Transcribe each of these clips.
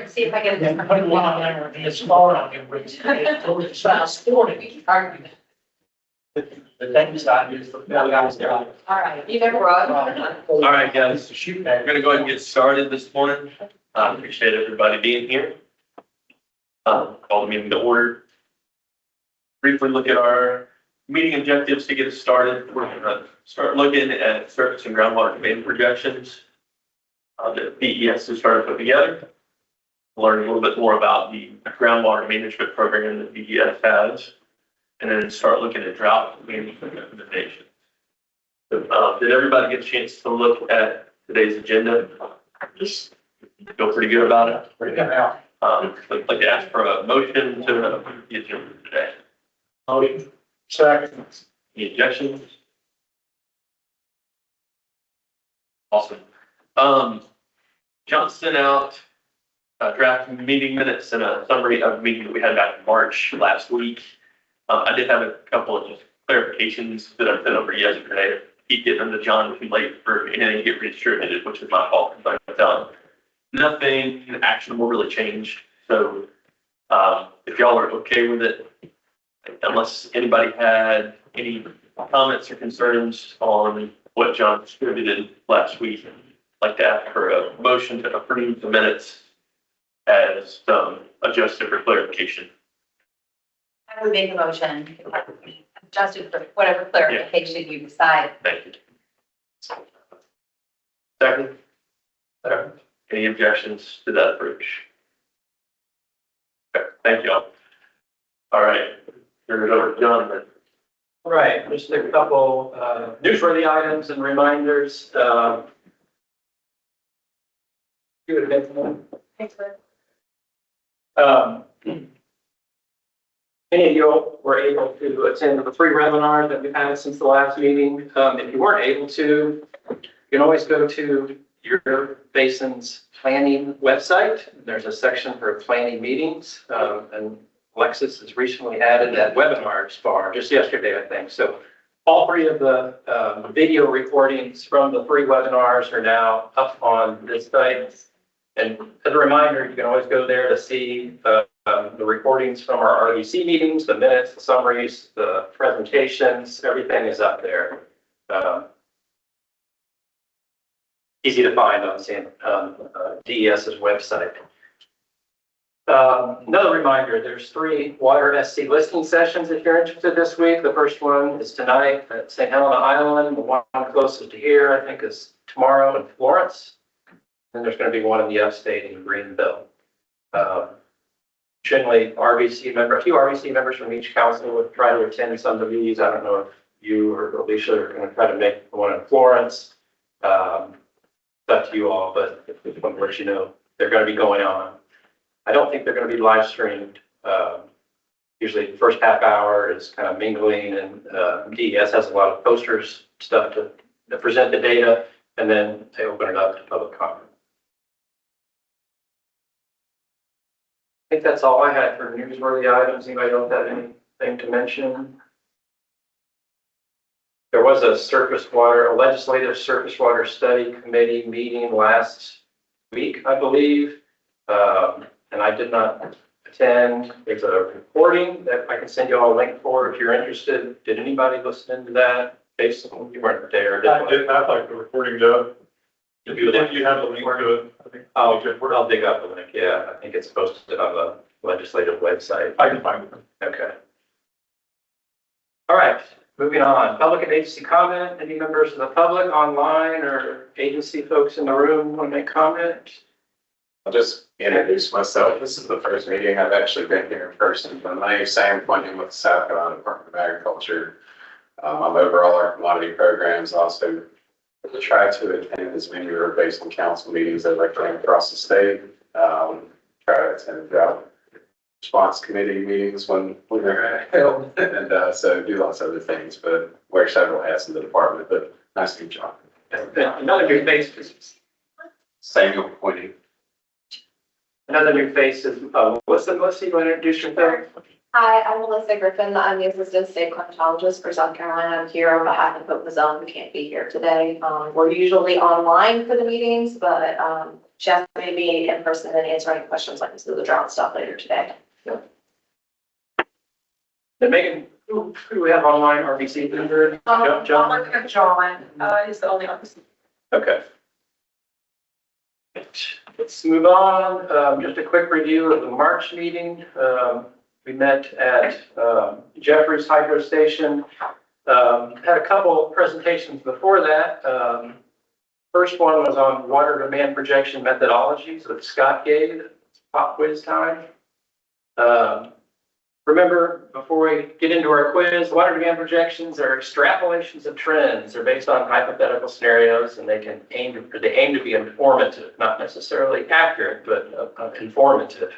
See if I get a Yeah, different. put a lot on there, it's small on it, which it's fast forwarding. The thing side is the guys there. All right, you never brought. All right, guys, we're gonna go ahead and get started this morning. Appreciate everybody being here. Call the meeting to order. Briefly look at our meeting objectives to get us started. We're gonna start looking at surface and groundwater demand projections that BES has started put together. Learn a little bit more about the groundwater management program that BES has, and then start looking at drought management recommendations. Did everybody get a chance to look at today's agenda? Feel pretty good about it? Pretty good now. I'd like to ask for a motion to approve the agenda today. Motion. Second. Any objections? Awesome. John sent out draft meeting minutes and a summary of the meeting that we had back in March last week. I did have a couple of just clarifications that I sent over yesterday. Keep getting them to John too late for anything to get redistributed, which is my fault because I've done. Nothing actionable really changed. So if y'all are okay with it, unless anybody had any comments or concerns on what John distributed last week, I'd like to ask for a motion to approve the minutes as adjusted for clarification. I would make a motion, adjusted for whatever clarification you decide. Thank you. Second? Second. Any objections to that approach? Okay, thank you all. All right, turn it over to John then. Right, just a couple newsworthy items and reminders. You would have been. Many of you were able to attend the 3 webinars that we've had since the last meeting. If you weren't able to, you can always go to your Basin's planning website. There's a section for planning meetings, and Alexis has recently added that webinars bar just yesterday, I think. So all 3 of the video recordings from the 3 webinars are now up on this site. And as a reminder, you can always go there to see the recordings from our RDC meetings, the minutes, the summaries, the presentations, everything is up there. Easy to find on DES's website. Another reminder, there's 3 water SC listing sessions if you're interested this week. The first one is tonight at St. Helena Island. The one closest to here, I think, is tomorrow in Florence. And there's going to be one in the upstate in Greenville. Generally, a few RVC members from each council would try to attend some of these. I don't know if you or Alicia are going to try to make one in Florence. It's up to you all, but I just want to let you know they're going to be going on. I don't think they're going to be live streamed. Usually the first half hour is kind of mingling, and DES has a lot of posters, stuff to present the data, and then they open it up to public comment. I think that's all I had for newsworthy items. Anybody else have anything to mention? There was a legislative surface water study committee meeting last week, I believe. And I did not attend. There's a recording that I can send you all a link for if you're interested. Did anybody listen to that? Jason, you weren't there. I did not like the recording, Joe. If you have a link to it, I think. I'll dig up the link. Yeah, I think it's posted on the legislative website. I can find it. Okay. All right, moving on. Public and agency comment. Any members of the public online or agency folks in the room want to make comment? I'll just introduce myself. This is the first meeting I've actually been here in person. My name is Sam Quentin with the South Carolina Department of Agriculture. I'm over all our commodity programs. Also, I try to attend as many of our Basin Council meetings as I can across the state. Try to attend response committee meetings when they're held, and so do lots of other things, but wear several hats in the department. But nice to meet you. Another new face is Samuel Quentin. Melissa. Melissa, you want to introduce yourself? Hi, I'm Melissa Griffin. I'm the Assistant State Climatologist for South Carolina. I'm here on behalf of Hope Mazone, who can't be here today. We're usually online for the meetings, but Jeff may be in person and answer any questions like this through the drought stuff later today. And Megan, who do we have online, RBC? John? John, is the only officer. Okay. Let's move on. Just a quick review of the March meeting. We met at Jeffries Hydro Station. Had a couple of presentations before that. First one was on water demand projection methodologies that Scott gave. It's pop quiz time. Remember, before we get into our quiz, water demand projections are extrapolations of trends. They're based on hypothetical scenarios, and they aim to be informative, not necessarily accurate, but informative.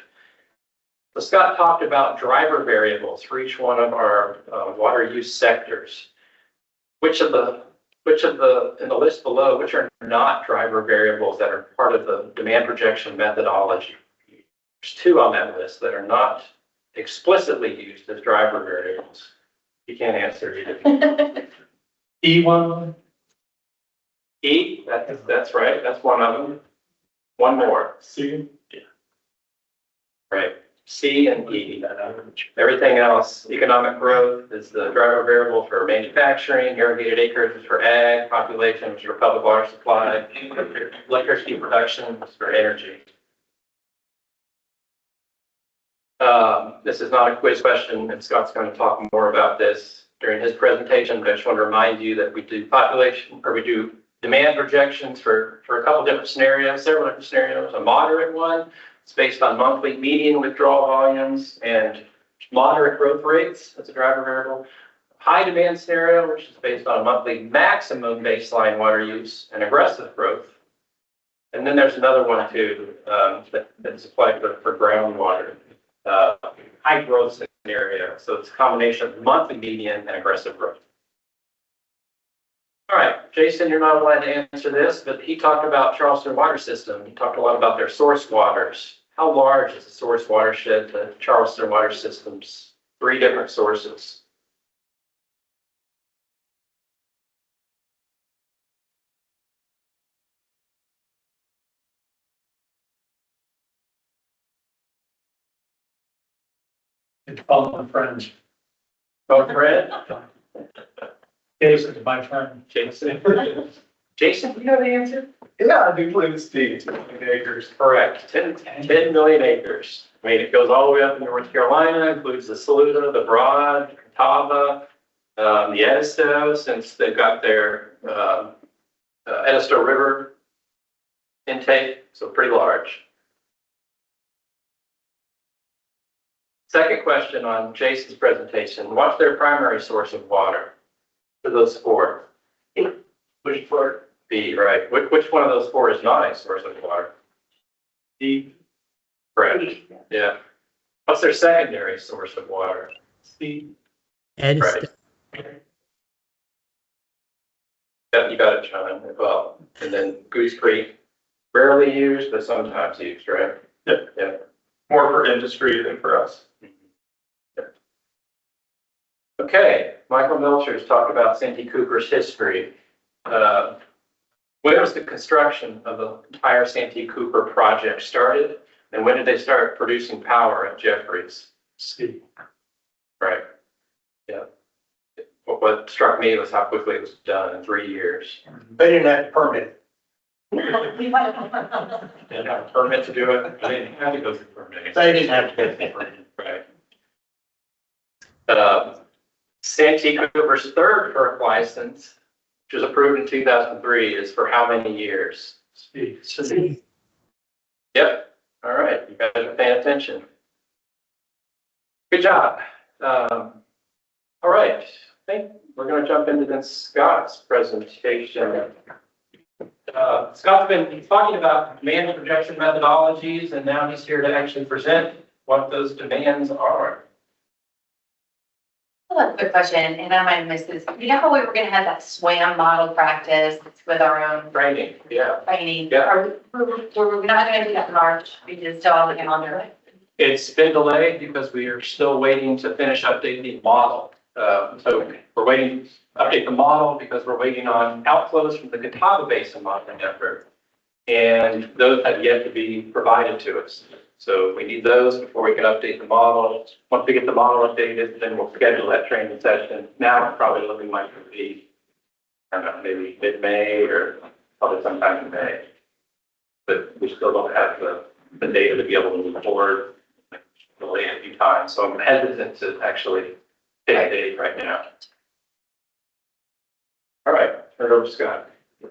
So Scott talked about driver variables for each one of our water use sectors. Which of the in the list below, which are not driver variables that are part of the demand projection methodology? There's two on that list that are not explicitly used as driver variables. You can't answer either. E1. E, that's right. That's one of them. One more. C. Right. C and E. Everything else, economic growth is the driver variable for manufacturing, irrigated acres is for ag, population is for public water supply, electricity production is for energy. This is not a quiz question, and Scott's going to talk more about this during his presentation, but I just want to remind you that we do demand projections for a couple different scenarios, several different scenarios. A moderate one, it's based on monthly median withdrawal volumes and moderate growth rates. That's a driver variable. High demand scenario, which is based on monthly maximum baseline water use and aggressive growth. And then there's another one too, that's applied for groundwater. High growth scenario. So it's a combination of monthly median and aggressive growth. All right, Jason, you're not allowed to answer this, but he talked about Charleston water system. He talked a lot about their source waters. How large is the source watershed, the Charleston water systems? 3 different sources. It's all my friends. Both Fred? Jason's my friend. Jason? Jason, do you know the answer? Yeah, I do believe it's D, 2 million acres. Correct. 10 million acres. I mean, it goes all the way up in North Carolina, includes the Saluda, the Broad, Catawba, the Edisto, since they've got their Edisto River intake, so pretty large. Second question on Jason's presentation. What's their primary source of water for those 4? Which part? B, right. Which one of those 4 is not a source of water? D. Correct. Yeah. What's their secondary source of water? C. Right. Yeah, you got it, John. Well, and then Goose Creek, rarely used, but sometimes used, right? Yep. Yeah. More for industry than for us. Okay, Michael Melcher's talked about Santee Cooper's history. When was the construction of the entire Santee Cooper project started? And when did they start producing power at Jeffries? C. Right. Yeah. What struck me was how quickly it was done in 3 years. They didn't have to permit. Didn't have a permit to do it. They didn't have to go through permitting. They didn't have to get the permit. Right. Santee Cooper's 3rd FERC license, which was approved in 2003, is for how many years? C. C. Yep. All right. You guys are paying attention. Good job. All right. I think we're going to jump into then Scott's presentation. Scott's been talking about demand projection methodologies, and now he's here to actually present what those demands are. One quick question, and I might have missed this. You know how we were gonna have that SWAM model practice with our own Training, yeah. training? Yeah. We're not gonna do that in March, we just still have it on there. It's been delayed because we are still waiting to finish updating the model. So we're waiting, update the model because we're waiting on outflows from the Catawba Basin modeling effort. And those have yet to be provided to us. So we need those before we can update the model. Once we get the model updated, then we'll schedule that training session. Now it's probably looking like it would be, I don't know, maybe mid-May or probably sometime in May. But we still don't have the data to be able to move forward really in a few times. So I'm hesitant to actually take a date right now. All right, turn it over to Scott. You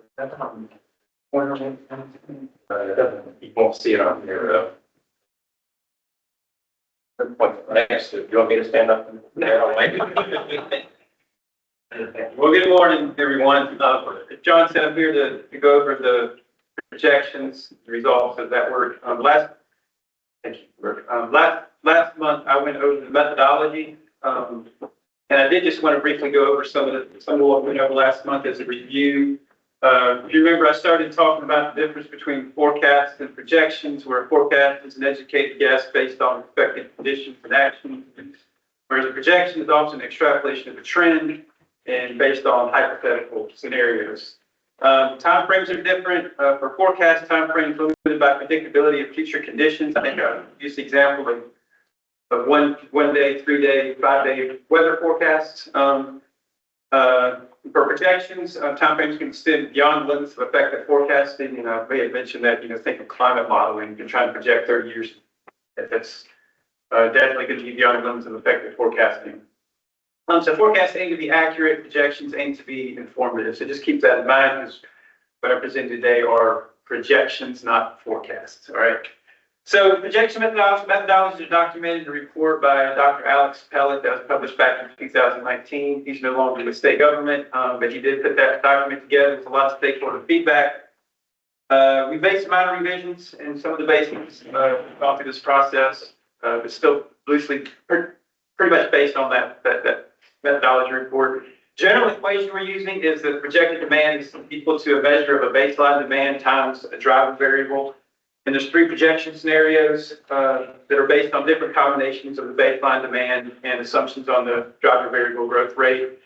won't see it on here though. Next, do you want me to stand up? Well, good morning, everyone. John said I'm here to go over the projections, the results of that work. Last month, I went over the methodology, and I did just want to briefly go over some of what we went over last month as a review. If you remember, I started talking about the difference between forecasts and projections, where a forecast is an educated guess based on expected conditions and actions, whereas a projection is often an extrapolation of a trend and based on hypothetical scenarios. Timeframes are different. For forecast, timeframes limited by predictability of future conditions. I think I used the example of one day, 3 day, 5 day weather forecasts. For projections, timeframes can extend beyond the limits of effective forecasting. And I may have mentioned that, think of climate modeling. You can try to project 30 years. That's definitely going to be beyond the limits of effective forecasting. So forecasts aim to be accurate, projections aim to be informative. So just keep that in mind, because what I present today are projections, not forecasts. All right. So projection methodologies are documented in a report by Dr. Alex Pellet that was published back in 2019. He's no longer with state government, but he did put that document together with a lot of stakeholder feedback. We made some minor revisions in some of the basins gone through this process, but still loosely, pretty much based on that methodology report. General equation we're using is that projected demand is equal to a measure of a baseline demand times a driver variable. And there's 3 projection scenarios that are based on different combinations of the baseline demand and assumptions on the driver variable growth rate.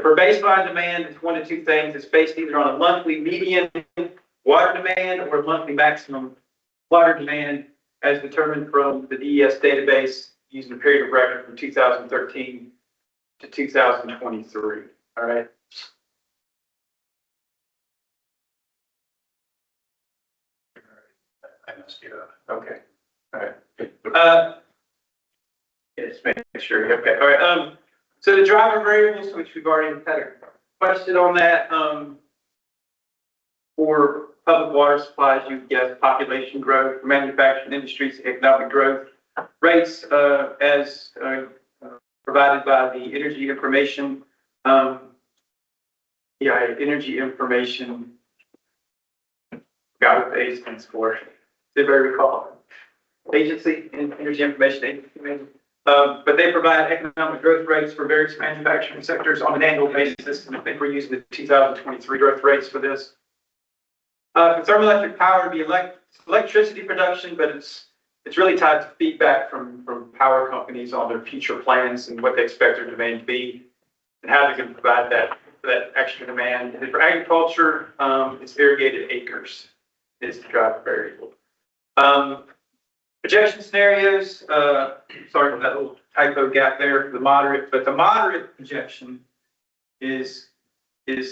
For baseline demand, it's 1 of 2 things. It's based either on a monthly median water demand or a monthly maximum water demand as determined from the DES database using the period of record from 2013 to 2023. All right. I must get up. Okay. All right. Yes, make sure. Okay. All right. So the driver variables, which we've already had a question on that, for public water supplies, you guess population growth, manufacturing industries, economic growth rates, as provided by the energy information. Energy information. Forgot what the A stands for. Did I recall? Agency, Energy Information Agency. But they provide economic growth rates for various manufacturing sectors on an annual basis. And I think we're using the 2023 growth rates for this. For thermoelectric power, it'd be electricity production, but it's really tied to feedback from power companies on their future plans and what they expect their demand to be and how they can provide that extra demand. And for agriculture, it's irrigated acres is the driver variable. Projection scenarios, sorry for that little typo gap there, the moderate projection is a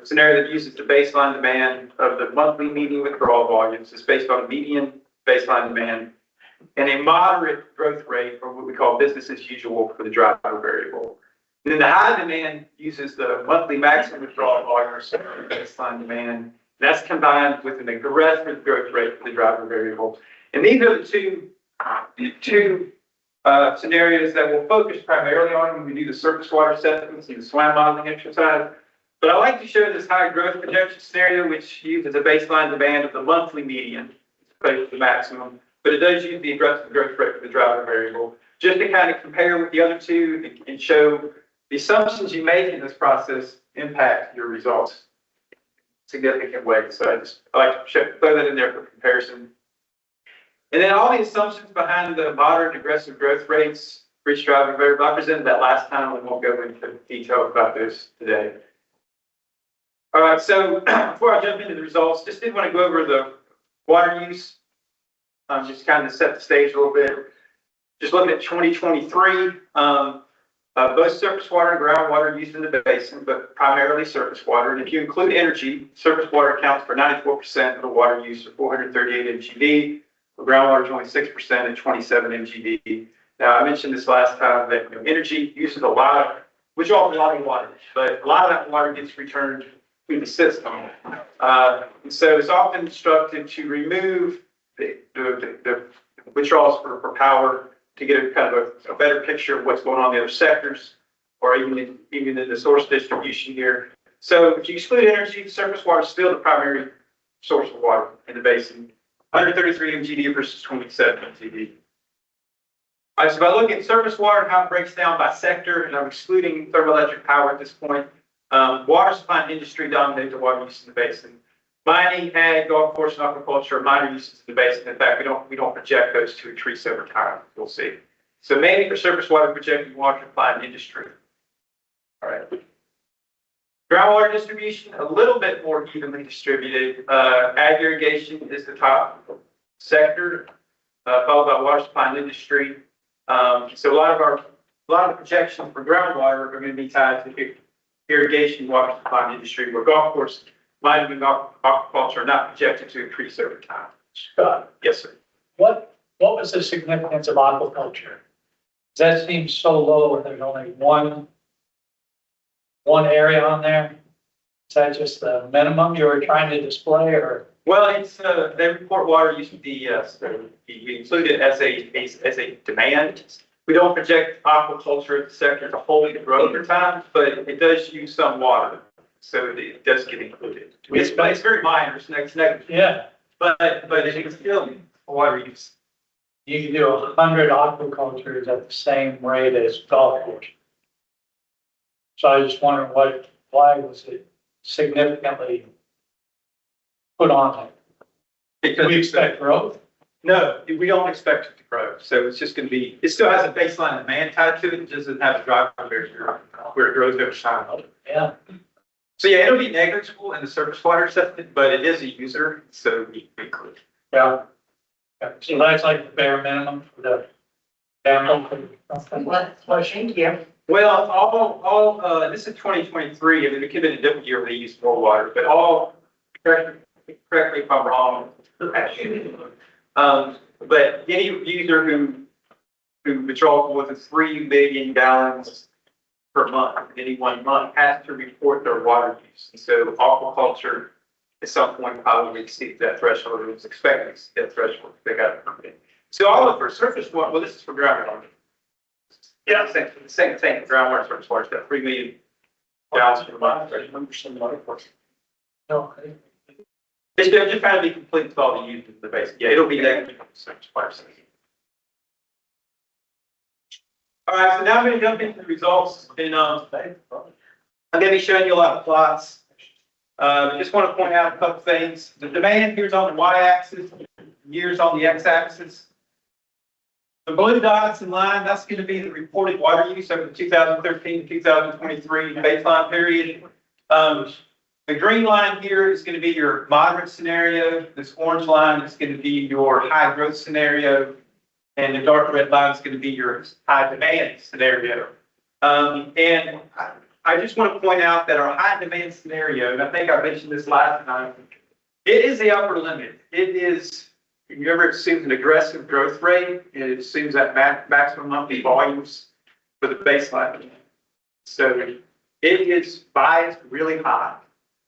scenario that uses the baseline demand of the monthly median withdrawal volumes. It's based on a median baseline demand and a moderate growth rate, or what we call business as usual, for the driver variable. And then the high demand uses the monthly maximum withdrawal volumes for baseline demand. That's combined with an aggressive growth rate for the driver variable. And these are the two scenarios that we'll focus primarily on when we do the surface water assessments and the SWAM modeling exercise. But I like to show this high growth projection scenario, which uses a baseline demand of the monthly median, opposed to the maximum. But it does use the aggressive growth rate for the driver variable, just to kind of compare with the other two and show the assumptions you make in this process impact your results in significant ways. So I like to throw that in there for comparison. And then all the assumptions behind the moderate aggressive growth rates, reach driving variable, I presented that last time. We won't go into detail about those today. All right, so before I jump into the results, just did want to go over the water use. Just kind of set the stage a little bit. Just looking at 2023, both surface water and groundwater used in the basin, but primarily surface water. And if you include energy, surface water accounts for 94% of the water use, or 438 mgd. Groundwater is only 6% at 27 mgd. Now, I mentioned this last time that energy uses a lot of, which all a lot of water, but a lot of that water gets returned to the system. And so it's often instructed to remove the withdrawals for power to get a kind of a better picture of what's going on in the other sectors, or even in the source distribution here. So if you exclude energy, surface water is still the primary source of water in the basin. 133 mgd versus 27 mgd. All right, so if I look at surface water and how it breaks down by sector, and I'm excluding thermoelectric power at this point, water supply and industry dominate the water use in the basin. Mining, ag, golf course, and aquaculture are minor uses in the basin. In fact, we don't project those to increase over time. We'll see. So mainly for surface water, projecting water supply and industry. All right. Groundwater distribution, a little bit more evenly distributed. Ag irrigation is the top sector, followed by water supply and industry. So a lot of the projections for groundwater are going to be tied to irrigation, water supply and industry, where golf course, mining, and aquaculture are not projected to increase over time. Scott, Yes, sir. what was the significance of aquaculture? That seems so low, and there's only one area on there. Is that just the minimum you were trying to display, or? Well, it's they report water use of DES. We include it as a demand. We don't project aquaculture as a sector to wholly grow over time, but it does use some water, so it does get included. It's very minor, it's negative, Yeah, but it's still water use. you can do 100 aquacultures at the same rate as golf course. So I was just wondering why was it significantly put on there? Because Do we expect growth? No, we don't expect it to grow. So it's just going to be, it still has a baseline demand tied to it. It just doesn't have a drive barrier where it grows over time. Yeah, So yeah, it'll be negligible in the surface water assessment, but it is a user, so we include. yeah. So that's like the bare minimum for the dam. Thank you. Well, this is 2023. I mean, it could have been a different year when they used more water, but correct me if I'm wrong. But any user who withdraws more than 3 million gallons per month in any 1 month has to report their water use. And so aquaculture at some point probably exceeds that threshold, or was expecting to exceed that threshold if they got a permit. So all of for surface water, well, this is for groundwater. Yeah, same thing, groundwater, surface water, it's got 3 million gallons per month. No, It's going to just kind of be complete with all the uses of the basin. Yeah, it'll be negative surface water. All right, so now I'm going to jump into the results, and I'm going to be showing you a lot of plots. I just want to point out a couple things. The demand here's on the y-axis, years on the x-axis. The blue dots in line, that's going to be the reported water use over the 2013 to 2023 baseline period. The green line here is going to be your moderate scenario. This orange line is going to be your high growth scenario. And the dark red line is going to be your high demand scenario. And I just want to point out that our high demand scenario, and I think I mentioned this last time, it is the upper limit. It is, remember, it assumes an aggressive growth rate, and it assumes that maximum monthly volumes for the baseline. So it is biased really high,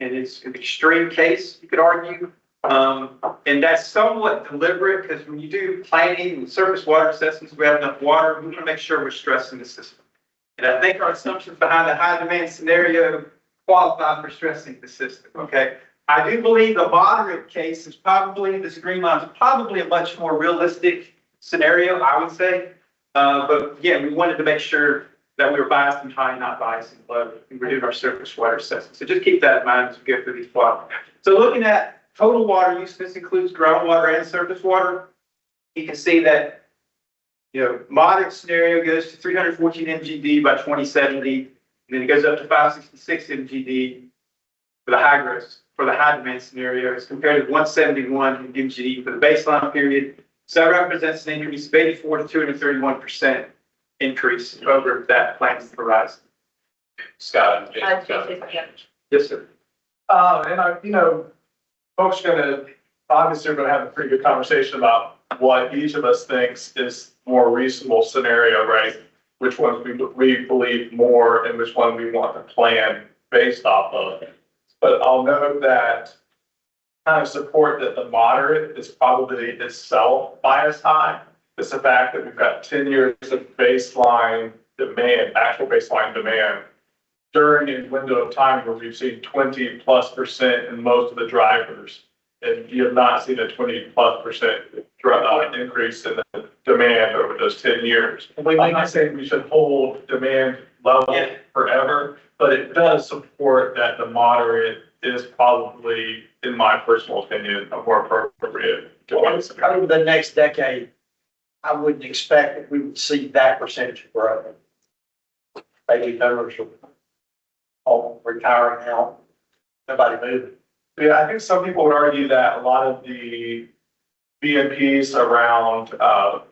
and it's an extreme case, you could argue. And that's somewhat deliberate, because when you do planning and surface water assessments, we have enough water, we want to make sure we're stressing the system. And I think our assumptions behind the high demand scenario qualify for stressing the system, okay? I do believe the moderate case is probably, this green line is probably a much more realistic scenario, I would say. But again, we wanted to make sure that we were biased in high, not biased in low, and we're doing our surface water assessment. So just keep that in mind as we go through these plots. So looking at total water use, this includes groundwater and surface water. you can see that, moderate scenario goes to 314 MGD by 2070, and then it goes up to 566 MGD for the high growth, for the high demand scenario, as compared to 171 MGD for the baseline period. So that represents an increase of 84 to 231% increase over that plan's horizon. Scott. Yes, sir. And folks are gonna, obviously, are gonna have a pretty good conversation about what each of us thinks is more reasonable scenario, right? Which ones we believe more and which one we want to plan based off of. But I'll note that kind of support that the moderate is probably itself biased high. It's the fact that we've got 10 years of baseline demand, actual baseline demand, during a window of time where we've seen 20+% in most of the drivers. And you have not seen a 20+% increase in the demand over those 10 years. I'm not saying we should hold demand level forever, but it does support that the moderate is probably, in my personal opinion, a more appropriate. Over the next decade, I wouldn't expect that we would see that percentage of growth. Baby boomers are all retiring out, nobody moving. Yeah, I think some people would argue that a lot of the BMPs around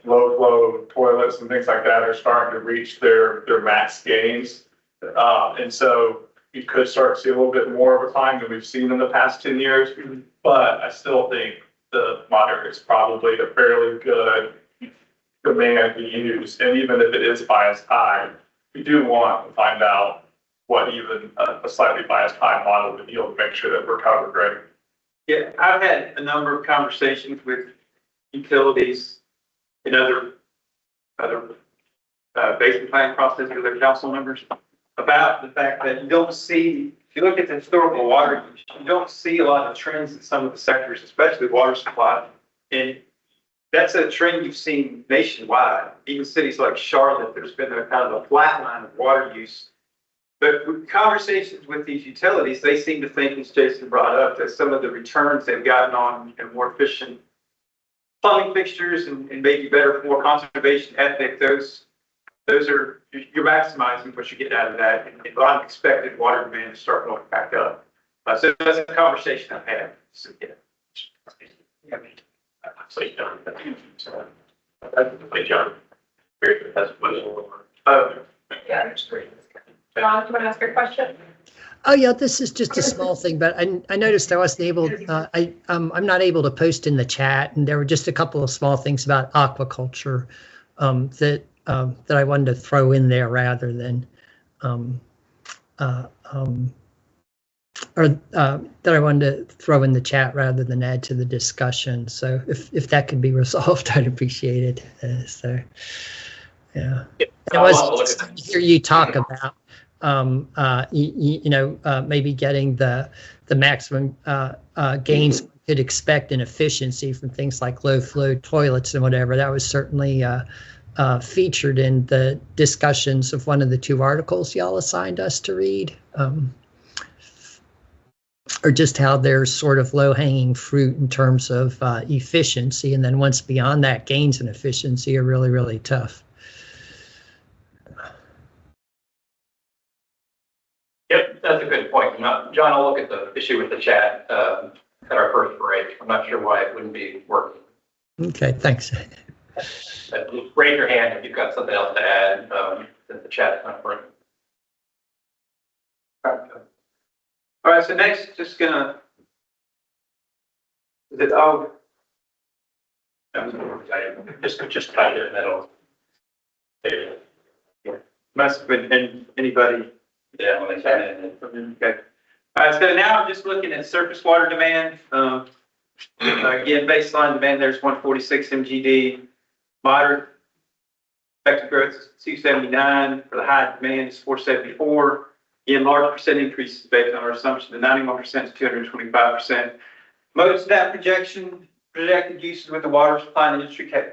low flow toilets and things like that are starting to reach their max gains. And so you could start to see a little bit more of a climb than we've seen in the past 10 years. But I still think the moderate is probably a fairly good demand to use. And even if it is biased high, we do want to find out what even a slightly biased high model would yield to make sure that we're covered, right? Yeah, I've had a number of conversations with utilities and other basin planning process with their council members about the fact that you don't see, if you look at the historical water use, you don't see a lot of trends in some of the sectors, especially water supply. And that's a trend you've seen nationwide. Even cities like Charlotte, there's been a kind of a flat line of water use. But with conversations with these utilities, they seem to think, as Jason brought up, that some of the returns they've gotten on more efficient plumbing fixtures and maybe better, more conservation ethic, those are, you're maximizing what you get out of that. And a lot of expected water demand to start going back up. So that's a conversation I've had. So, yeah. Yeah, that's great. John, do you want to ask your question? Oh yeah, this is just a small thing, but I noticed I wasn't able. I'm not able to post in the chat, and there were just a couple of small things about aquaculture that I wanted to throw in there rather than that I wanted to throw in the chat rather than add to the discussion. So if that could be resolved, I'd appreciate it. So yeah, it was just to hear you talk about. Maybe getting the maximum gains we could expect in efficiency from things like low flow toilets and whatever. That was certainly featured in the discussions of one of the two articles y'all assigned us to read, or just how there's sort of low hanging fruit in terms of efficiency, and then once beyond that, gains in efficiency are really, really tough. Yep, that's a good point. John, I'll look at the issue with the chat at our first break. I'm not sure why it wouldn't be working. Okay, thanks. But raise your hand if you've got something else to add, since the chat's not working. All right, so next, just gonna, is it, oh. Just type it in the middle. Must have been anybody. Yeah, when they sign in. Okay. All right, so now I'm just looking at surface water demand. Again, baseline demand, there's 146 MGD. Moderate expected growth is 279. For the high demand is 474. Again, large percent increase is based on our assumption that 91% is 225%. Most of that projected uses with the water supply and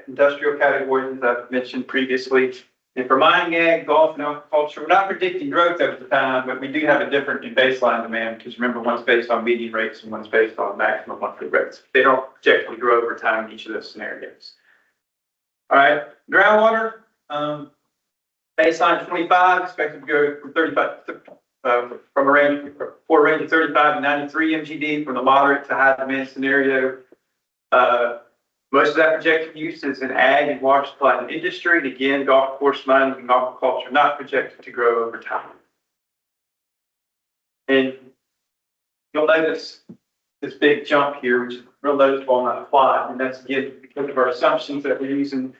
industrial categories, as I've mentioned previously. And for mining, ag, golf, and aquaculture, we're not predicting growth over the time, but we do have a different in baseline demand, because remember, one's based on median rates and one's based on maximum monthly rates. They don't projectly grow over time in each of those scenarios. All right, groundwater, baseline 25, expected to go from 35, from a range, for a range of 35 to 93 MGD from the moderate to high demand scenario. Most of that projected use is in ag and water supply and industry. And again, golf course mining and aquaculture not projected to grow over time. And you'll notice this big jump here, which is real noticeable on that plot. And that's again because of our assumptions that we're using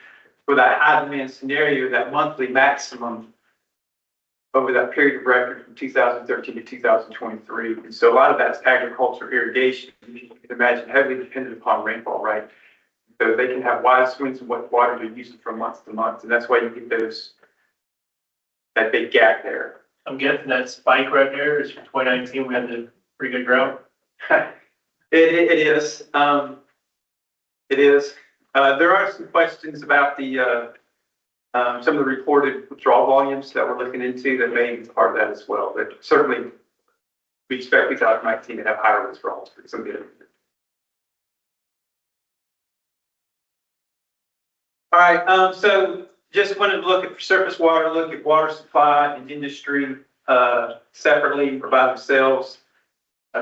for that high demand scenario, that monthly maximum over that period of record from 2013 to 2023. And so a lot of that's agriculture irrigation. You can imagine heavily dependent upon rainfall, right? So they can have wide swings in what water they're using from month to month. And that's why you get that big gap there. I'm guessing that spike right there is from 2019. We had the pretty good drought. It is. It is. There are some questions about the some of the reported withdrawal volumes that we're looking into that may be part of that as well. But certainly, we expect 2019 to have higher withdrawals for some of the. All right. So just wanted to look at surface water, look at water supply and industry separately or by themselves.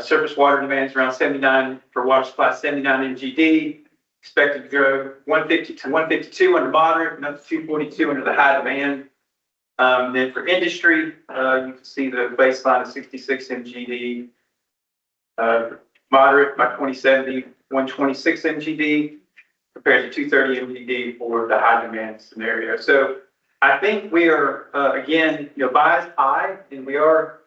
Surface water demands around 79 for water supply, 79 MGD. Expected to grow 150 to 152 under moderate, and up to 242 under the high demand. Then for industry, you can see the baseline of 66 MGD. Moderate by 2070, 126 MGD compared to 230 MGD for the high demand scenario. So I think we are again, biased high, and we are.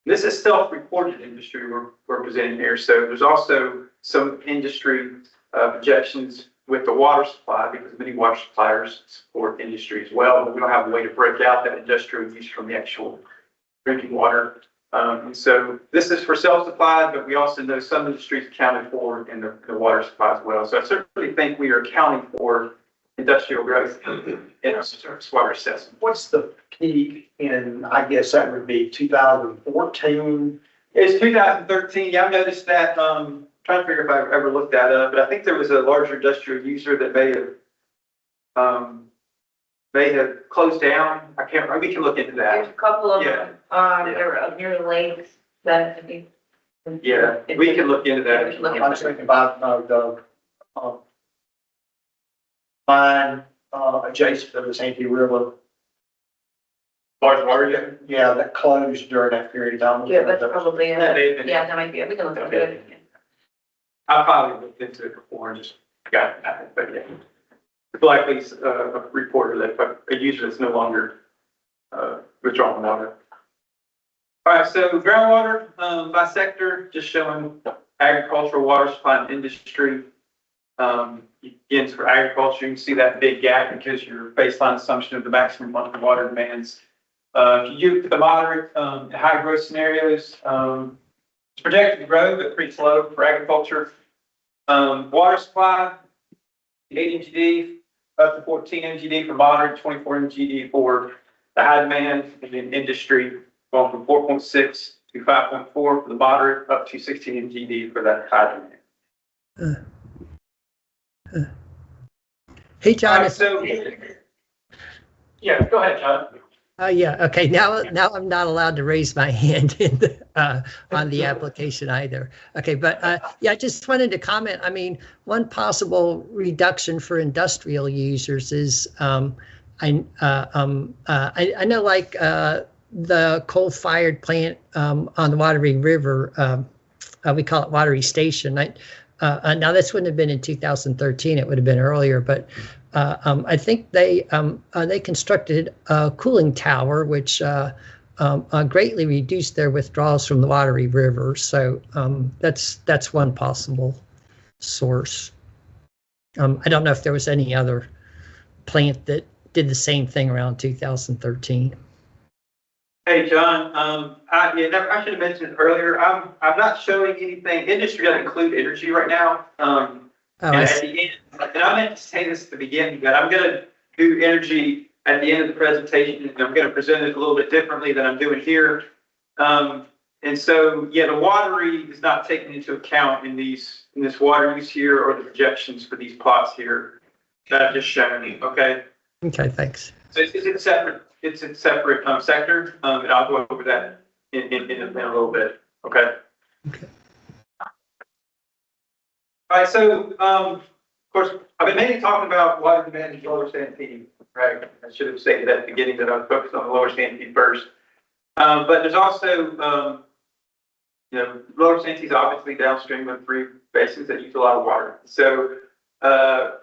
This is self-reported industry we're presenting here. So there's also some industry projections with the water supply because many water suppliers support industry as well, but we don't have a way to break out that industrial use from the actual drinking water. And so this is for self-supply, but we also know some industries accounted for in the water supply as well. So I certainly think we are accounting for industrial growth in our surface water assessment. What's the peak in, I guess that would be 2014? It's 2013. Yeah, I noticed that. Trying to figure if I ever looked that up, but I think there was a larger industrial user that may have closed down. I can't remember. We can look into There's that. a couple of, Yeah. there are near the lakes that I think. Yeah, we can look into that. We can look I was thinking about the mine adjacent to the Santee River. Large water. Yeah, that closed during that period of time. Yeah, that's probably, Yeah. yeah, that might be it. We can look into it. I probably looked into it before and just got it, but yeah. Likely a reporter that a user that's no longer withdrawing water. All right, so groundwater by sector, just showing agricultural, water supply, and industry. Again, for agriculture, you can see that big gap because your baseline assumption of the maximum monthly water demands. If you look at the moderate and high growth scenarios, it's projected to grow, but pretty slow for agriculture. Water supply, 8 MGD, up to 14 MGD for moderate, 24 MGD for the high demand, and then industry going from 4.6 to 5.4 for the moderate, up to 16 MGD for that high demand. Hey, John. All right, so, yeah, go ahead, John. Yeah, okay, now I'm not allowed to raise my hand in on the application either. Okay, but yeah, I just wanted to comment. I mean, one possible reduction for industrial users is I know like the coal-fired plant on the Wateree River, we call it Wateree Station. Now this wouldn't have been in 2013, it would have been earlier, but I think they constructed a cooling tower, which greatly reduced their withdrawals from the Wateree River. So that's one possible source. I don't know if there was any other plant that did the same thing around 2013. Hey, John, I should have mentioned it earlier. I'm not showing anything. Industry doesn't include energy right now. And at the end, and I meant to say this at the beginning, but I'm going to do energy at the end of the presentation, and I'm going to present it a little bit differently than I'm doing here. And so, yeah, the Wateree is not taken into account in this water use here or the projections for these plots here. that I've just shown, okay? Okay, thanks. So it's a separate, sector, and I'll go over that in a little bit, okay? Okay. All right, so, of course, I've been mainly talking about water demand in lower Santee, right? I should have stated that at the beginning that I was focused on the lower Santee first. But there's also, lower Santee is obviously downstream of 3 basins that use a lot of water. So, we're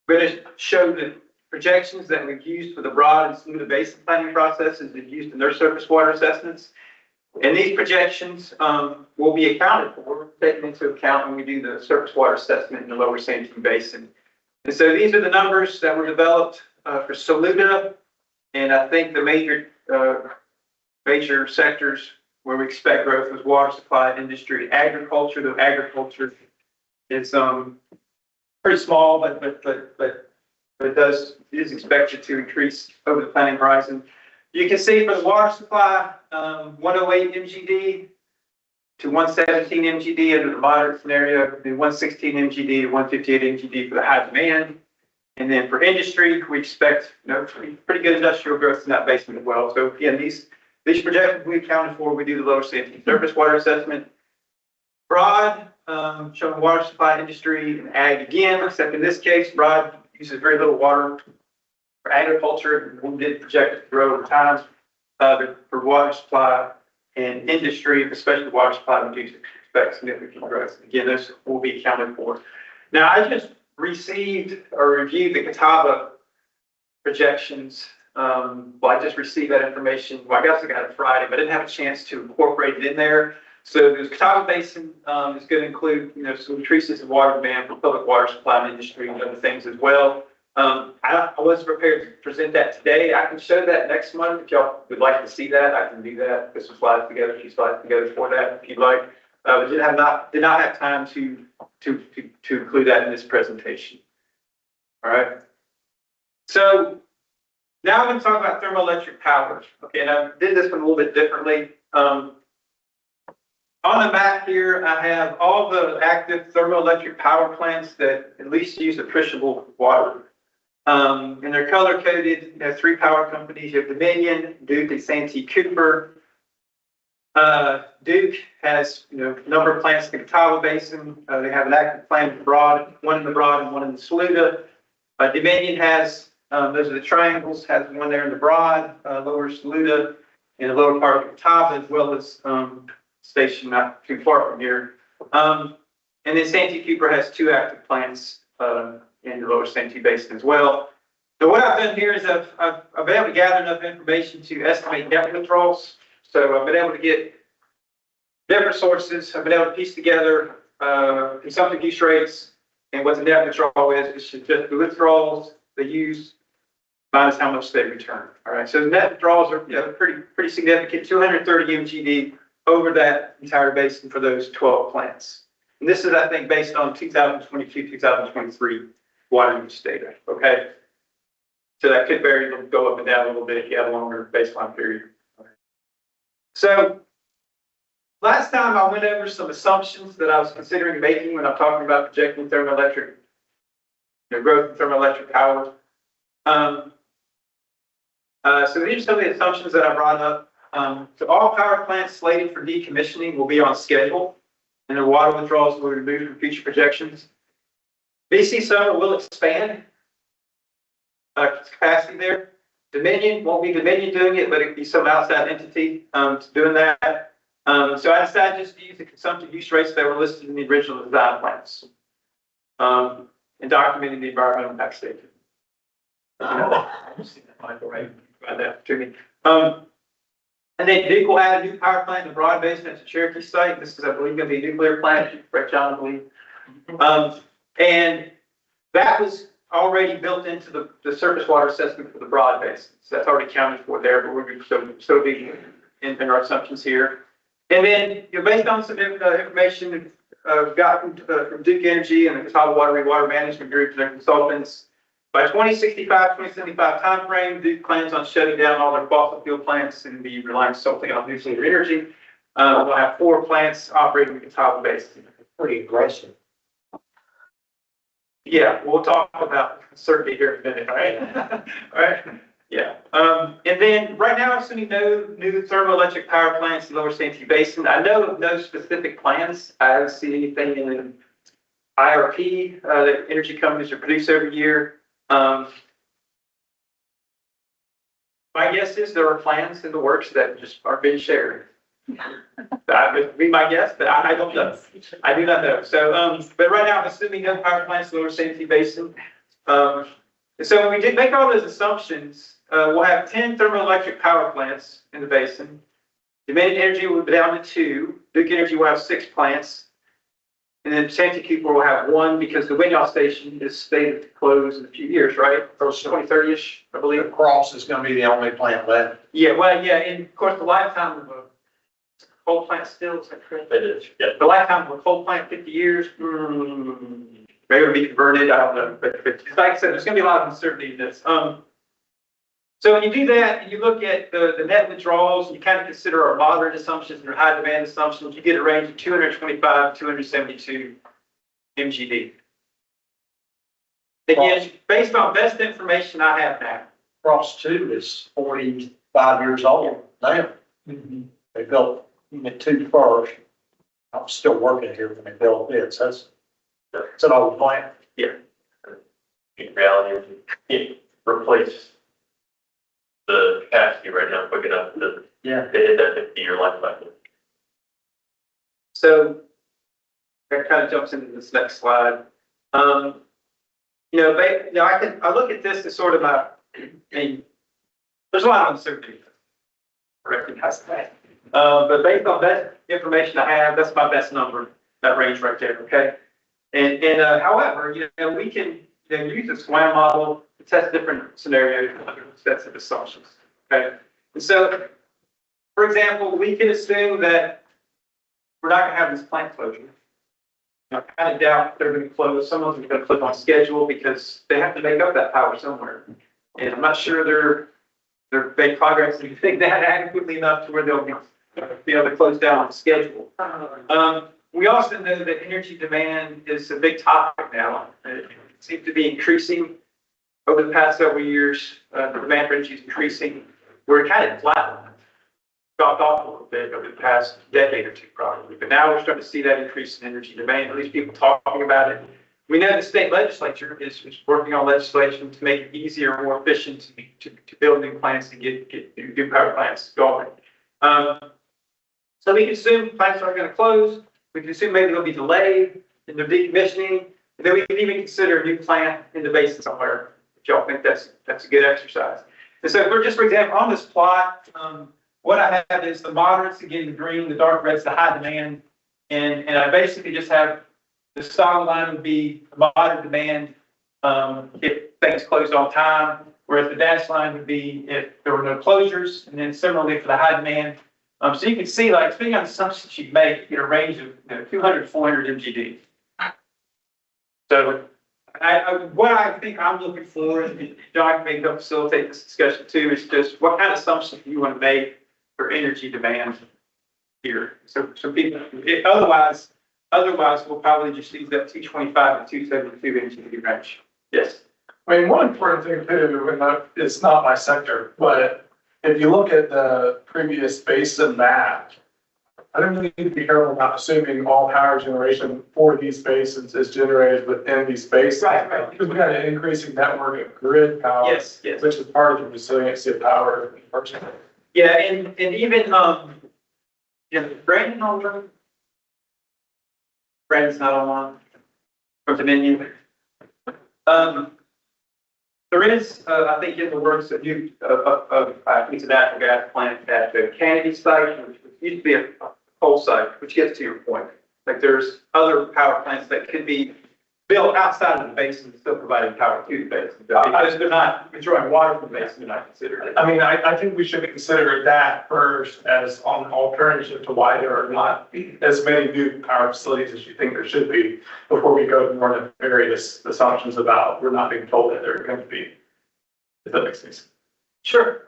going to show the projections that we've used for the broad and smooth basin planning processes that used in their surface water assessments. And these projections will be accounted for, taken into account when we do the surface water assessment in the lower Santee Basin. And so these are the numbers that were developed for Saluda, and I think the major sectors where we expect growth was water supply, industry, and agriculture. Though agriculture is pretty small, but it is expected to increase over the planning horizon. You can see for the water supply, 108 MGD to 117 MGD under the moderate scenario, and 116 MGD to 158 MGD for the high demand. And then for industry, we expect pretty good industrial growth in that basin as well. So again, these projections we accounted for, we do the lower Santee surface water assessment. Broad, showing water supply, industry, and ag again, except in this case, broad uses very little water for agriculture. We did project it to grow over time, but for water supply and industry, especially water supply, we do expect significant growth. Again, this will be accounted for. Now, I just received or reviewed the Catawba projections. I just received that information. Well, I guess I got it Friday, but I didn't have a chance to incorporate it in there. So the Catawba Basin is going to include, some increases in water demand for public water supply and industry and other things as well. I wasn't prepared to present that today. I can show that next month if y'all would like to see that. I can do that. Put some slides together, a few slides together for that if you'd like. But did not have time to include that in this presentation. All right. So now I'm going to talk about thermoelectric power. Okay, and I did this one a little bit differently. On the map here, I have all the active thermoelectric power plants that at least use appreciable water. And they're color coded. You have 3 power companies. You have Dominion, Duke, and Santee Cooper. Duke has, a number of plants in the Catawba Basin. They have an active plant in the Broad, one in the Broad and one in the Saluda. Dominion has, those are the triangles, has one there in the Broad, lower Saluda, in the lower part of the Catawba, as well as station not too far from here. And then Santee Cooper has 2 active plants in the lower Santee Basin as well. So what I've done here is I've been able to gather enough information to estimate net withdrawals. So I've been able to get different sources. I've been able to piece together consumptive use rates and what the net withdrawal is. It's just the withdrawals they use minus how much they return. All right. So the net withdrawals are pretty significant, 230 MGD over that entire basin for those 12 plants. And this is, I think, based on 2022, 2023 water use data. Okay. So that could vary, go up and down a little bit if you have a longer baseline period. So last time I went over some assumptions that I was considering making when I'm talking about projecting thermoelectric, growth in thermoelectric power. So these are some of the assumptions that I brought up. So all power plants slated for decommissioning will be on schedule, and the water withdrawals will be removed from future projections. BC Solar will expand capacity there. Dominion won't be Dominion doing it, but it could be some outside entity doing that. So I decided just to use the consumptive use rates that were listed in the original design plans and documenting the environmental impact statement. Provide that to me. And then Duke will add a new power plant in the Broad Basin at the Cherokee site. This is, I believe, going to be a nuclear plant, correct, John, I believe. And that was already built into the surface water assessment for the Broad Basin. So that's already counted for there, but we're going to still be in our assumptions here. And then, based on some information we've gotten from Duke Energy and the Catawba Water Management Group and their consultants, by 2065, 2075 timeframe, Duke plans on shutting down all their fossil fuel plants and be relying solely on nuclear energy. We'll have 4 plants operating in the Catawba Basin. Pretty aggressive. Yeah, we'll talk about uncertainty here in a minute, all right? All right, yeah. And then right now, I'm assuming no new thermoelectric power plants in Lower Santee Basin. I know of no specific plans. I haven't seen anything in IRP that energy companies are produced every year. My guess is there are plans in the works that just aren't being shared. That would be my guess, but I don't know. I do not know. So, but right now, I'm assuming no power plants in the Lower Santee Basin. So when we did make all those assumptions, we'll have 10 thermoelectric power plants in the basin. Dominion Energy will be down to 2. Duke Energy will have 6 plants. And then Santee Cooper will have 1 because the Winyah station is slated to close in a few years, right? Or 2030-ish, I believe. Cross is gonna be the only plant left. Yeah, well, yeah, and of course, the lifetime of a coal plant still, is that correct? It is, yeah. The lifetime of a coal plant, 50 years, maybe it'll be converted, I don't know. But like I said, there's gonna be a lot of uncertainty in this. So when you do that, and you look at the net withdrawals, you kind of consider our moderate assumptions and our high demand assumptions, you get a range of 225, 272 MGD. Again, based on best information I have now. Cross 2 is 45 years old now. They built Unit 2 first. I'm still working here when they built this. That's an old plant. In reality, it replaced the capacity right now quick enough to Yeah. hit that 50-year lifetime. So that kind of jumps into this next slide. I look at this as sort of I mean, there's a lot of uncertainty. I recognize that. But based on best information I have, that's my best number, that range right there, okay? And however, we can use the SWAM model to test different scenarios, sets of assumptions, okay? And so, for example, we can assume that we're not gonna have this plant closure. I kind of doubt they're going to close. Some of them are going to click on schedule because they have to make up that power somewhere. And I'm not sure they're making progress in doing that adequately enough to where they'll be able to close down on schedule. We also know that energy demand is a big topic now. It seems to be increasing over the past several years. The demand for energy is increasing. We're kind of flat. Dropped off a little bit over the past decade or two, probably. But now we're starting to see that increase in energy demand, at least people talking about it. We know the state legislature is working on legislation to make it easier and more efficient to build new plants and get new power plants going. So we can assume plants aren't going to close. We can assume maybe they'll be delayed in their decommissioning. And then we can even consider a new plant in the basin somewhere, if y'all think that's a good exercise. And so for example, on this plot, what I have is the moderates, again, the green, the dark red's the high demand. And I basically just have the solid line would be the moderate demand if things closed on time, whereas the dashed line would be if there were no closures. And then similarly for the high demand. So you can see, like, depending on the assumptions you make, you get a range of 200 to 400 MGD. So what I think I'm looking for, and John may help facilitate this discussion too, is just what kind of assumptions do you want to make for energy demand here? So people, otherwise we'll probably just use that 225 to 272 MGD range. Yes. I mean, one important thing too, and it's not my sector, but if you look at the previous basin map, I don't really need to be careful about assuming all power generation for these basins is generated within these basins. Right. Because we got an increasing network of grid power. Yes. Which is part of the resiliency of power. Yeah, and even Brandon online. Brandon's not online from Dominion. There is, I think, in the works I think it's a natural gas plant at the Kennedy site, which used to be a coal site, which gets to your point. Like there's other power plants that could be built outside of the basin, still providing power to the basin. Because they're not withdrawing water from the basin, they're not considered it. I mean, I think we should consider that first as an alternative to why there are not as many new power facilities as you think there should be before we go to more nefarious assumptions about we're not being told that they're going to be. If that makes sense. Sure.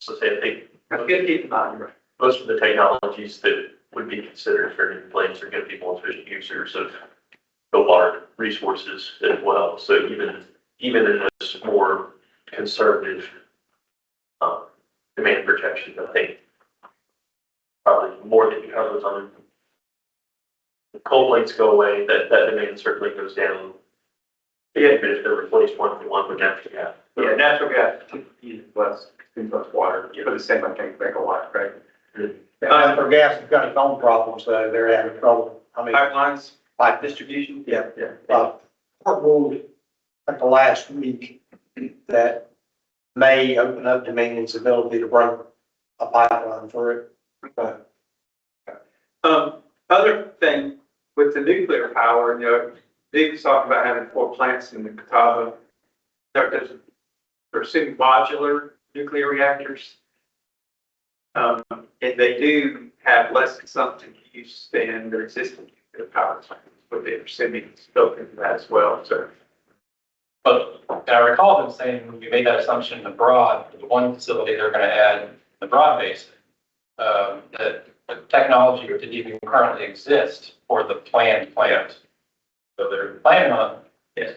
So say I think That's good to keep in mind, right? most of the technologies that would be considered for new planes are going to be more efficient users of the water resources as well. So even in this more conservative demand projection, I think probably more than covers on the coal plates go away, that demand certainly goes down. Yeah, but if they replace one with natural gas. Yeah, natural gas, less, less water, for the same, I think, megawatt, right? Natural gas has got its own problems, though. They're having trouble. I mean, Pipelines, pipe distribution? Yeah. Yeah. Court ruled like the last week that may open up Dominion's ability to run a pipeline for it. But Other thing, with the nuclear power, you know, Dave's talking about having 4 plants in the Catawba. They're assuming modular nuclear reactors. And they do have less consumptive use than their existing nuclear power plants, but they're assuming it's built into that as well, so. But I recall them saying, when we made that assumption in the Broad, the one facility they're gonna add, the Broad Basin, that the technology didn't even currently exist for the planned plant. So they're planning on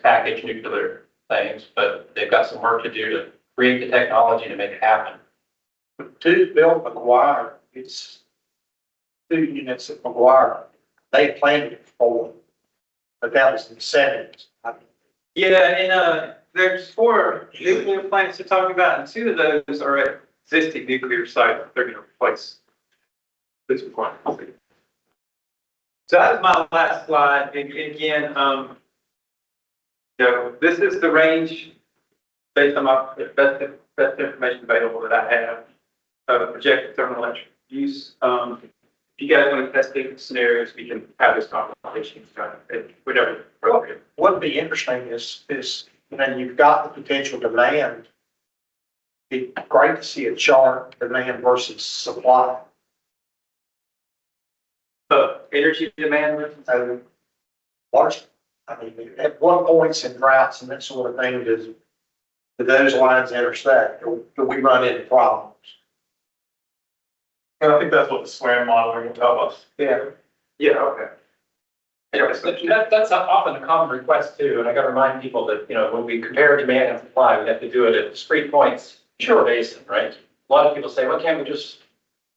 packaged nuclear things, but they've got some work to do to create the technology to make it happen. to build McGuire, it's 2 units at McGuire. They planned it for, but that was in the 70s. Yeah, and there's 4 nuclear plants they're talking about, and 2 of those are at existing nuclear sites that they're gonna replace this plant. So that's my last slide, and again, you know, this is the range based on my best information available that I have, projected thermal electric use. If you guys want to test different scenarios, we can have this conversation, whatever appropriate. What would be interesting is, you know, you've got the potential demand. It'd be great to see a chart, demand versus supply. Energy demand. Large, I mean, at what points in droughts and that sort of thing do those lines intersect? Do we run into problems? And I think that's what the SWAN modeling will tell us. Yeah. Yeah, okay. That's often a common request too, and I gotta remind people that, you know, when we compare demand and supply, we have to do it at discrete points in the basin, right? A lot of people say, well, can't we just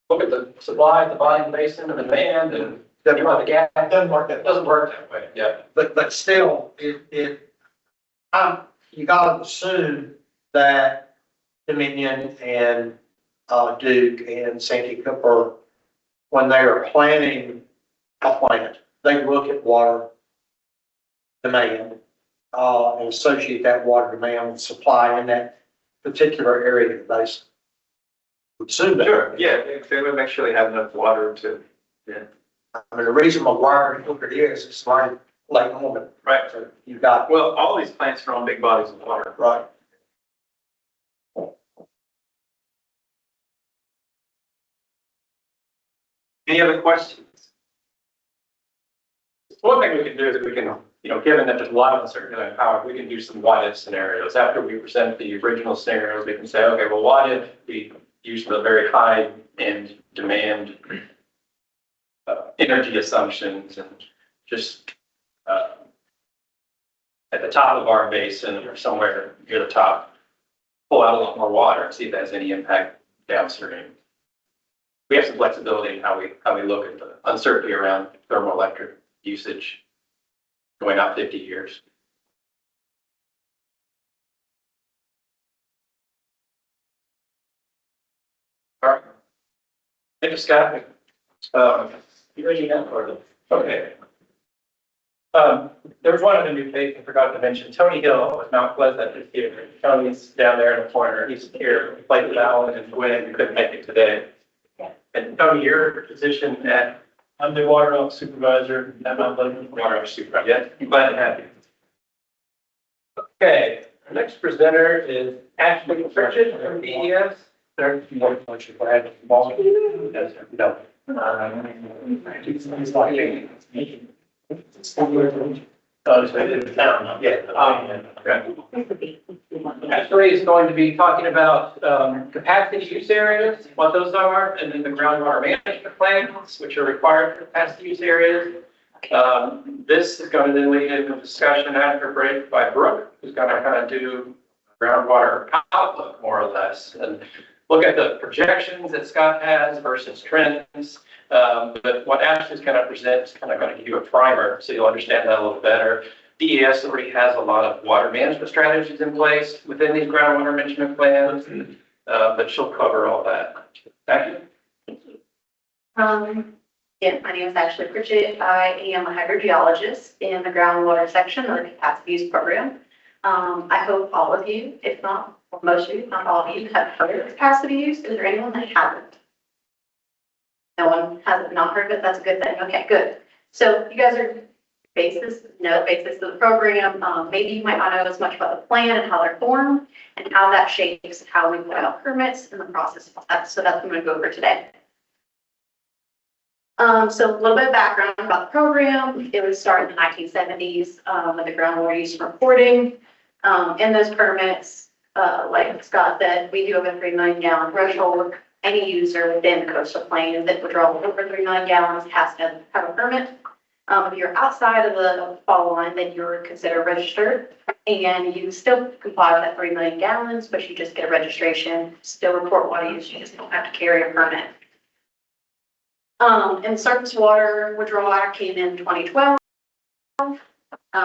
look at the supply at the bottom of the basin and the demand and you know, the gas? It doesn't work that way, yeah. But still, you gotta assume that Dominion and Duke and Santee Cooper, when they are planning a plant, they look at water demand and associate that water demand with supply in that particular area of the basin. Would assume that. Sure, yeah, they would make sure they have enough water to, yeah. I mean, the reason McGuire is it's like Lake Norman. Right. So you've got, Well, all these plants are on big bodies of water. right. Any other questions? One thing we can do is we can, you know, given that there's a lot of uncertainty on power, we can do some what if scenarios. After we present the original scenarios, we can say, okay, well, what if we use the very high end demand energy assumptions and just at the top of our basin or somewhere near the top, pull out a lot more water and see if that has any impact downstream. We have some flexibility in how we look at the uncertainty around thermoelectric usage going out 50 years. All right. Thank you, Scott. You ready now? Okay. There was one other new face I forgot to mention. Tony Hill with Mount Pleasant is here. Tony's down there in the corner. He's here. He played with Alan and Gwen and couldn't make it today. And Tony, your position at I'm the water ops supervisor at Mount Pleasant. Water Supervisor. Yeah, I'm glad to have you. Okay, our next presenter is Ashley Pritchett from DES. There's more much of that involved. No. It's like, Ashley is going to be talking about capacity use areas, what those are, and then the groundwater management plans, which are required for capacity use areas. This is going to then lead into discussion after break by Brooke, who's going to kind of do groundwater outlook more or less and look at the projections that Scott has versus trends. But what Ashley's going to present is kind of going to give you a primer so you'll understand that a little better. DES already has a lot of water management strategies in place within these groundwater management plans, but she'll cover all that. Thank you. Yeah, my name is Ashley Pritchett. I am a hydrogeologist in the groundwater section of the capacity use program. I hope all of you, if not most of you, not all of you, have heard of capacity use. Is there anyone that hasn't? No one hasn't not heard of it. That's a good thing. Okay, good. So you guys are basis of the program. Maybe you might not know as much about the plan and how they're formed and how that shapes how we put out permits and the process of that. So that's what I'm going to go over today. So a little bit of background about the program. It was started in the 1970s with the groundwater use reporting. In those permits, like Scott said, we do have a 3 million gallon threshold. Any user within the coastal plain that would draw over 3 million gallons has to have a permit. If you're outside of the fall line, then you're considered registered and you still comply with that 3 million gallons, but you just get a registration, still report water use, you just don't have to carry a permit. And Surface Water Withdrawal Act came in 2012.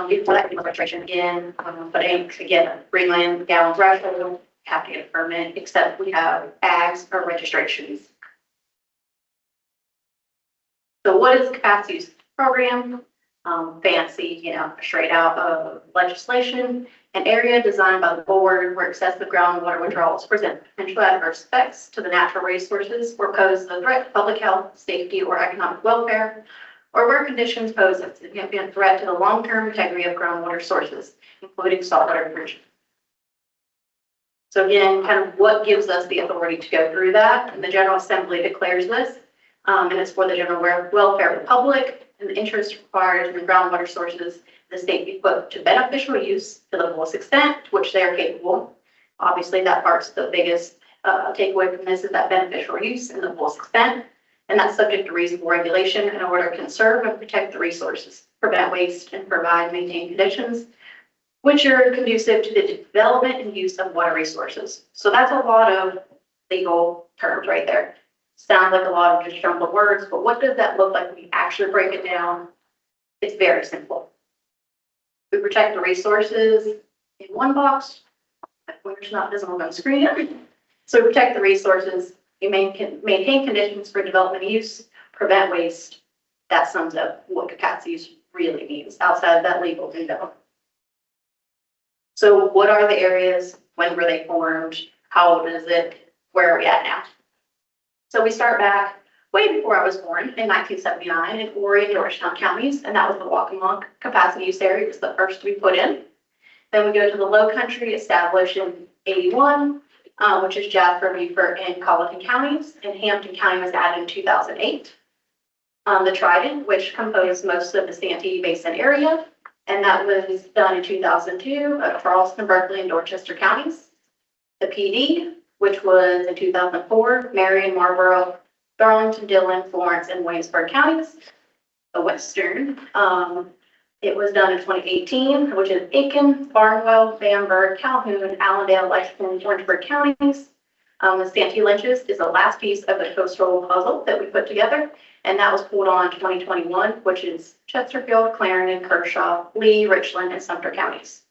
Before that came registration again, but again, 3 million gallon threshold, have to get a permit, except we have ags or registrations. So what is the capacity use program? Fancy, straight out of legislation, an area designed by the board where excessive groundwater withdrawals present potential adverse effects to the natural resources or pose a threat to public health, safety, or economic welfare, or where conditions pose a significant threat to the long-term integrity of groundwater sources, including saltwater pollution. So again, kind of what gives us the authority to go through that? And the General Assembly declares this, and it's for the general welfare of the public and the interest required in the groundwater sources the state be put to beneficial use to the fullest extent to which they are capable. Obviously, that part's the biggest takeaway from this is that beneficial use in the fullest extent, and that's subject to reasonable regulation in order to conserve and protect the resources, prevent waste, and provide maintain conditions which are conducive to the development and use of water resources. So that's a lot of legal terms right there. Sounds like a lot of just jumbled words, but what does that look like when you actually break it down? It's very simple. We protect the resources in one box. My pointer's not visible on the screen. So we protect the resources, you maintain conditions for development and use, prevent waste. That sums up what capacity use really means outside of that legal window. So what are the areas? When were they formed? How old is it? Where are we at now? So we start back way before I was born in 1979 in Horry and Georgetown counties, and that was the Waccamaw capacity use area. It was the first we put in. Then we go to the Low Country, established in 81, which is Jasper, Beaufort, and Colleton counties, and Hampton County was added in 2008. The Trident, which composed most of the Santee Basin area, and that was done in 2002 at Charleston, Berkeley, and Dorchester counties. The PD, which was in 2004, Marion, Marlborough, Darlington, Dillon, Florence, and Williamsburg counties. The Western, it was done in 2018, which is Aiken, Barnwell, Bamberg, Calhoun, Allendale, Lexington, Orangeburg counties. The Santee Lynches is the last piece of the coastal puzzle that we put together, and that was pulled on 2021, which is Chesterfield, Clarendon, Kershaw, Lee, Richland, and Sumter counties.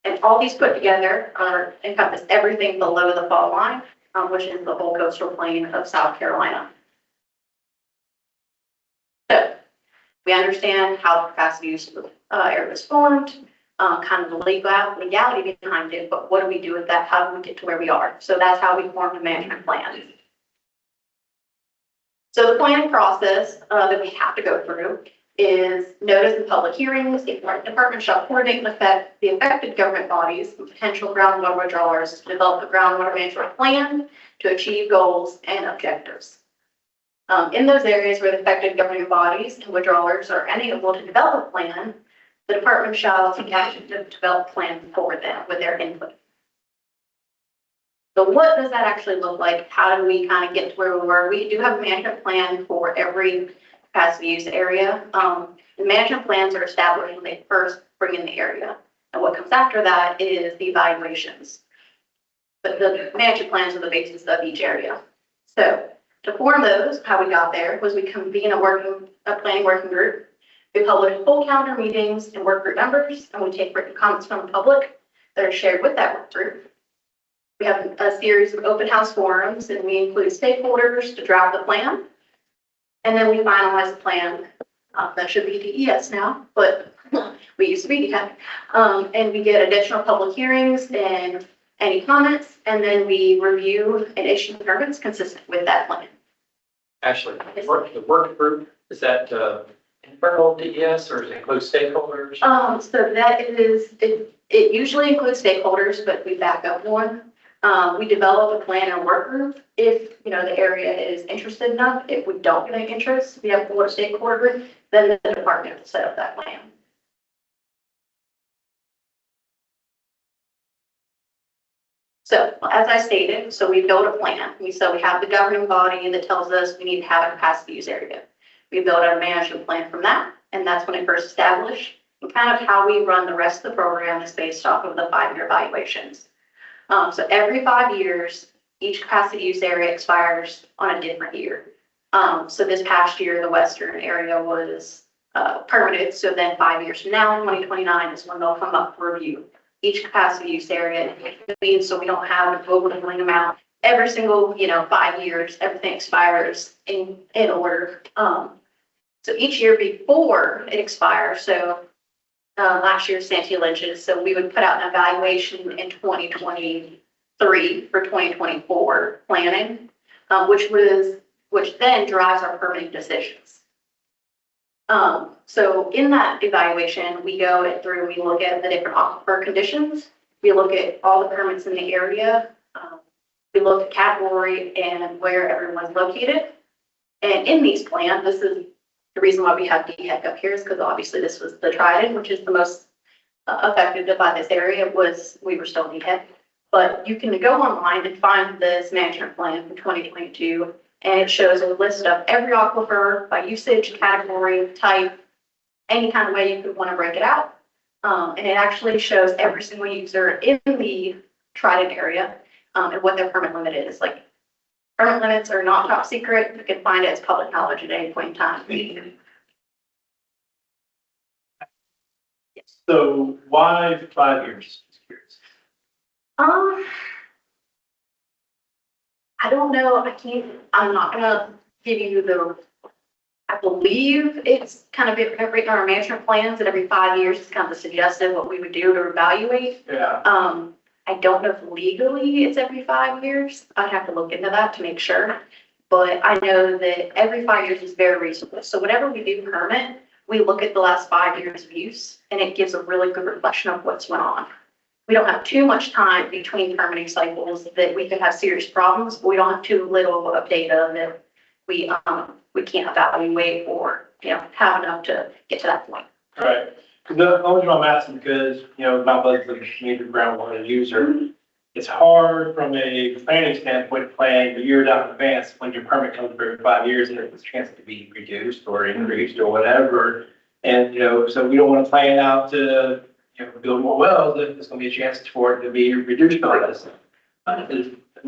And all these put together encompass everything below the fault line, which is the whole coastal plain of South Carolina. So we understand how the capacity use area was formed, kind of the legality behind it, but what do we do with that? How do we get to where we are? So that's how we formed a management plan. So the planning process that we have to go through is notice and public hearings. The department shall coordinate and the affected government bodies and potential groundwater withdrawers to develop a groundwater management plan to achieve goals and objectives. In those areas where the affected governing bodies and withdrawers are unable to develop a plan, the department shall take action to develop a plan for them with their input. So what does that actually look like? How do we kind of get to where we were? We do have a management plan for every capacity use area. The management plans are established when they first bring in the area. And what comes after that is the evaluations. But the management plans are the basis of each area. So to form those, how we got there was we convene a planning working group. We publish full calendar meetings and work group members, and we take written comments from the public that are shared with that work group. We have a series of open house forums, and we include stakeholders to draft the plan. And then we finalize the plan. That should be DES now, but we used to be DES. And we get additional public hearings and any comments, and then we review and issue permits consistent with that plan. Actually, the work group, is that internal DES or does it include stakeholders? So that is, it usually includes stakeholders, but we back up one. We develop a plan and work group if, the area is interested enough. If we don't get any interest, we have a stakeholder group, then the department will set up that plan. So as I stated, so we build a plan. We have the governing body that tells us we need to have a capacity use area. We build our management plan from that, and that's when it first established. And kind of how we run the rest of the program is based off of the 5-year evaluations. So every 5 years, each capacity use area expires on a different year. So this past year, the western area was permitted. So then 5 years from now, 2029 is when they'll come up for review. Each capacity use area, so we don't have an overwhelming amount. Every single, 5 years, everything expires in order. So each year before it expires, so last year Santee lynches, so we would put out an evaluation in 2023 for 2024 planning, which then drives our permitting decisions. So in that evaluation, we go through, we look at the different aquifer conditions. We look at all the permits in the area. We look at category and where everyone's located. And in these plans, this is the reason why we have DHEC up here is because obviously this was the Trident, which is the most affected by this area we were still DHEC. But you can go online and find this management plan from 2022. And it shows a list of every aquifer by usage, category, type, any kind of way you could want to break it out. And it actually shows every single user in the Trident area and what their permit limit is. Like, permit limits are not top secret. You can find it as public knowledge at any point in time. Yes. So why 5 years? Just curious. I don't know. I'm not gonna give you I believe it's kind of every our management plans that every 5 years is kind of suggested what we would do to evaluate. Yeah. I don't know if legally it's every 5 years. I'd have to look into that to make sure. But I know that every 5 years is very reasonable. So whenever we do permit, we look at the last 5 years of use and it gives a really good reflection of what's went on. We don't have too much time between permitting cycles that we could have serious problems, but we don't have too little of data that we can't evaluate or, have enough to get to that point. Right. The only reason I'm asking because, my buddy's a major groundwater user. It's hard from a planning standpoint, planning a year down in advance when your permit comes every 5 years and there's a chance to be reduced or increased or whatever. And, so we don't want to plan out to, build more wells if there's going to be a chance for it to be reduced on us.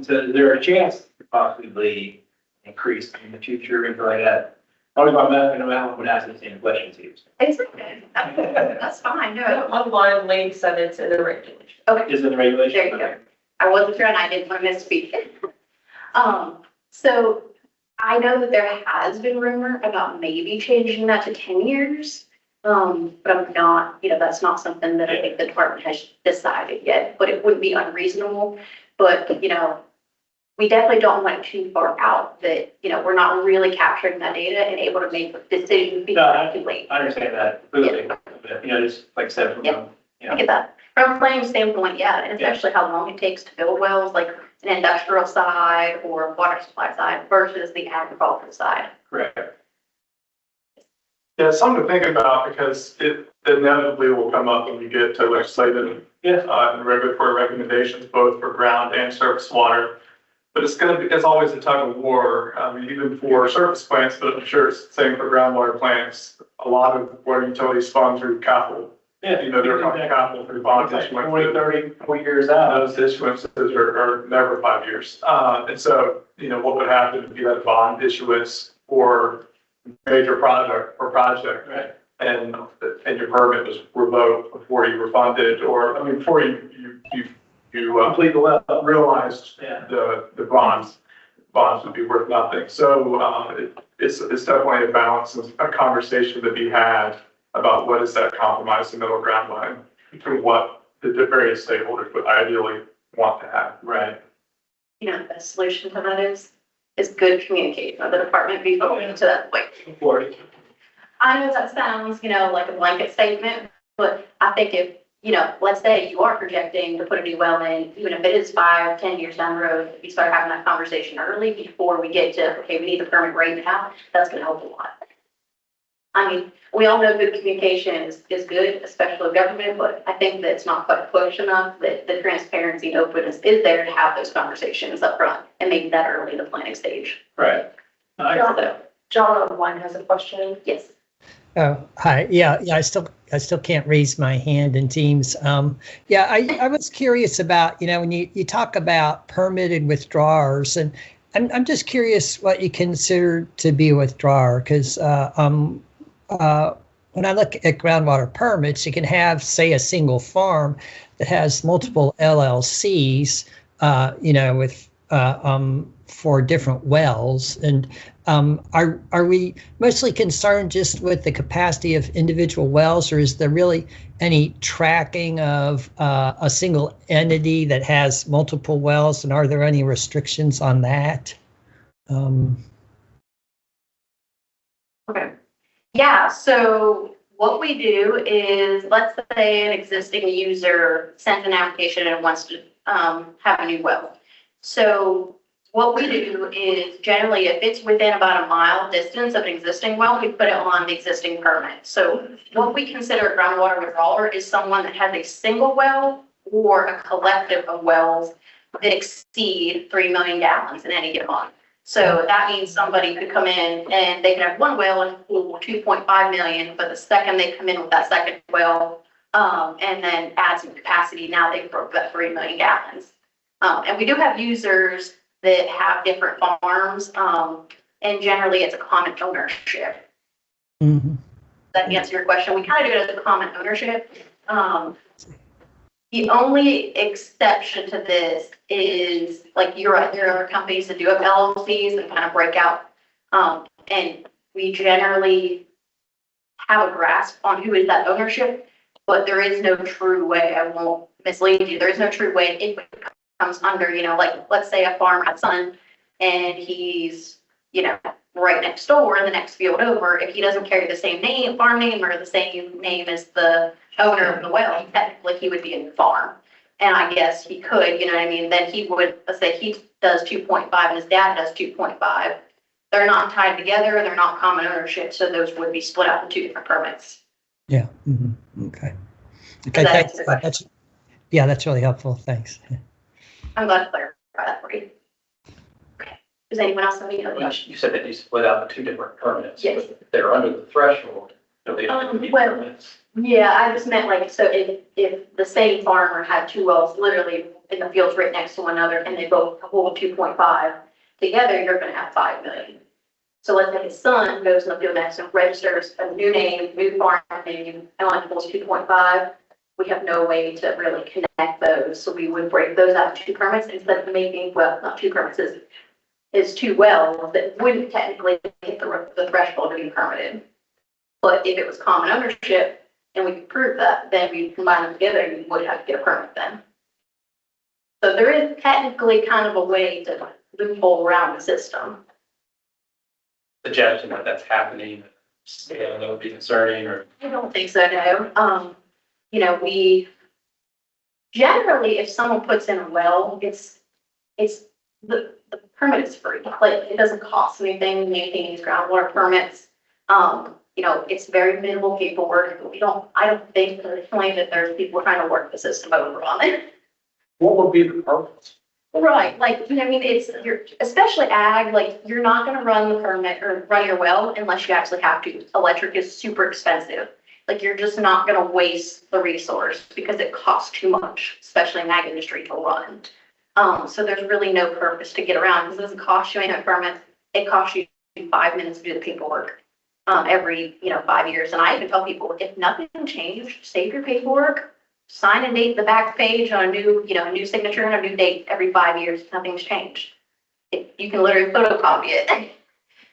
So there a chance to possibly increase in the future and like that. Always my back and I would ask the same questions here. It's okay. That's fine. No. Online link said it's in the regulation. Okay. Is in the regulation? There you go. I wasn't sure and I didn't want to misspeak. So I know that there has been rumor about maybe changing that to 10 years. But I'm not, that's not something that I think the department has decided yet, but it wouldn't be unreasonable. But, we definitely don't want too far out that, we're not really capturing that data and able to make decisions before too late. I understand that completely. Just like I said, I get that. From a planning standpoint, it's actually how long it takes to build wells, like an industrial side or water supply side versus the agricultural side. Correct. Yeah, something to think about because it inevitably will come up when you get to legislative and regulatory recommendations, both for ground and surface water. But it's always a tug of war. I mean, even for surface plants, but I'm sure it's the same for groundwater plants. A lot of water utilities fund through capital. Yeah. You know, they're funding capital through bonds. It's like 20, 30, 40 years out. Those issuances are never 5 years. And so, you know, what would happen if you had a bond issuance for major project Right. and your permit was revoked before you were funded, or, I mean, before you Complete the well. realized Yeah. the bonds would be worth nothing. So, it's definitely a balance and a conversation to be had about what is that compromise, the middle ground line between what the various stakeholders would ideally want to have. Right. You know, the best solution to that is good communication of the department before we get to that point. Before it. I know that sounds, you know, like a blanket statement, but I think if, you know, let's say you are projecting to put a new well in, even if it is 5, 10 years down the road, if you start having that conversation early before we get to, okay, we need the permit right now, that's gonna help a lot. I mean, we all know good communication is good, especially with government, but I think that it's not quite pushed enough, that the transparency and openness is there to have those conversations up front and make that early in the planning stage. Right. So, John on one has a question. yes. Oh, hi. Yeah, I still can't raise my hand in Teams. Yeah, I was curious about, you know, when you talk about permitted withdrawers, and I'm just curious what you consider to be a withdrawer, because when I look at groundwater permits, you can have, say, a single farm that has multiple LLCs, you know, with for different wells. And are we mostly concerned just with the capacity of individual wells, or is there really any tracking of a single entity that has multiple wells, and are there any restrictions on that? Okay. Yeah, so what we do is, let's say an existing user sent an application and wants to have a new well. So what we do is, generally, if it's within about a mile distance of an existing well, we put it on the existing permit. So what we consider a groundwater withdrawer is someone that has a single well or a collective of wells that exceed 3 million gallons in any given month. So that means somebody could come in and they could have one well and pool 2.5 million, but the second they come in with that second well, and then add some capacity, now they've broke that 3 million gallons. And we do have users that have different farms, and generally it's a common ownership. Mm-hmm. That answer your question. We kind of do it as a common ownership. The only exception to this is, like, you're right, there are companies that do have LLCs and kind of break out. And we generally have a grasp on who is that ownership, but there is no true way, I won't mislead you, there is no true way it comes under, you know, like, let's say a farmer has a son and he's, you know, right next door in the next field over. If he doesn't carry the same name, farm name, or the same name as the owner of the well, technically he would be in the farm. And I guess he could, you know what I mean? Then he would, let's say he does 2.5 and his dad does 2.5. They're not tied together, they're not common ownership, so those would be split up in 2 different permits. Yeah. Mm-hmm. Okay. Does that Thanks. answer the question? That's really helpful. Thanks. I'm glad to clarify that for you. Okay. Does anyone else have any other questions? You said that you split out the 2 different permits. Yes. If they're under the threshold, do they have to be well, permits? Yeah, I just meant, like, so if the same farmer had 2 wells literally in the fields right next to one another and they both hold 2.5, together you're gonna have 5 million. So let's say his son goes in the field next and registers a new name, new farm name, and only holds 2.5. We have no way to really connect those, so we would break those out to 2 permits instead of making, well, not 2 permits, is 2 wells that wouldn't technically hit the threshold to be permitted. But if it was common ownership and we could prove that, then we combine them together and you would have to get a permit then. So there is technically kind of a way to loophole around the system. Suggestion that that's happening, that would be concerning, or I don't think so, no. You know, we generally, if someone puts in a well, it's the permit is free. Like, it doesn't cost anything to maintain these groundwater permits. You know, it's very minimal paperwork. I don't think personally that there's people trying to work the system over on it. What would be the purpose Right, like, you know, I mean, it's, you're, especially ag, like, you're not gonna run the permit or run your well unless you actually have to. Electric is super expensive. Like, you're just not gonna waste the resource because it costs too much, especially in ag industry to run. So there's really no purpose to get around because it doesn't cost you any permits. It costs you 5 minutes to do the paperwork, every, 5 years. And I even tell people, if nothing changed, save your paperwork. Sign and date the back page on a new, a new signature and a new date every 5 years, nothing's changed. You can literally photocopy it.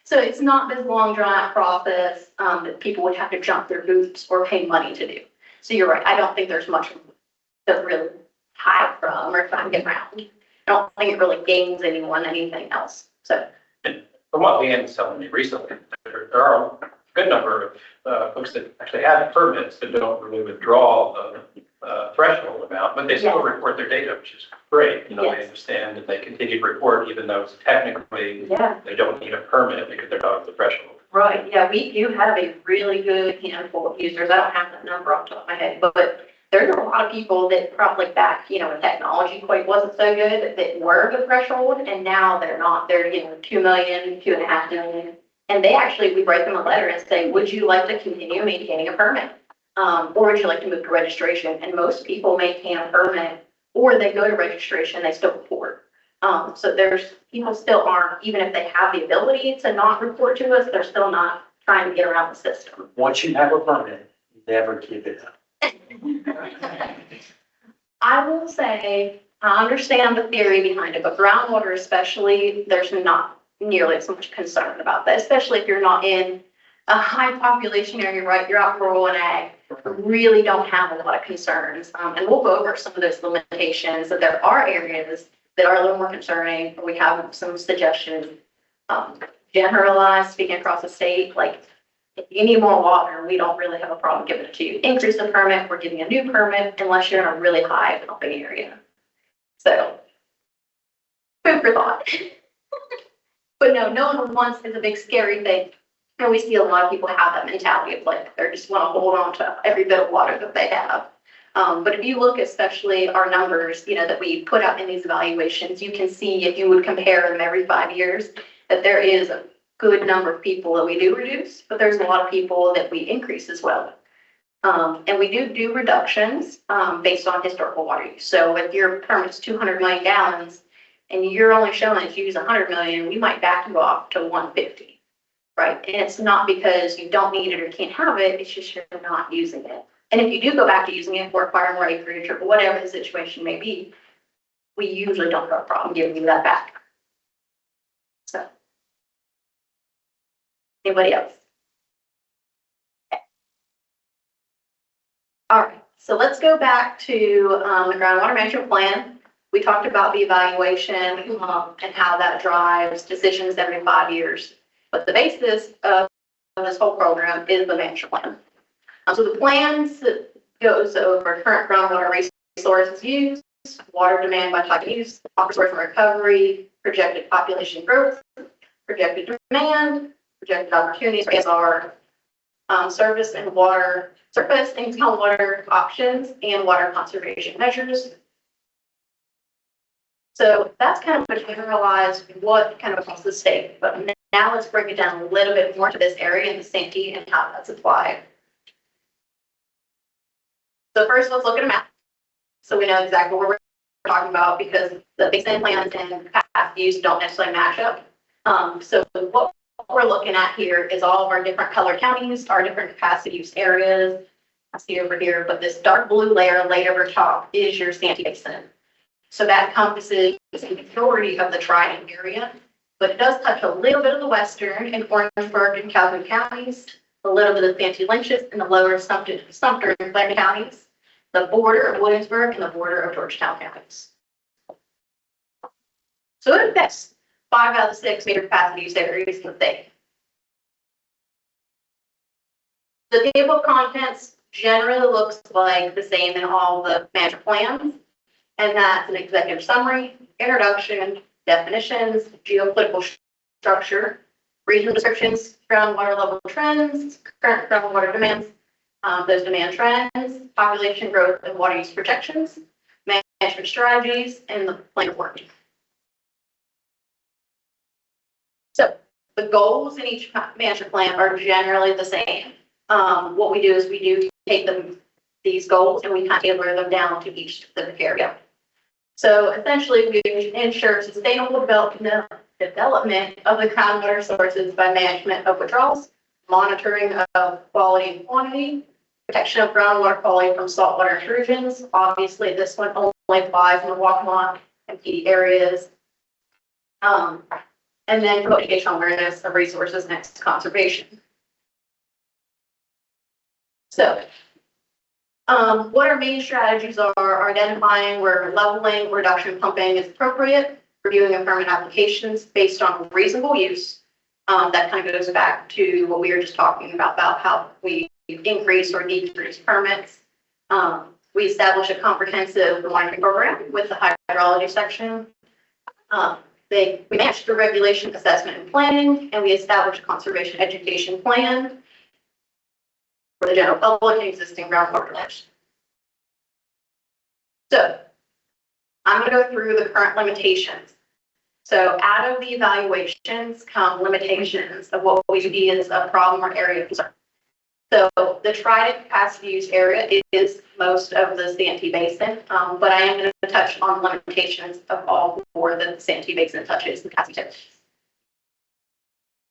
So it's not this long drawn out process, that people would have to jump through hoops or pay money to do. So you're right, I don't think there's much to really hide from or try to get around. I don't think it really gains anyone anything else, so. From what Leanne was telling me recently, there are a good number of folks that actually have permits that don't really withdraw the threshold amount, but they still report their data, which is great. They understand that they continue to report even though it's technically they don't need a permit because they're not at the threshold. Right, yeah, we do have a really good handful of users. I don't have that number off the top of my head, but there's a lot of people that probably back, when technology quite wasn't so good, that were the threshold, and now they're not. They're, 2 million, 2.5 million. And they actually, we write them a letter and say, would you like to continue maintaining a permit? Or would you like to move to registration? And most people maintain a permit, or they go to registration, they still report. So there's, people still aren't, even if they have the ability to not report to us, they're still not trying to get around the system. Once you have a permit, never give it up. I will say, I understand the theory behind it, but groundwater especially, there's not nearly as much concern about that, especially if you're not in a high population area, right? You're out rural and ag, really don't have a lot of concerns. And we'll go over some of those limitations, that there are areas that are a little more concerning. We have some suggestions. Generalized, speaking across the state, like, if you need more water, we don't really have a problem giving it to you. Increase the permit, we're giving a new permit unless you're in a really high pumping area. So, food for thought. But no one wants is a big scary thing. And we see a lot of people have that mentality of like, they just want to hold on to every bit of water that they have. But if you look, especially our numbers, that we put out in these evaluations, you can see if you would compare them every 5 years, that there is a good number of people that we do reduce, but there's a lot of people that we increase as well. And we do reductions based on historical water use. So if your permit's 200 million gallons and you're only showing that you use 100 million, we might back you off to 150, right? And it's not because you don't need it or can't have it, it's just you're not using it. And if you do go back to using it or acquire more acreage or whatever the situation may be, we usually don't have a problem giving you that back. So. Anybody else? Okay. All right, so let's go back to the groundwater management plan. We talked about the evaluation and how that drives decisions every 5 years. But the basis of this whole program is the management plan. So the plans goes over current groundwater resources used, water demand by type of use, resource recovery, projected population growth, projected demand, projected opportunities for ASR, surface and water, surface and groundwater options, and water conservation measures. So that's kind of what generalized what kind of across the state. But now let's break it down a little bit more to this area in the Santee and how that's applied. So first, let's look at a map. So we know exactly what we're talking about because the Basin plans and capacity use don't necessarily match up. So what we're looking at here is all of our different colored counties, our different capacity use areas. I see over here, but this dark blue layer laid over top is your Santee Basin. So that encompasses the majority of the tri-M area, but it does touch a little bit of the western and Orangeburg and Calhoun counties, a little bit of Santee Lynch's and the lower Sumter and Clarendon counties, the border of Williamsburg and the border of Georgetown counties. So it affects 5 out of the 6 major capacity use areas in the state. The table of contents generally looks like the same in all the management plans, and that's an executive summary, introduction, definitions, geopolitical structure, regional descriptions, groundwater level trends, current groundwater demands, those demand trends, population growth and water use projections, management strategies, and the plan of work. So the goals in each management plan are generally the same. What we do is we do take these goals and we kind of tailor them down to each specific area. So essentially, we ensure sustainable development of the groundwater sources by management of withdrawals, monitoring of quality and quantity, protection of groundwater quality from saltwater intrusions. Obviously, this one only applies in the Waccamaw and PD areas. And then educational awareness of resources and conservation. So, what our main strategies are identifying where leveling, reduction, pumping is appropriate, reviewing of permit applications based on reasonable use. That kind of goes back to what we were just talking about how we increase or decrease permits. We establish a comprehensive monitoring program with the hydrology section. We match the regulation assessment and planning, and we establish a conservation education plan for the general public and existing groundwater layers. So I'm going to go through the current limitations. So out of the evaluations come limitations of what we see as a problem or area of concern. So the trident capacity use area is most of the Santee Basin, but I am going to touch on limitations of all four that the Santee Basin touches the capacity tip.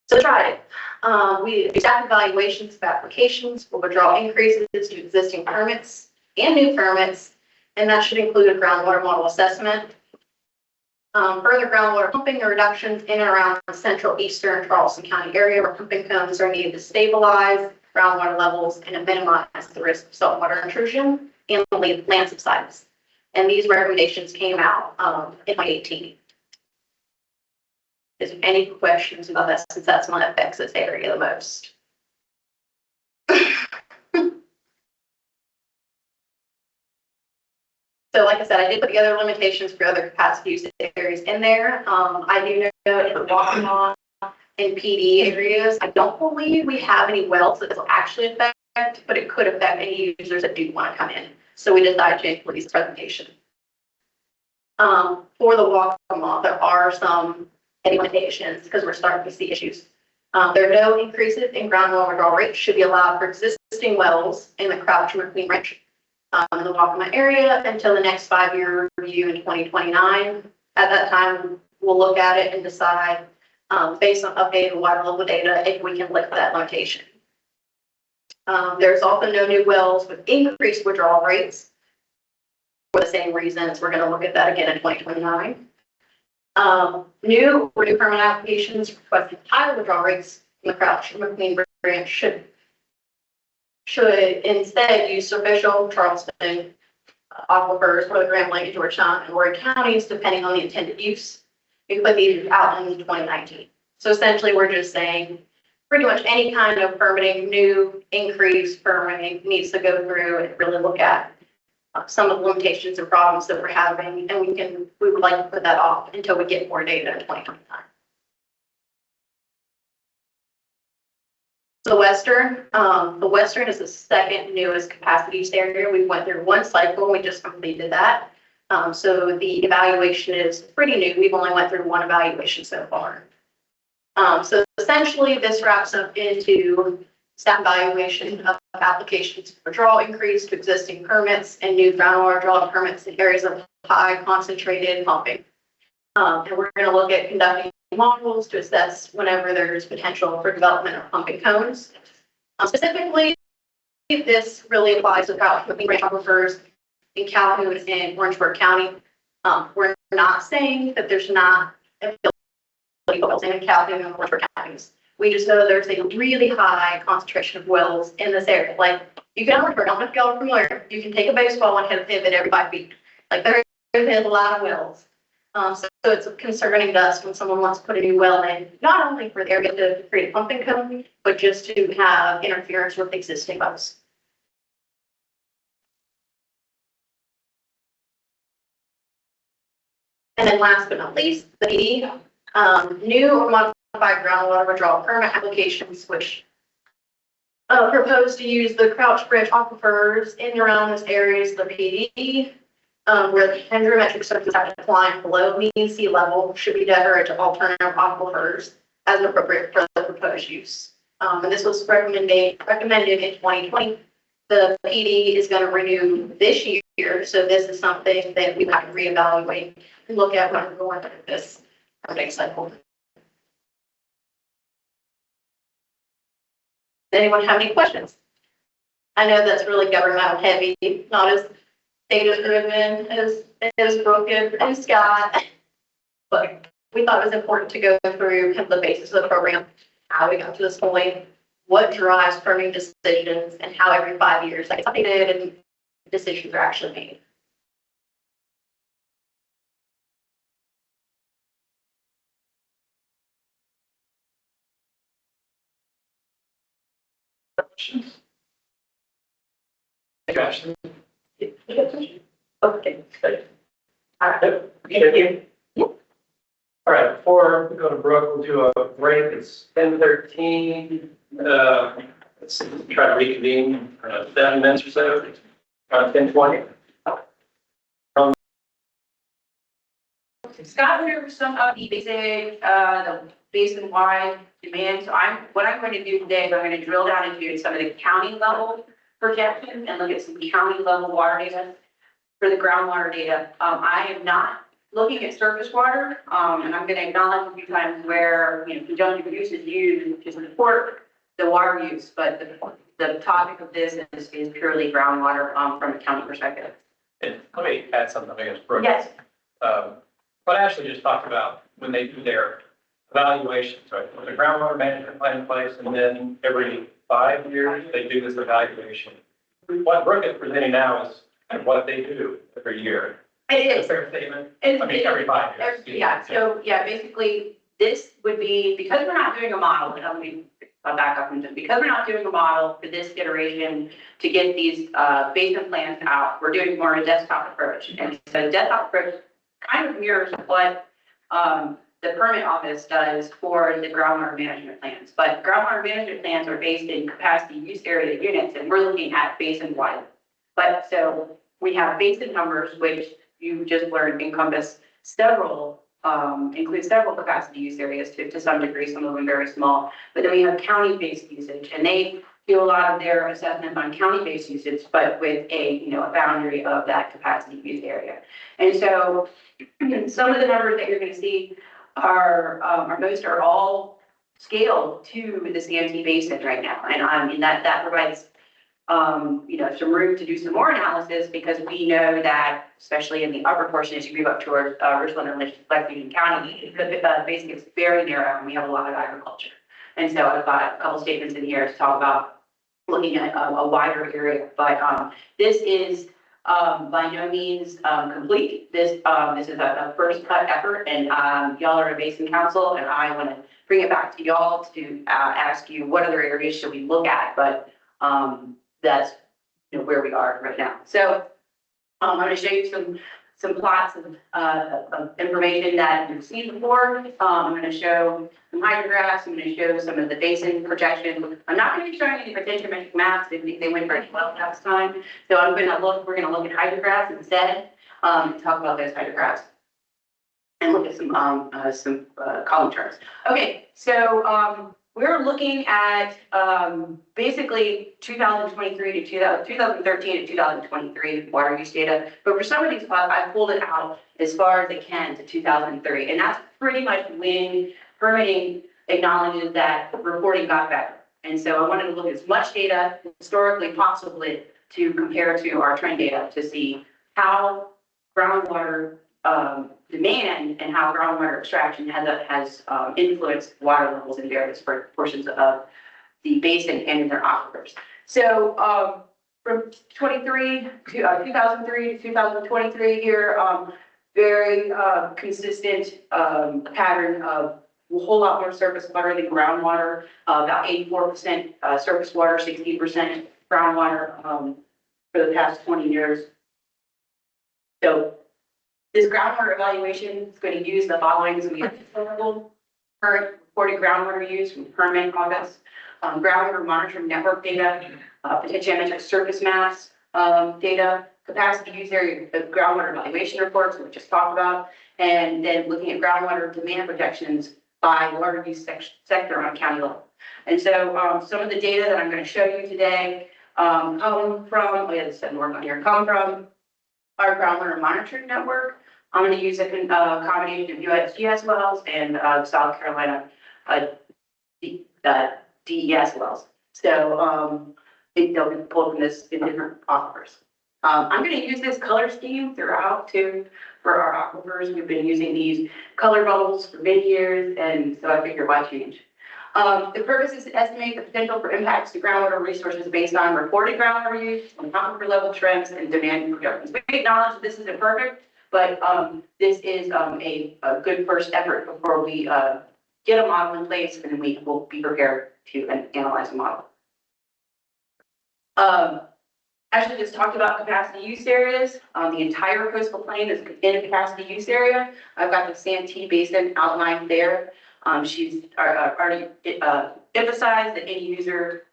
So trident, we do staff evaluations of applications for withdrawal increases to existing permits and new permits, and that should include a groundwater model assessment. Further groundwater pumping or reductions in and around the central eastern Charleston County area where pumping cones are needed to stabilize groundwater levels and minimize the risk of saltwater intrusion and land subsidence. And these recommendations came out in 2018. Is there any questions about that since that's one that affects this area the most? So like I said, I did put together limitations for other capacity use areas in there. I do know in the Waccamaw and PD areas, I don't believe we have any wells that will actually affect, but it could affect any users that do want to come in. So we decided to include these presentation. For the Waccamaw, there are some limitations because we're starting to see issues. There are no increases in groundwater withdrawal rates should be allowed for existing wells in the Crouch and McQueen Ranch in the Waccamaw area until the next 5-year review in 2029. At that time, we'll look at it and decide based on updated water level data if we can lift that limitation. There's also no new wells with increased withdrawal rates for the same reasons. We're going to look at that again in 2029. New permit applications requesting higher withdrawal rates in the Crouch and McQueen Ranch should instead use superficial Charleston aquifers for the Grand Lake, Georgetown, and Horry counties, depending on the intended use. We put these out in 2019. So essentially, we're just saying pretty much any kind of permitting, new increased permitting needs to go through and really look at some of the limitations and problems that we're having, and we would like to put that off until we get more data in 2029. The Western is the second newest capacity use area. We went through one cycle and we just completed that. So the evaluation is pretty new. We've only went through one evaluation so far. So essentially this wraps up into staff evaluation of applications for withdrawal increase to existing permits and new groundwater withdrawal permits in areas of high concentrated pumping. And we're going to look at conducting models to assess whenever there's potential for development of pumping cones. Specifically, this really applies to Crouch McQueen Ranch aquifers in Calhoun and Orangeburg County. We're not saying that there's not wells in Calhoun and Orangeburg counties. We just know there's a really high concentration of wells in this area. Like you can, I don't know if y'all are familiar, you can take a baseball and hit a pivot every 5 feet. Like there's a lot of wells. So it's concerning to us when someone wants to put a new well in, not only for the area to create a pumping cone, but just to have interference with existing wells. And then last but not least, the new or modified groundwater withdrawal permit applications, which propose to use the Crouch Branch aquifers in and around this areas of the PD. Where the hydrometric surfaces have declined below mean sea level should be diverted to alternative aquifers as appropriate for the proposed use. And this was recommended in 2020. The PD is going to renew this year, so this is something that we have to reevaluate and look at when we're going through this permitting cycle. Anyone have any questions? I know that's really governmental heavy, not as data driven as Brooke and Scott, but we thought it was important to go through kind of the basis of the program, how we got to this point, what drives permitting decisions, and how every 5 years it's updated and decisions are actually made. Josh? Okay. All right. Thank you. All right, before we go to Brooke, we'll do a break. It's 10:13. Let's see, try to reconvene in 7 minutes or so, 10:20. Scott went over some of the basic, the basin-wide demand. So what I'm going to do today is I'm going to drill down into some of the county level projections and look at some county level water data for the groundwater data. I am not looking at surface water, and I'm going to acknowledge a few times where, conjunctive use is used to support the water use, but the topic of this is purely groundwater, from a county perspective. And let me add something against Brooke. Yes. What Ashley just talked about when they do their evaluations, right? There's a groundwater management plan in place, and then every 5 years, they do this evaluation. What Brooke is presenting now is what they do every year. It Is a is. fair statement? It- I mean, every 5 years. Yeah, so, basically, this would be, because we're not doing a model, and I'll back up and just, because we're not doing a model for this iteration to get these, basin plans out, we're doing more of a desktop approach. And so the desktop approach kind of mirrors what, the permit office does for the groundwater management plans. But groundwater management plans are based in capacity use area units, and we're looking at basin wide. But so we have basin numbers, which you just learned encompass several, include several capacity use areas to some degree, some of them very small. But then we have county-based usage, and they do a lot of their assessment on county-based usage, but with a boundary of that capacity use area. And so some of the numbers that you're going to see are most are all scaled to the Santee Basin right now. And that provides some room to do some more analysis, because we know that, especially in the upper portion, as you move up towards Richland and Lexington County, the basin is very narrow and we have a lot of agriculture. And so I've got a couple statements in here to talk about looking at a wider area. But this is by no means complete. This is a first cut effort, and y'all are a basin council, and I want to bring it back to y'all to ask you what other areas should we look at. But that's where we are right now. So I'm going to show you some plots of information that you've seen before. I'm going to show some hydrographs. I'm going to show some of the basin projections. I'm not going to be showing any potentiometric maps. They went very well last time. So we're going to look at hydrographs instead, and talk about those hydrographs and look at some column charts. Okay, so we're looking at basically 2023 to 2013 to 2023 water use data. But for some of these plots, I pulled it out as far as it can to 2003. And that's pretty much when permitting acknowledges that reporting got better. And so I wanted to look at as much data historically possibly to compare to our trend data to see how groundwater demand and how groundwater extraction has influenced water levels in various portions of the basin and in their aquifers. So from 2003 to 2023 here, very consistent pattern of a whole lot more surface water than groundwater, about 84% surface water, 60% groundwater for the past 20 years. So this groundwater evaluation is going to use the following. So we have historical, current reported groundwater use from permit August, groundwater monitoring network data, potentiometric surface mass data, capacity use area groundwater evaluation reports, we just talked about, and then looking at groundwater demand projections by water use sector on county level. And so, some of the data that I'm going to show you today, come from, we have said work on here, come from our groundwater monitoring network. I'm going to use a combination of USGS wells and South Carolina DES wells. So they'll be pulled from this in different aquifers. I'm going to use this color scheme throughout too for our aquifers. We've been using these color bubbles for many years, and so I figured why change. The purpose is to estimate the potential for impacts to groundwater resources based on reported groundwater use, on aquifer level trends, and demand and projections. We acknowledge that this isn't perfect, but this is a good first effort before we get a model in place, and we will be prepared to analyze the model. Actually just talked about capacity use areas. The entire coastal plain is in a capacity use area. I've got the Santee Basin outlined there. She's already emphasized that any user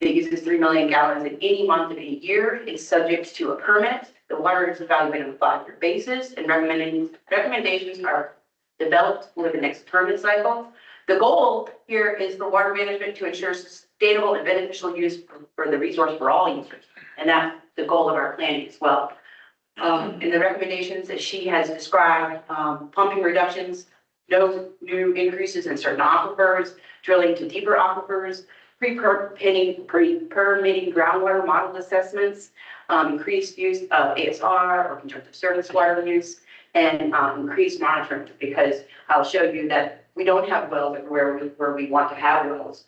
that uses 3 million gallons in any month of any year is subject to a permit. The water is evaluated on a 5-year basis, and recommendations are developed for the next permit cycle. The goal here is for water management to ensure sustainable and beneficial use for the resource for all users. And that's the goal of our planning as well. In the recommendations that she has described, pumping reductions, no new increases in certain aquifers, drilling to deeper aquifers, pre-permitting groundwater model assessments, increased use of ASR or conjunctive surface water use, and increased monitoring, because I'll show you that we don't have wells everywhere where we want to have wells.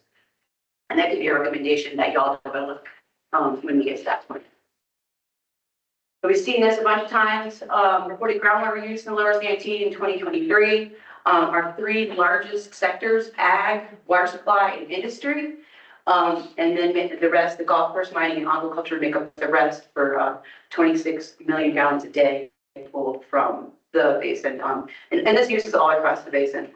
And that could be a recommendation that y'all develop when we get to that point. So we've seen this a bunch of times. Reported groundwater use in Lower Santee in 2023. Our 3 largest sectors, ag, water supply, and industry. And then the rest, the golf course, mining, and aquaculture make up the rest for 26 million gallons a day pulled from the basin. And this use is all across the basin.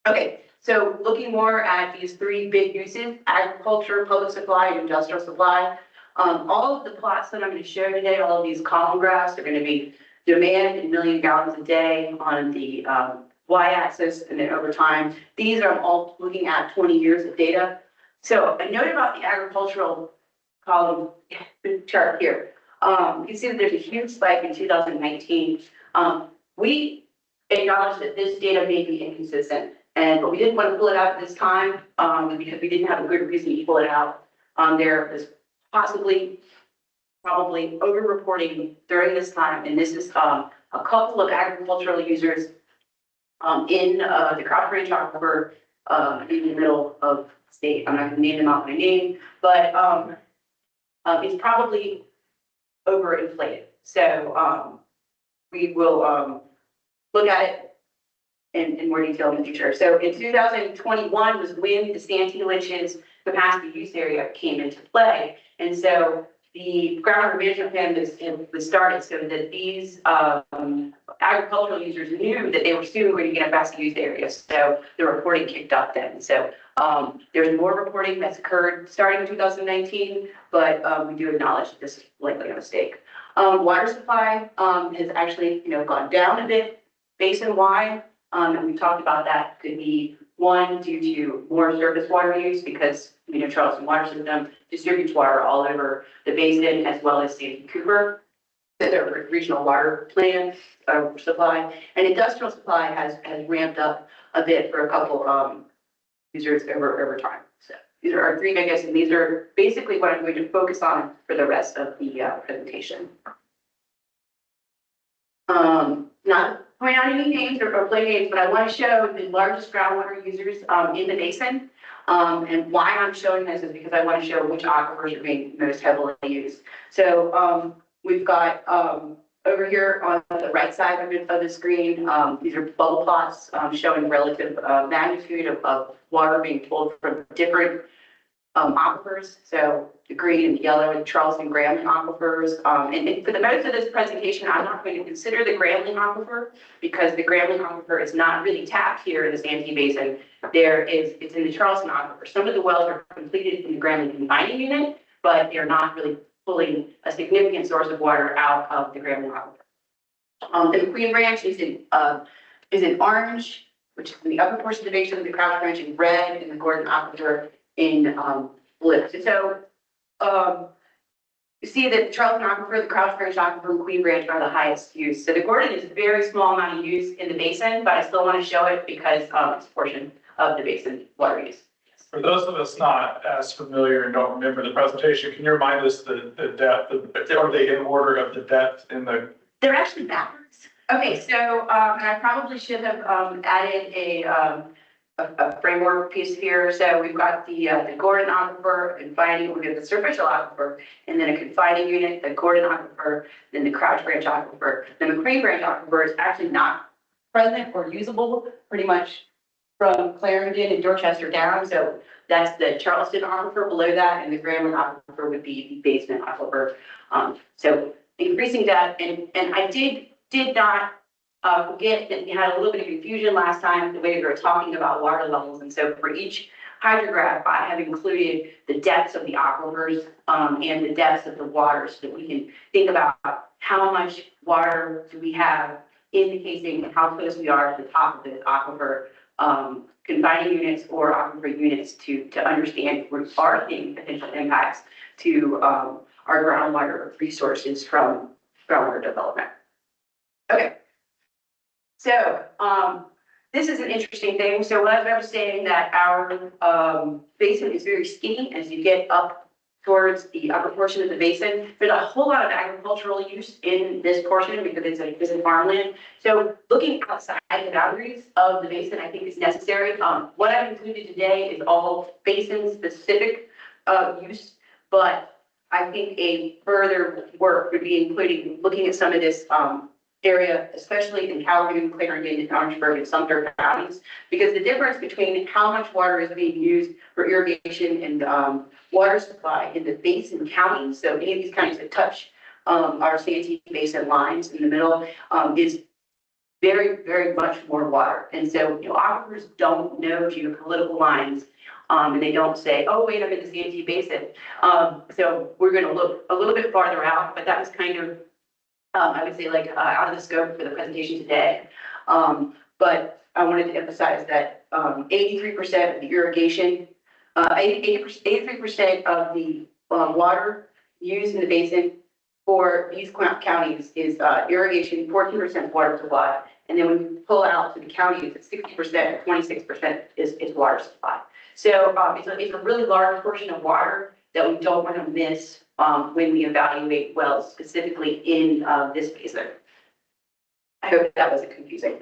Okay, so looking more at these 3 big uses, agriculture, public supply, and industrial supply. All of the plots that I'm going to show today, all of these column graphs are going to be demand in million gallons a day on the y-axis, and then over time. These are all looking at 20 years of data. So a note about the agricultural column chart here. You can see that there's a huge spike in 2019. We acknowledge that this data may be inconsistent, but we didn't want to pull it out at this time because we didn't have a good reason to pull it out. There was probably over-reporting during this time, and this is a couple of agricultural users in the Crop Range Aquifer in the middle of the state. I'm not going to name them out by name, but it's probably overinflated. So we will look at it in more detail in the future. So in 2021 was when the Santee Lynch's capacity use area came into play. And so the groundwater management plan was started so that these agricultural users knew that they were soon going to get a capacity use area. So the reporting kicked up then. So there's more reporting that's occurred starting in 2019, but we do acknowledge that this is likely a mistake. Water supply has actually gone down a bit basin-wide. And we talked about that. Could be one, due to more surface water use because Charleston Water System distributes water all over the basin as well as Santee Cooper. Their regional water plan supply, and industrial supply has ramped up a bit for a couple users over time. So these are our 3 biggest, and these are basically what I'm going to focus on for the rest of the presentation. Not point out any names or play names, but I want to show the largest groundwater users in the basin. And why I'm showing this is because I want to show which aquifers are being most heavily used. So we've got over here on the right side of the screen, these are bubble plots showing relative magnitude of water being pulled from different aquifers. So the green and the yellow and Charleston Grambling aquifers. And for the most of this presentation, I'm not going to consider the Grambling aquifer because the Grambling aquifer is not really tapped here in the Santee Basin. It's in the Charleston aquifer. Some of the wells are completed in the Grambling combining unit, but they're not really pulling a significant source of water out of the Grambling aquifer. The McQueen Ranch is in orange, which is in the upper portion of the basin, the Crouch Branch in red, and the Gordon Aquifer in, blue. So, you see that the Charleston Aquifer, the Crouch Branch Aquifer, and Queen Branch are the highest use. So the Gordon is a very small amount of use in the basin, but I still want to show it because, it's a portion of the basin water use. For those of us not as familiar and don't remember the presentation, can you remind us the depth, are they in order of the depth in the? They're actually backwards. Okay, so, and I probably should have, added a framework piece here. So we've got the Gordon Aquifer confining, we have the superficial aquifer, and then a confining unit, the Gordon Aquifer, then the Crouch Branch Aquifer. The McQueen Branch Aquifer is actually not present or usable pretty much from Clarendon and Dorchester down. So that's the Charleston Aquifer below that, and the Grambling Aquifer would be the basement aquifer. So increasing that, and I did not forget that we had a little bit of confusion last time, the way we were talking about water levels. And so for each hydrograph, I have included the depths of the aquifers and the depths of the water so that we can think about how much water do we have in the casing and how close we are to the top of the aquifer confining units or aquifer units to understand if we are seeing potential impacts to our groundwater resources from groundwater development. Okay. So, this is an interesting thing. So what I was saying that our basin is very skinny as you get up towards the upper portion of the basin. There's a whole lot of agricultural use in this portion because it's a farmland. So looking outside the boundaries of the basin, I think is necessary. What I've included today is all basin specific use, but I think a further work would be including looking at some of this area, especially in Calhoun, Clarendon, and Orangeburg, and Sumter counties, because the difference between how much water is being used for irrigation and water supply in the basin counties, so any of these counties that touch our Santee Basin lines in the middle, is very, very much more water. And so, aquifers don't know geopolitical lines, and they don't say, oh, wait, I'm in the Santee Basin. So we're going to look a little bit farther out, but that was kind of I would say out of the scope for the presentation today. But I wanted to emphasize that 83% of the irrigation, 83% of the water used in the basin for these counties is irrigation, 14% water supply. And then when we pull out to the counties, it's 60%, 26% is water supply. So it's a really large portion of water that we don't want to miss when we evaluate wells specifically in this basin. I hope that wasn't confusing.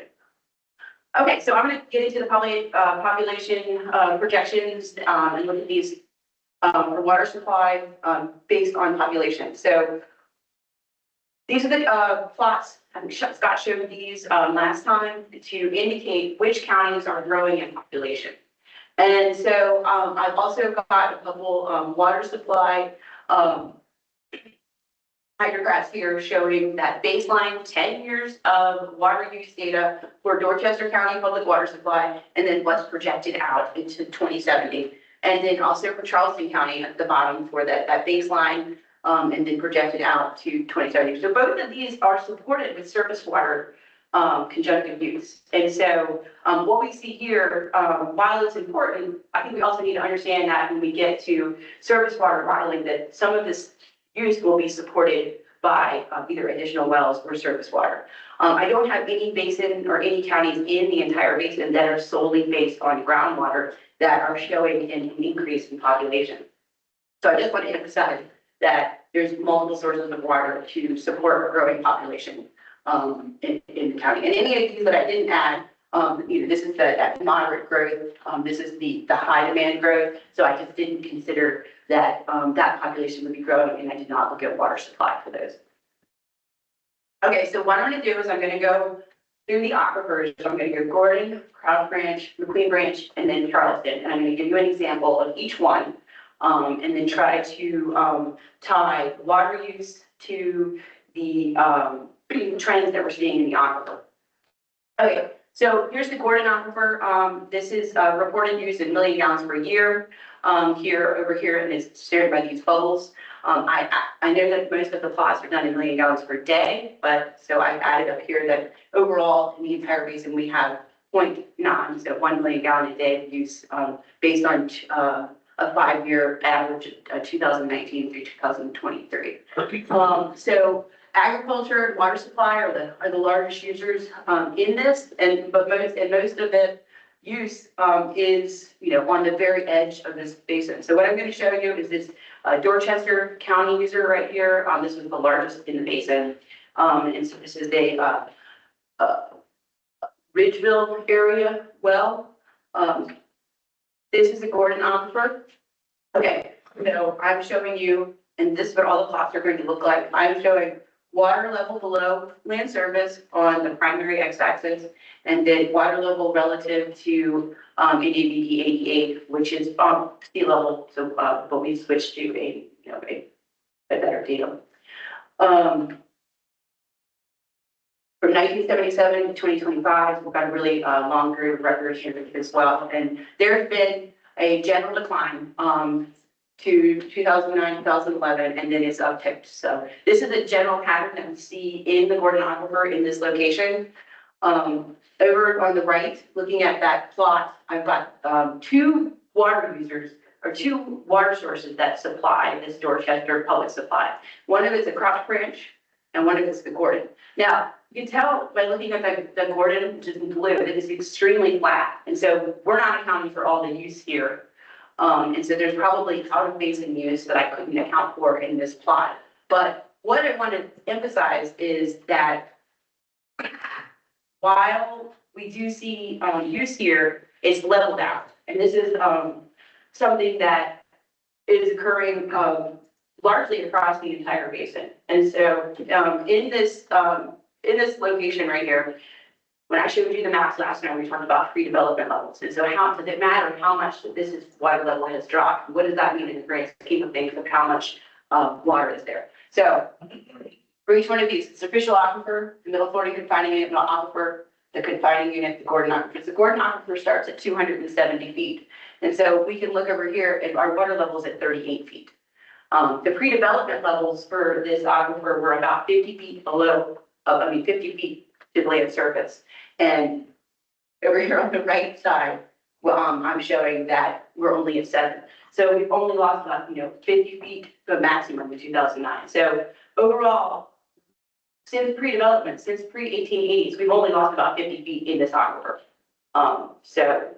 Okay, so I'm going to get into the population projections and look at these for water supply based on population. So these are the plots. I think Scott showed these last time to indicate which counties are growing in population. And so I've also got a couple water supply hydrographs here showing that baseline 10 years of water use data for Dorchester County Public Water Supply, and then what's projected out into 2070. And then also for Charleston County at the bottom for that baseline, and then projected out to 2070. So both of these are supported with surface water conjunctive use. And so what we see here, while it's important, I think we also need to understand that when we get to surface water modeling, that some of this use will be supported by either additional wells or surface water. I don't have any basin or any counties in the entire basin that are solely based on groundwater that are showing an increase in population. So I just want to emphasize that there's multiple sources of water to support a growing population in the county. And any of these that I didn't add, this is that moderate growth. This is the high demand growth. So I just didn't consider that that population would be growing, and I did not look at water supply for those. Okay, so what I'm going to do is I'm going to go through the aquifers. So I'm going to go Gordon, Crouch Branch, McQueen Branch, and then Charleston. And I'm going to give you an example of each one, and then try to tie water use to the trends that we're seeing in the aquifer. Okay, so here's the Gordon Aquifer. This is reported use in million gallons per year. Over here, and it's shared by these bubbles. I know that most of the plots are done in million gallons per day, but so I've added up here that overall in the entire basin we have 0.9, so 1 million gallon a day of use, based on, a 5-year average, 2019 through 2023. So agriculture and water supply are the largest users, in this, but most of the use, is, on the very edge of this basin. So what I'm going to show you is this, Dorchester County user right here. This was the largest in the basin. And so this is a Ridgeville area well. This is the Gordon Aquifer. Okay, so I'm showing you, and this is what all the plots are going to look like. I'm showing water level below land surface on the primary x-axis, and then water level relative to NAVD 88, which is sea level. So, but we switched to a better deal. From 1977 to 2025, we've got a really long period of record here as well. And there's been a general decline to 2009, 2011, and then it's upticked. So this is a general pattern that we see in the Gordon Aquifer in this location. Over on the right, looking at that plot, I've got two water users or two water sources that supply this Dorchester public supply. One of it's a Cross Branch, and one of it's the Gordon. Now, you can tell by looking at the Gordon, which is in blue, that it's extremely flat. And so we're not accounting for all the use here. And so there's probably out of basin use that I couldn't account for in this plot. But what I want to emphasize is that while we do see use here, it's leveled out. And this is something that is occurring largely across the entire basin. And so in this location right here, when I showed you the maps last night, we talked about pre-development levels. And so how does it matter how much this water level has dropped? What does that mean in the grand scheme of things of how much water is there? So for each one of these, it's official aquifer, the Middle Florida confining unit, aquifer, the confining unit, the Gordon aquifer. The Gordon aquifer starts at 270 feet. And so we can look over here and our water level is at 38 feet. The pre-development levels for this aquifer were about 50 feet below, 50 feet to the land surface. And over here on the right side, well, I'm showing that we're only at 7. So we've only lost about, 50 feet to a maximum in 2009. So overall, since pre-development, since pre-1880s, we've only lost about 50 feet in this aquifer. So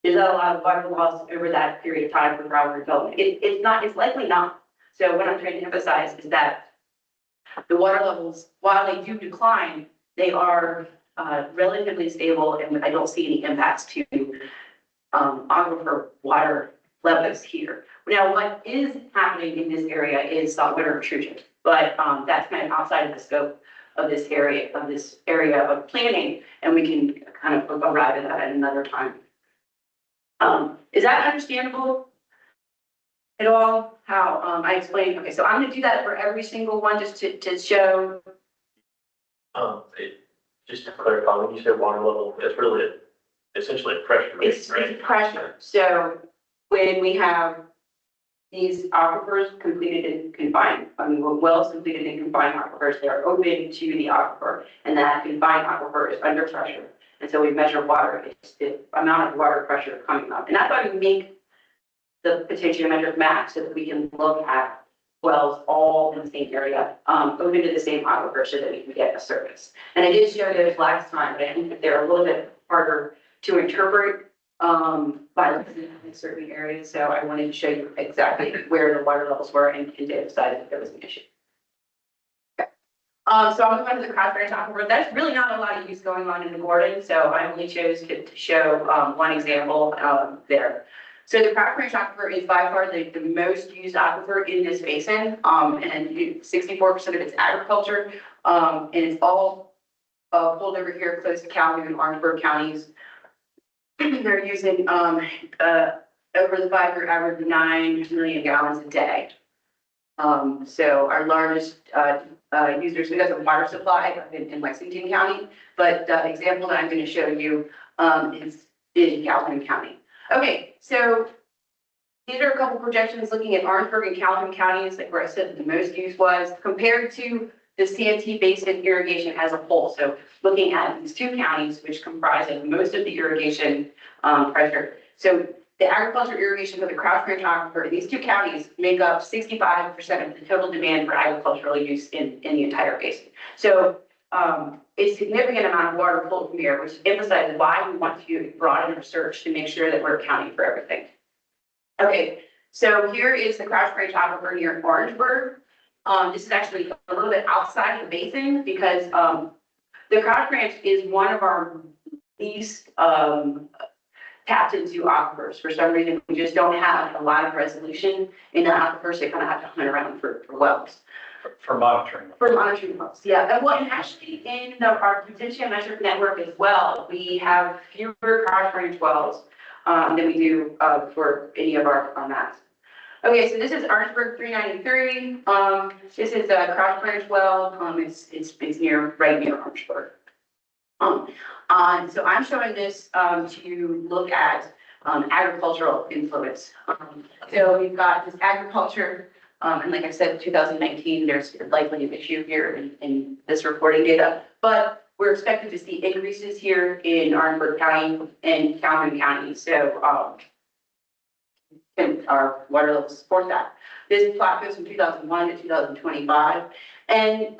there's not a lot of water loss over that period of time for groundwater development. It's likely not. So what I'm trying to emphasize is that the water levels, while they do decline, they are relatively stable, and I don't see any impacts to aquifer water levels here. Now, what is happening in this area is saltwater intrusion, but that's kind of outside of the scope of this area of planning, and we can kind of arrive at that at another time. Is that understandable at all? How I explained? Okay, so I'm going to do that for every single one just to show. Just to clarify, when you say water level, it's really essentially a pressure rate, It's right? pressure. So when we have these aquifers completed and confined, wells completed and confined aquifers, they are open to the aquifer, and that confined aquifer is under pressure. And so we measure water, it's the amount of water pressure coming up. And that's why we make the potentiometric map so that we can look at wells all in the same area, open to the same aquifer so that we can get a service. And I did show those last time, but I think that they're a little bit harder to interpret by looking in certain areas. So I wanted to show you exactly where the water levels were and to decide if there was an issue. Okay. So I'm going to the Cross Branch aquifer. That's really not a lot of use going on in the Gordon, so I only chose to show one example there. So the Cross Branch aquifer is by far the most used aquifer in this basin, and 64% of it's agriculture, and it's all pulled over here close to Calhoun and Orangeburg counties. They're using over the 5-year average 9 million gallons a day. So our largest users, we got some water supply in Lexington County, but the example that I'm going to show you is in Calhoun County. Okay, so these are a couple projections looking at Orangeburg and Calhoun counties, like where I said the most use was, compared to the Santee Basin irrigation as a whole. So looking at these two counties, which comprise of most of the irrigation pressure. So the agriculture irrigation for the Crouch Range Aquifer, these two counties make up 65% of the total demand for agricultural use in the entire basin. So a significant amount of water pulled from here, which emphasizes why we want to broaden our search to make sure that we're accounting for everything. Okay, so here is the Crouch Range Aquifer near Orangeburg. This is actually a little bit outside of the basin because the Crouch Range is one of our least tapped into aquifers. For some reason, we just don't have a lot of resolution in the aquifers. They kind of have to hunt around for wells. For monitoring. For monitoring wells, yeah. And what actually in our potential metric network as well, we have fewer Crouch Range wells than we do for any of our maps. Okay, so this is Orangeburg 393. This is a Crouch Range well. It's right near Orangeburg. So I'm showing this to look at agricultural influence. So we've got this agriculture, and like I said, 2019, there's likely an issue here in this reporting data, but we're expected to see increases here in Orangeburg County and Calhoun County. So and our water levels support that. This plot goes from 2001 to 2025, and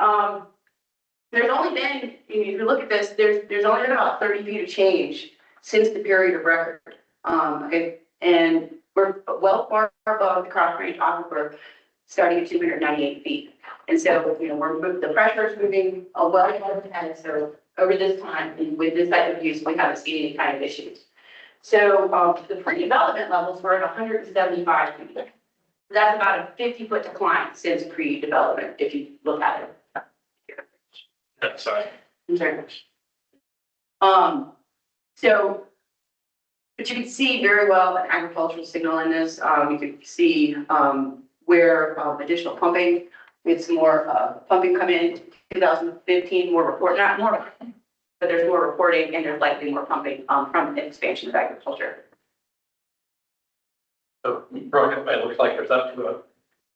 there's only been, if you look at this, there's only been about 30 feet of change since the period of record. Okay, and we're well far above the Crouch Range Aquifer, starting at 298 feet. And so, the pressure is moving well above the head. So over this time, and with this type of use, we haven't seen any kind of issues. So the pre-development levels were at 175 feet. That's about a 50-foot decline since pre-development, if you look at it. Sorry. I'm sorry. So, but you can see very well an agricultural signal in this. You can see where additional pumping, we had some more pumping come in 2015, more report, not more, but there's more reporting and there's likely more pumping from the expansion of agriculture. So broken, it looks like there's up to a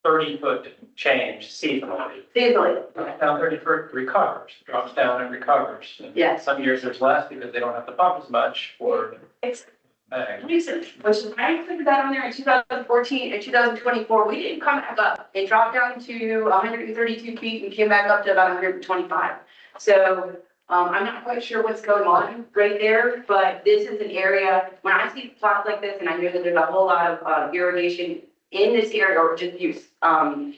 30-foot change seasonally. Seasonally. Drops down 30-foot, recovers, drops down and recovers. And Yes. Some years there's less because they don't have to pump as much for It's ag. recent, which is, I included that on there in 2014 and 2024. We didn't come back up. It dropped down to 132 feet and came back up to about 125. So I'm not quite sure what's going on right there, but this is an area, when I see plots like this, and I know that there's a whole lot of irrigation in this area or just use, and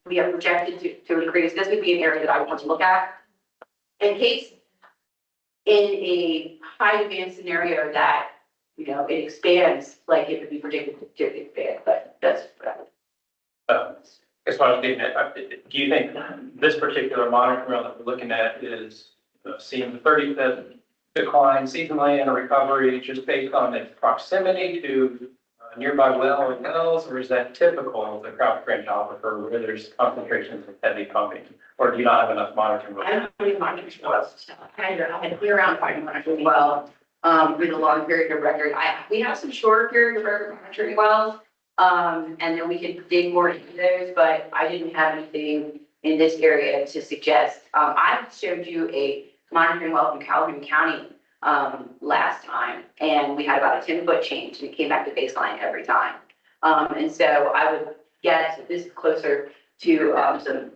we have projected to increase, this would be an area that I want to look at. In case in a high demand scenario that, it expands like it would be predicted to expand, but that's what As far as getting it, do you think this particular monitoring well that we're looking at is seeing the 30-foot decline seasonally and a recovery just based on its proximity to nearby wells, or is that typical of the Crouch Range Aquifer where there's concentrations of heavy pumping, or do you not have enough monitoring wells? I don't have any monitoring wells. I had to clear around finding monitoring well with a long period of record. We have some shorter period of record monitoring wells. And then we can dig more into those, but I didn't have anything in this area to suggest. I showed you a monitoring well from Calhoun County last time, and we had about a 10-foot change, and it came back to baseline every time. And so I would guess that this is closer to some,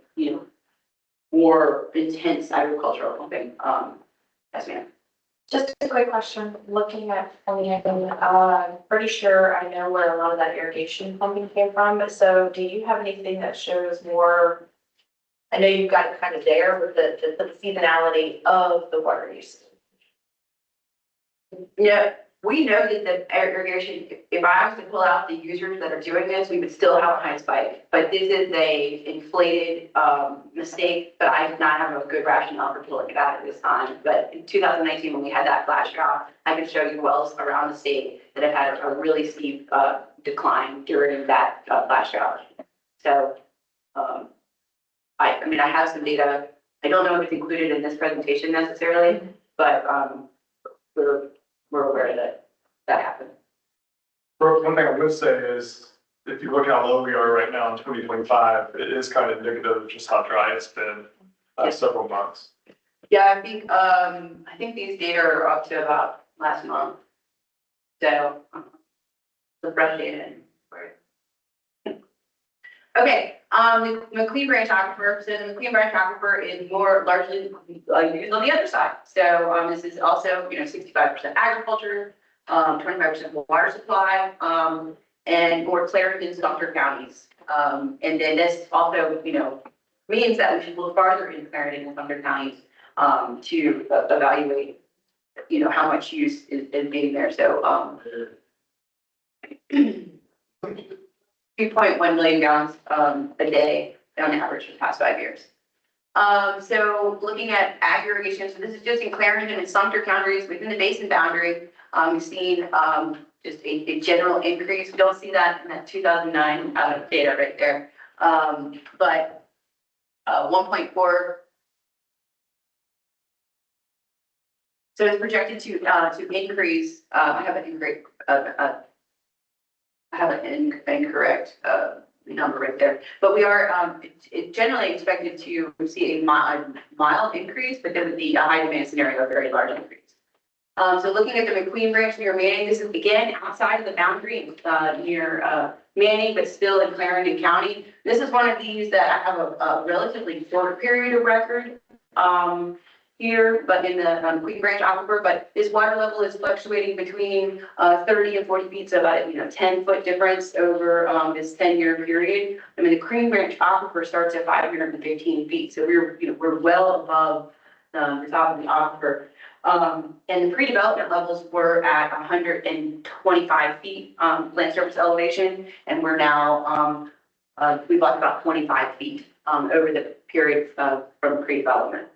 more intense agricultural pumping. Yes, ma'am. Just a quick question, looking at I'm pretty sure I know where a lot of that irrigation pumping came from, but so do you have anything that shows more? I know you've got it kind of there with the seasonality of the water use. Yeah, we know that the irrigation, if I was to pull out the users that are doing this, we would still have a high spike. But this is a inflated mistake, but I did not have a good rationale for pulling it out at this time. But in 2019, when we had that flash drop, I can show you wells around the state that have had a really steep decline during that flash drop. So, I mean, I have some data. I don't know if it's included in this presentation necessarily, but we're aware that happened. One thing I would say is, if you look how low we are right now in 2025, it is kind of indicative of just how dry it's been several months. Yeah, I think these data are up to about last month. So, the fresh data. Okay, the McLean Branch Aquifer, so the McLean Branch Aquifer is more largely, used on the other side. So, this is also, 65% agriculture, 25% water supply, and more Clarendon and Sumter counties. And then this also, means that we should look farther in Clarendon and Sumter counties, to evaluate, how much use is being there. So, 2.1 million gallons a day on average for the past 5 years. So looking at ag irrigation, so this is just in Clarendon and Sumter counties within the basin boundary. We've seen just a general increase. We don't see that in that 2009 data right there. But 1.4. So it's projected to increase. I have an incorrect number right there, but we are generally expected to see a mild increase, but then with the high demand scenario, a very large increase. So looking at the McQueen Branch near Manning, this is again outside of the boundary near Manning, but still in Clarendon County. This is one of these that I have a relatively short period of record here, but in the McQueen Branch Aquifer, but this water level is fluctuating between 30 and 40 feet, so about 10-foot difference over this 10-year period. I mean, the Green Branch Aquifer starts at 515 feet, so we're well above the top of the aquifer. And the pre-development levels were at 125 feet land surface elevation, and we're now we've lost about 25 feet over the period from pre-development.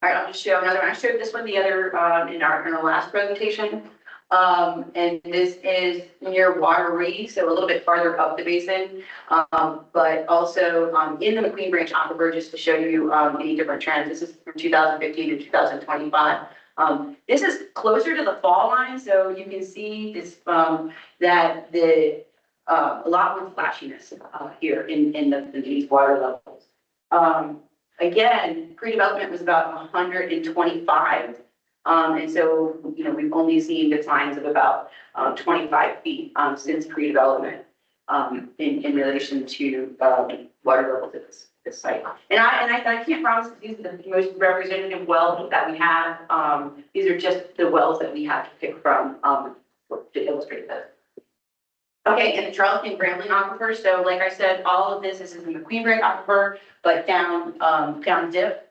All right, I'll just show another one. I showed this one the other in our last presentation. And this is near Wateree, so a little bit farther up the basin, but also in the McQueen Branch Aquifer, just to show you any different trends. This is from 2015 to 2025. This is closer to the fall line, so you can see this that the a lot more flashiness here in these water levels. Again, pre-development was about 125. And so, we've only seen declines of about 25 feet since pre-development in relation to water levels at this site. And I can't promise that these are the most representative wells that we have. These are just the wells that we have to pick from to illustrate this. Okay, and the Charleston Grambling Aquifer. So like I said, all of this is in the McQueen Branch Aquifer, but down dip.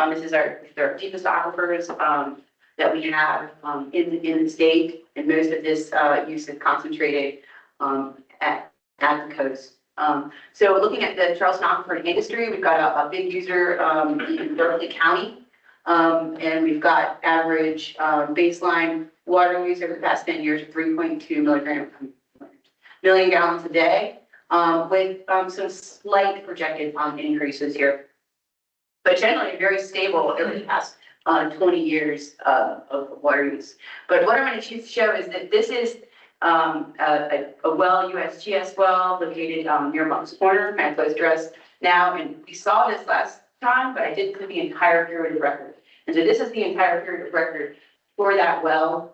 This is our deepest aquifers that we have in the state, and most of this use is concentrated at the coast. So looking at the Charleston Aquifer industry, we've got a big user in Berkeley County, and we've got average baseline water use over the past 10 years of 3.2 million gallons a day, with some slight projected increases here, but generally very stable over the past 20 years of water use. But what I'm going to show is that this is a well, USGS well, located near Monk's Corner, kind of close to us now. And we saw this last time, but I did put the entire period of record. And so this is the entire period of record for that well,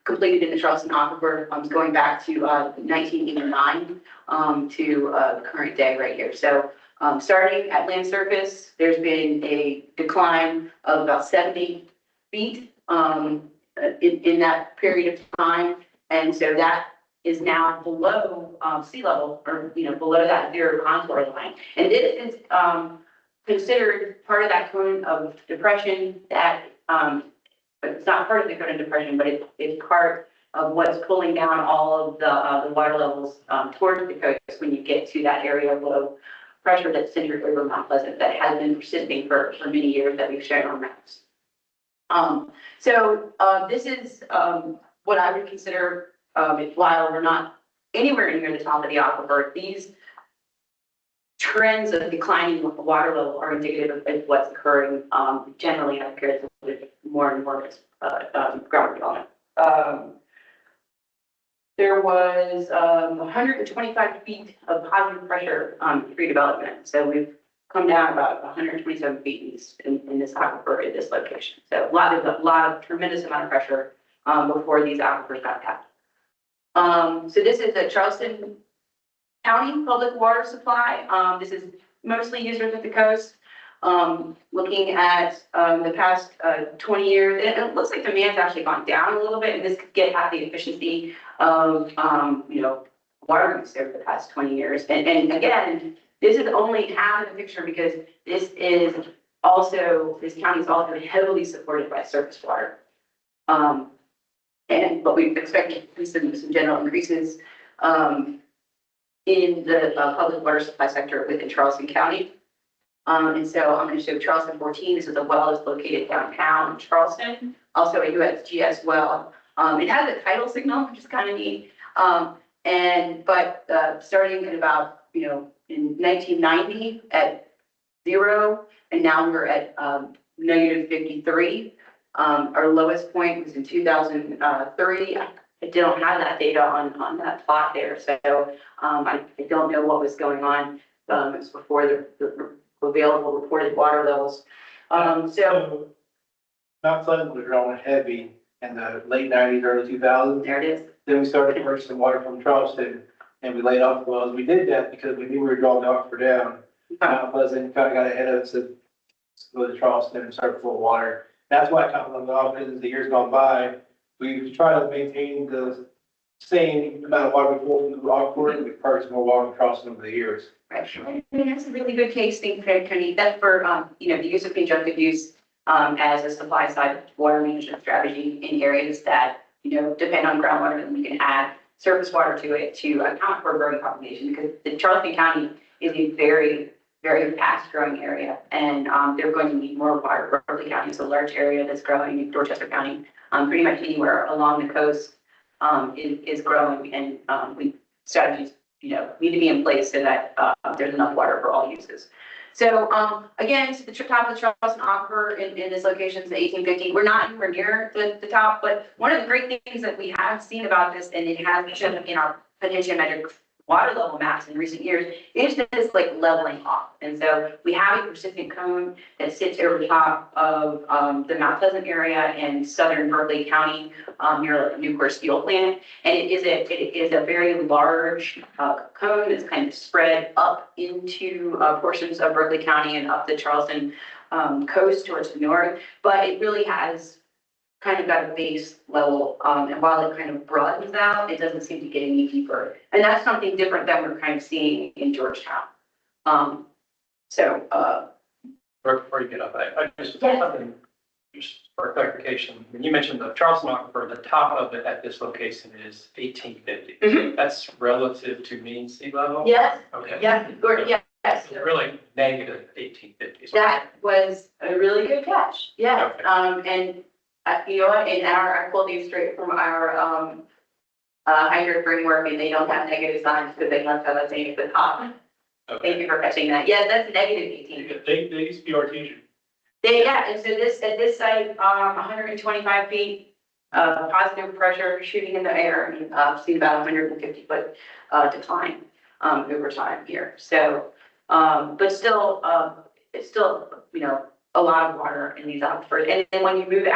completed in the Charleston Aquifer, going back to 1989 to the current day right here. So starting at land surface, there's been a decline of about 70 feet in that period of time. And so that is now below sea level, or below that zero contour line. And this is considered part of that cone of depression that it's not part of the cone of depression, but it's part of what's pulling down all of the water levels towards the coast when you get to that area of low pressure that's centered over Mount Pleasant that has been persisting for many years that we've shown on maps. So this is what I would consider, while we're not anywhere near the top of the aquifer, these trends of declining water level are indicative of what's occurring generally in periods with more and more ground development. there was 125 feet of positive pressure pre-development. So we've come down about 127 feet in this aquifer at this location. So a lot of tremendous amount of pressure before these aquifers got tapped. So this is the Charleston County Public Water Supply. This is mostly users at the coast. Looking at the past 20 years, it looks like demand's actually gone down a little bit, and this could get at the efficiency of water use over the past 20 years. And again, this is only half of the picture because this county is also heavily supported by surface water. But we expect some general increases in the public water supply sector within Charleston County. And so I'm going to show Charleston 14. This is a well that's located downtown Charleston, also a USGS well. It has a tidal signal, which is kind of neat. But starting at about, in 1990 at 0, and now we're at negative 53. Our lowest point was in 2003. I don't have that data on that plot there, so I don't know what was going on. It was before the available reported water levels. So Mount Pleasant was growing heavy in the late 90s, early 2000s. there it is. Then we started purchasing water from Charleston and we laid off the wells. We did that because we knew we were drawing the aquifer down. Mount Pleasant kind of got ahead of us to go to Charleston and start full of water. That's why I kind of left off, because as the years gone by, we've tried to maintain the same amount of water we pull from the aquifer, and we've purchased more water from Charleston over the years. Right. I mean, that's a really good case thing, Kenny. That's for, the use of conjunctive use as a supply side water management strategy in areas that, depend on groundwater, and we can add surface water to it to account for growing population, because the Charleston County is a very, very fast growing area, and they're going to need more water. Berkeley County is a large area that's growing. Dorchester County, pretty much anywhere along the coast is growing, and we strategies need to be in place so that there's enough water for all uses. So again, to the top of the Charleston aquifer in this location is 1850. We're not anywhere near the top, but one of the great things that we have seen about this, and it has shown in our potential measured water level maps in recent years, is this like leveling off. And so we have a persistent cone that sits over the top of the Mount Pleasant area in southern Berkeley County near the Nucor steel plant. And it is a very large cone that's kind of spread up into portions of Berkeley County and up the Charleston coast towards the north. But it really has kind of got a base level, and while it kind of broadens out, it doesn't seem to get any deeper. And that's something different that we're kind of seeing in Georgetown. Before you get up, I just, Yes. something, just for clarification, when you mentioned the Charleston aquifer, the top of it at this location is 1850. Mhm. That's relative to mean sea level? Yes, Okay. yes, yes. It's really negative 1850. That was a really good catch. Yeah. Okay. And you know what? I pulled these straight from our hydro framework, and they don't have negative signs because they left that thing at the top. Okay. Thank you for catching that. Yeah, that's negative 18. They used to be artesian. And so at this site, 125 feet, positive pressure shooting in the air, and seen about 150 foot decline over time here. So, but still, it's still, a lot of water in these aquifers. And then when you move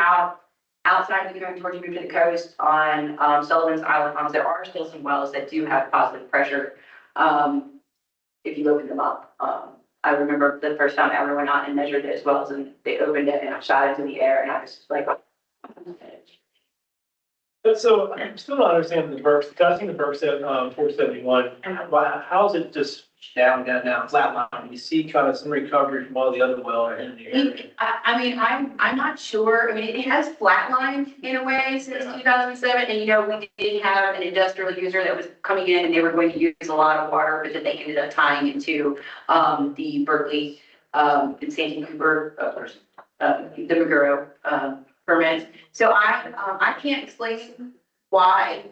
outside the cone towards you move to the coast on Sullivan's Island Farms, there are still some wells that do have positive pressure. If you open them up, I remember the first time I ever went out and measured it as well, and they opened it and I shot into the air, and I was just like, So I'm still not understanding the burps, because I've seen the burps at 471. How is it just Down, flatline. You see kind of some recovery from all the other wells in the area. I'm not sure. I mean, it has flatlined in a way since 2007. And, we did have an industrial user that was coming in and they were going to use a lot of water, but then they ended up tying into the Berkeley and Santee Cooper, the Maguro permits. So I can't explain why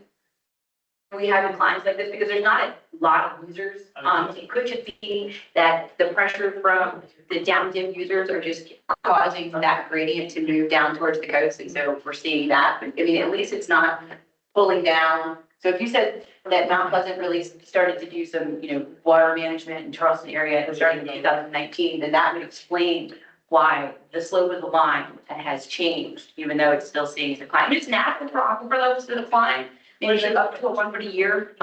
we have declines like this, because there's not a lot of users. It could just be that the pressure from the down dip users are just causing that gradient to move down towards the coast, and so we're seeing that. But I mean, at least it's not pulling down. So if you said that Mount Pleasant really started to do some, water management in Charleston area starting in 2019, then that would explain why the slope of the line has changed, even though it's still seeing decline. It's natural for aquifer levels to decline, maybe like up to 1 foot a year.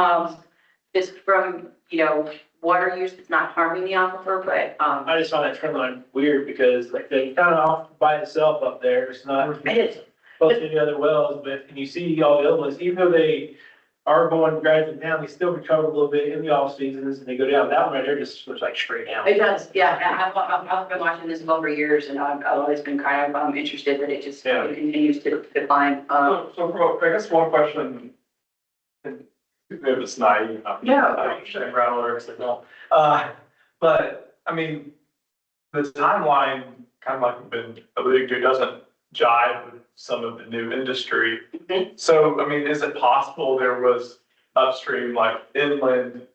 Just from, water use that's not harming the aquifer, but, I just find that trend line weird because like they kind of off by itself up there. It's not it is. close to any other wells, but and you see all the other ones, even though they are going gradually down, they still recover a little bit in the off seasons and they go down. That one right there just looks like straight down. It does, yeah. I've been watching this well for years and I've always been kind of, interested that it just Yeah. it continues to decline. I guess one question, and maybe it's naive. Yeah. I understand groundwater, so no. But, I mean, the timeline, kind of like we've been alluding to, doesn't jive with some of the new industry. Mhm. So, I mean, is it possible there was upstream, like inland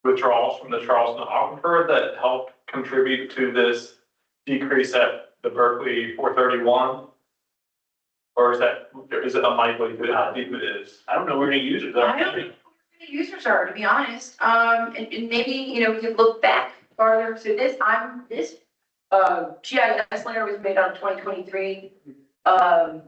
withdrawals from the Charleston aquifer that helped contribute to this decrease at the Berkeley 431? Or is it unlikely to how deep it is? I don't know where any users I are. don't know who the users are, to be honest. And maybe, we could look back farther. So this GIS layer was made out of 2023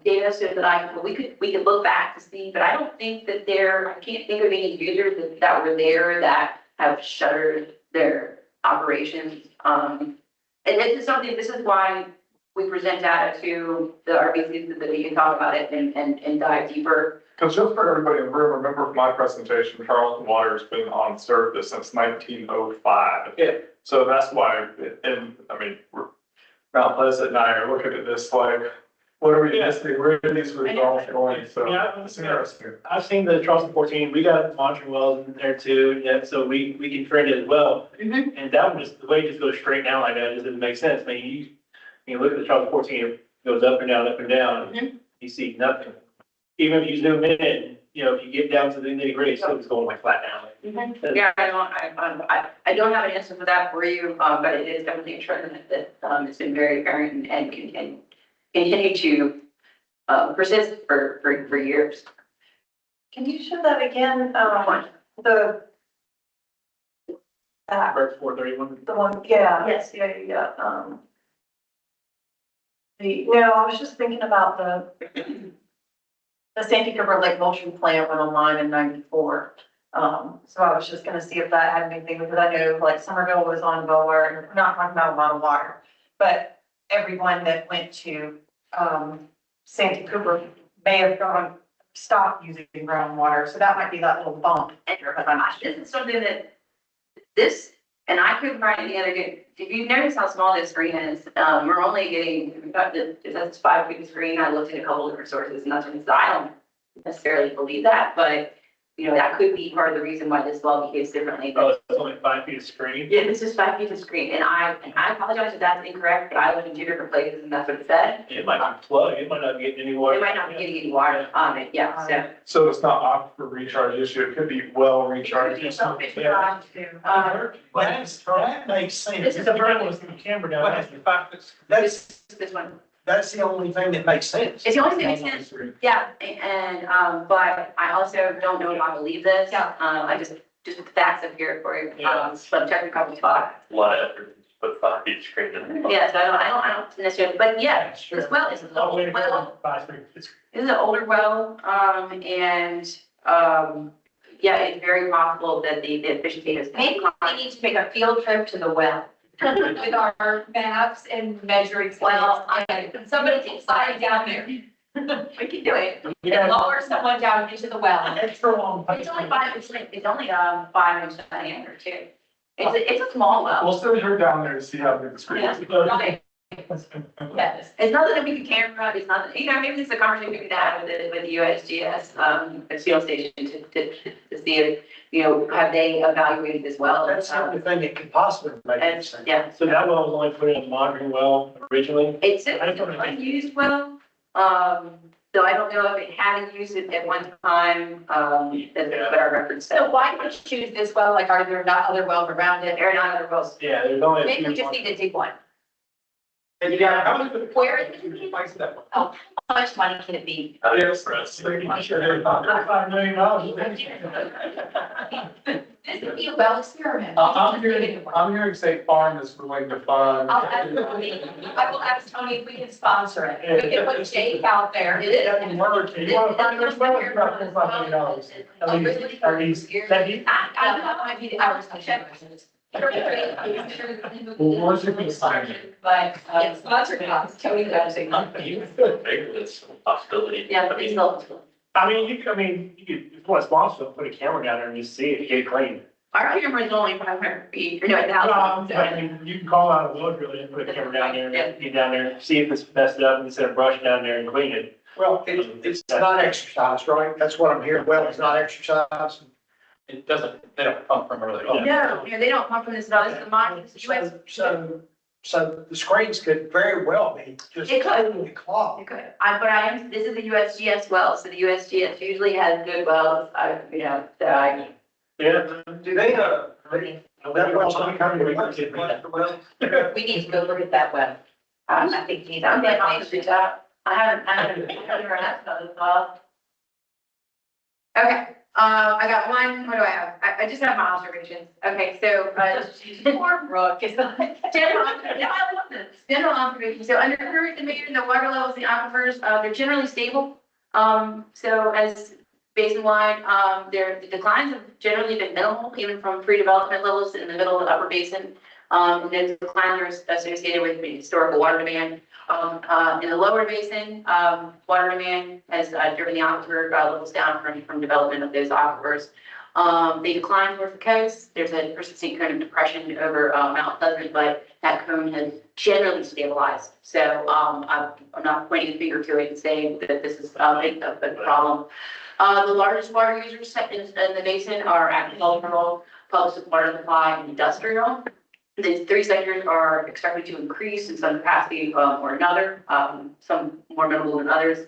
data so that we could look back to see, but I don't think that I can't think of any users that were there that have shuttered their operations. And this is why we present data to the RBCs so that we can talk about it and dive deeper. Because just for everybody in the room, remember from my presentation, Charleston Water's been on surface since 1905. Yeah. So that's why, and I mean, Mount Pleasant and I are looking at this like, what are we missing? Where are these withdrawals going? So Yeah. it's interesting. I've seen the Charleston 14, we got monitoring wells in there too, yeah, so we can trend it as well. Mhm. And that one just, the way it just goes straight down like that just doesn't make sense. I mean, you look at the Charleston 14, it goes up and down, Mhm. you see nothing. Even if you zoom in, if you get down to the nitty gritty, it's still just going like flat down. Yeah, I don't have an answer for that for you, but it is definitely a trend that has been very apparent and can continue to persist for years. Can you show that again? Bird 431. The one, yeah. Yes. Yeah. No, I was just thinking about the Santee River Lake mulching plant went online in 94. So I was just gonna see if that had anything, because I know like Somerville was on Bower, and we're not talking about a lot of water. But everyone that went to, Santee Cooper may have stopped using groundwater, so that might be that little bump. This is something that and I couldn't find any other good, if you notice how small this screen is, we're only getting, that's 5 feet of screen. I looked at a couple different sources and that's what it's, I don't necessarily believe that, but that could be part of the reason why this well behaves differently. Oh, it's only 5 feet of screen? Yeah, it's just 5 feet of screen, and I apologize if that's incorrect, but I looked in 2 different places and that's what it said. It might be plugged, it might not be getting any water. It might not be getting any water on it, yeah, so. So it's not aquifer recharge issue, it could be well recharge. Yeah. That makes sense. This is a vertical camera down. Well, This That's, one. that's the only thing that makes sense. It's the only thing that makes sense. Yeah, and, but I also don't know if I believe this. Yeah. I just the facts up here for you, Yeah. but check a couple spots. A lot of effort to put 5 feet of screen in. Yeah, so I don't necessarily, but yeah, this well is an old well. 5 feet. This is an older well, and, yeah, it's very possible that the efficiency is. Maybe we need to make a field trip to the well with our maps and measuring. Well, Somebody can slide down there We can do it. and lower someone down into the well. Extra long. It's only 5 inch diameter too. It's a small well. We'll send her down there to see how big the screen is. Okay. Yes, it's nothing that we can camera, it's not, maybe this is a conversation we could have with the USGS, field station to see if, have they evaluated this well? That's the only thing that could possibly make And, sense. yeah, So that well was only put in a monitoring well originally? it's an unused well, so I don't know if it had used it at one time, that's what our reference said. So why did you choose this well? Like, are there not other wells around it? There are not other wells. Yeah, there's only a Maybe few. we just need to dig one. And you got, how much? Where is it? Price that one. How much money can it be? Yes. $5 million. This would be a well experiment. I'm hearing State Farm is willing to fund. I'll ask Tony, I will ask Tony if we can sponsor it. We can put Jake out there. It doesn't work. You want to find this well, it's about $5 million. At least, I don't know, I might be the hours to check. Well, what's it gonna sign? But, sponsored costs, Tony does it. Maybe that's a possibility. Yeah, but he's not. You could, if you want to sponsor, put a camera down there and just see it, get it clean. Our camera is only 500 feet, or no, 1,000. You can call out a load really and put a camera down there, and get down there, see if it's messed up, instead of brush down there and clean it. Well, it's not exercise, right? That's what I'm hearing. Well, it's not exercise. It doesn't, they don't come from really. No, they don't come from this, no, this is mine, this is US. So the screens could very well be just It could. totally clogged. Okay, this is the USGS well, so the USGS usually has good wells, so Yeah, do they, That well's not coming to We need to go look at that web. I think he's I'm on getting that off the top. I haven't ever asked about this well. Okay, I got one, what do I have? I just have my observations. Okay, so, Poor Brooke, it's like. general observation. So under current demand, the water levels in the aquifers, they're generally stable. So as basin-wide, the declines have generally been minimal, even from pre-development levels in the middle of the upper basin. And then declines are associated with historical water demand. In the lower basin, water demand has driven the aquifer levels down from development of those aquifers. They decline towards the coast. There's a persistent cone of depression over Mount Pleasant, but that cone has generally stabilized. So I'm not pointing a finger to it and saying that this is a problem. The largest water users in the basin are agricultural, public water supply, and industrial. These three sectors are expected to increase in some capacity or another, some more minimal than others.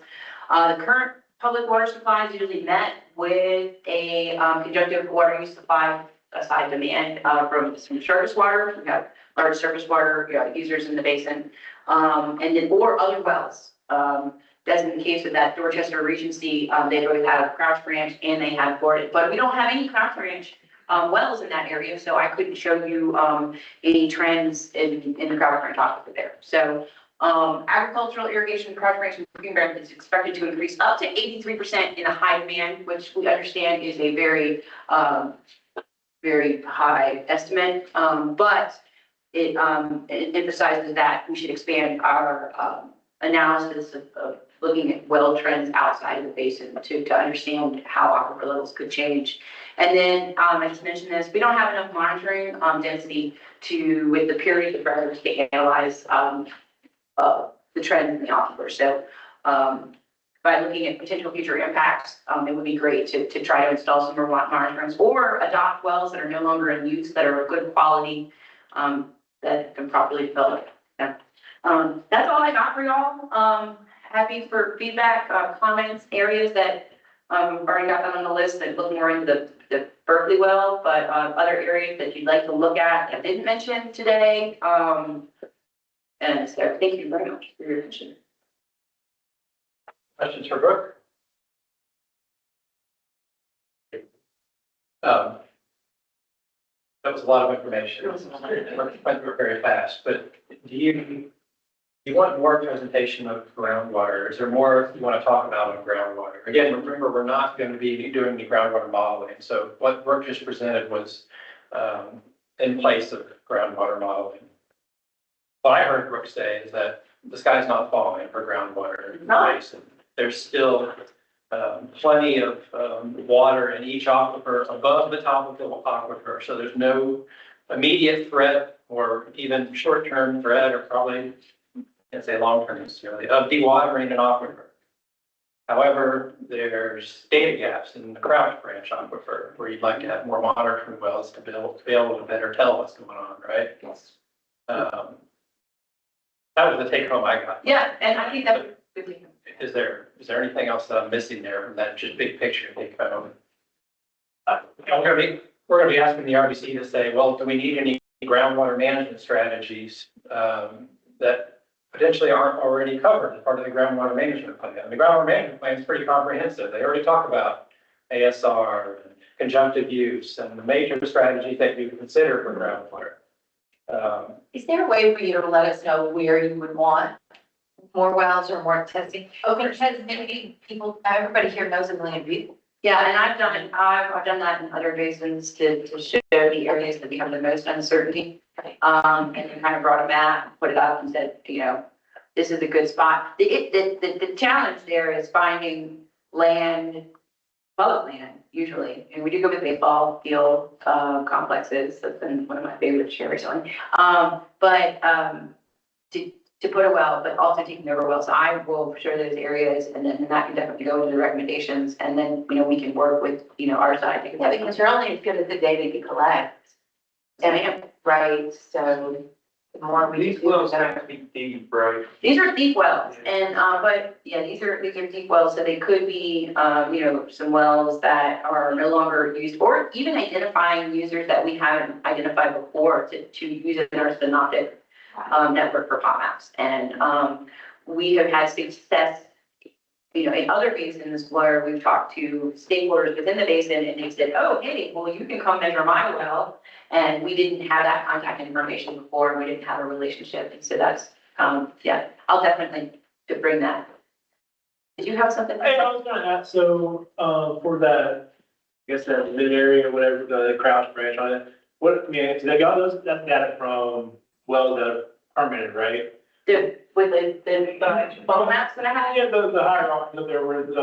The current public water supply is usually met with a conjunctive water use supply side demand from surface water. We have large surface water users in the basin, and then or other wells. That's in the case of that Dorchester Regency, they both have Crouch Ranch and they have Gordon, but we don't have any Crouch Ranch wells in that area, so I couldn't show you any trends in the Crouch Ranch aquifer there. So agricultural irrigation, Crouch Ranch and Cooking Ground is expected to increase up to 83% in a high demand, which we understand is a very, very high estimate. But it emphasizes that we should expand our analysis of looking at well trends outside of the basin to understand how aquifer levels could change. And then I just mentioned this, we don't have enough monitoring density with the period of records to analyze the trends in the aquifer. So by looking at potential future impacts, it would be great to try to install some more monitorings or adopt wells that are no longer in use that are of good quality that can properly develop. Yeah. That's all I got for y'all. Happy for feedback, comments, areas that already got them on the list that look more into the Berkeley well, but other areas that you'd like to look at that I didn't mention today. And so thank you very much for your attention. Questions for Brooke? That was a lot of information. Went through it very fast, but do you want more presentation of groundwater? Is there more you want to talk about on groundwater? Again, remember, we're not going to be doing the groundwater modeling. So what Brooke just presented was in place of groundwater modeling. What I heard Brooke say is that the sky's not falling for groundwater in the basin. There's still plenty of water in each aquifer above the top of the aquifer. So there's no immediate threat or even short-term threat, or probably, I can't say long-term necessarily, of dewatering an aquifer. However, there's data gaps in the Crouch Branch aquifer where you'd like to have more monitoring wells to be able to better tell what's going on, right? Yes. That was the take home I got. Yeah, and I think that would be. Is there anything else that I'm missing there from that just big picture take home? We're gonna be asking the RBC to say, well, do we need any groundwater management strategies that potentially aren't already covered as part of the groundwater management plan. And the groundwater management plan is pretty comprehensive. They already talk about ASR, and conjunctive use, and the major strategies that you consider for groundwater. Is there a way for you to let us know where you would want more wells or more testing? Oh, because maybe people, everybody here knows a million people. Yeah, and I've done that in other basins to show the areas that we have the most uncertainty. And then kind of brought a map, put it up and said, you know, this is a good spot. The challenge there is finding land, public land, usually. And we do go to baseball field, complexes. That's been one of my favorites here recently. To put a well, but also taking over wells. So I will show those areas and then that can definitely go into the recommendations. And then, you know, we can work with, you know, our side. Yeah, because you're only as good as the data you collect. And Right, so the more we. These wells have to be deep, right? these are deep wells and, but yeah, these are deep wells. So they could be, you know, some wells that are no longer used or even identifying users that we haven't identified before to use in our synoptic network for pop maps. And we have had success, you know, in other basins where we've talked to stakeholders within the basin and they said, oh, hey, well, you can come measure my well. And we didn't have that contact information before, and we didn't have a relationship. And so that's, yeah, I'll definitely to bring that. Did you have something? Hey, I was gonna ask, so, for that, I guess that mid area, or whatever, the Crouch branch on it, what, I mean, so they got that data from wells that are permitted, right? With the bubble maps that I had? Yeah, the hierarchy up there with,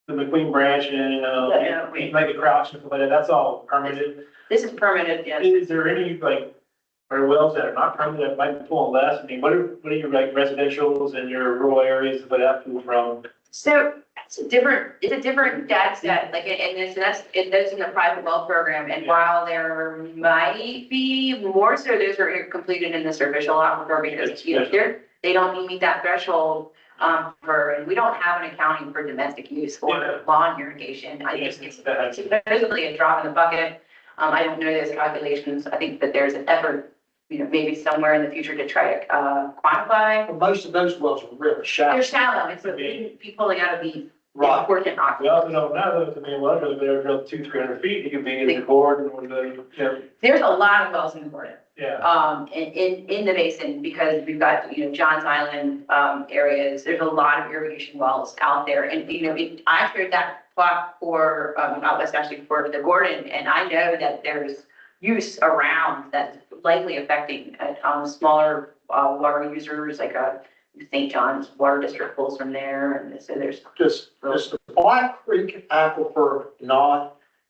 the McQueen branch and, Yeah, like the Crouch and stuff like that, that's all permitted. This is permitted, yes. Is there any, like, are wells that are not permitted that might be pulling less? I mean, what are your, like, residentials and your rural areas that have to from? So it's a different data set, like, and that's in the private well program. And while there might be more, so those are completed in the surficial aquifer because, you know, they don't meet that threshold. And we don't have an accounting for domestic use or lawn irrigation. I think it's supposedly a drop in the bucket. I don't know those calculations. I think that there's an effort, you know, maybe somewhere in the future to try to quantify. But most of those wells are really shallow. They're shallow. It's people that gotta be Right. important. We also don't know that, I mean, well, they're drilled 200-300 feet, you could be in the Gordon or the, you know, There's a lot of wells in Gordon. yeah. In the basin, because we've got, you know, Johns Island, areas, there's a lot of irrigation wells out there. And, you know, I shared that plot for, out west actually for the Gordon, and I know that there's use around that's likely affecting, smaller, water users, like, St. John's Water District pulls from there, and so there's. Just the Black Creek aquifer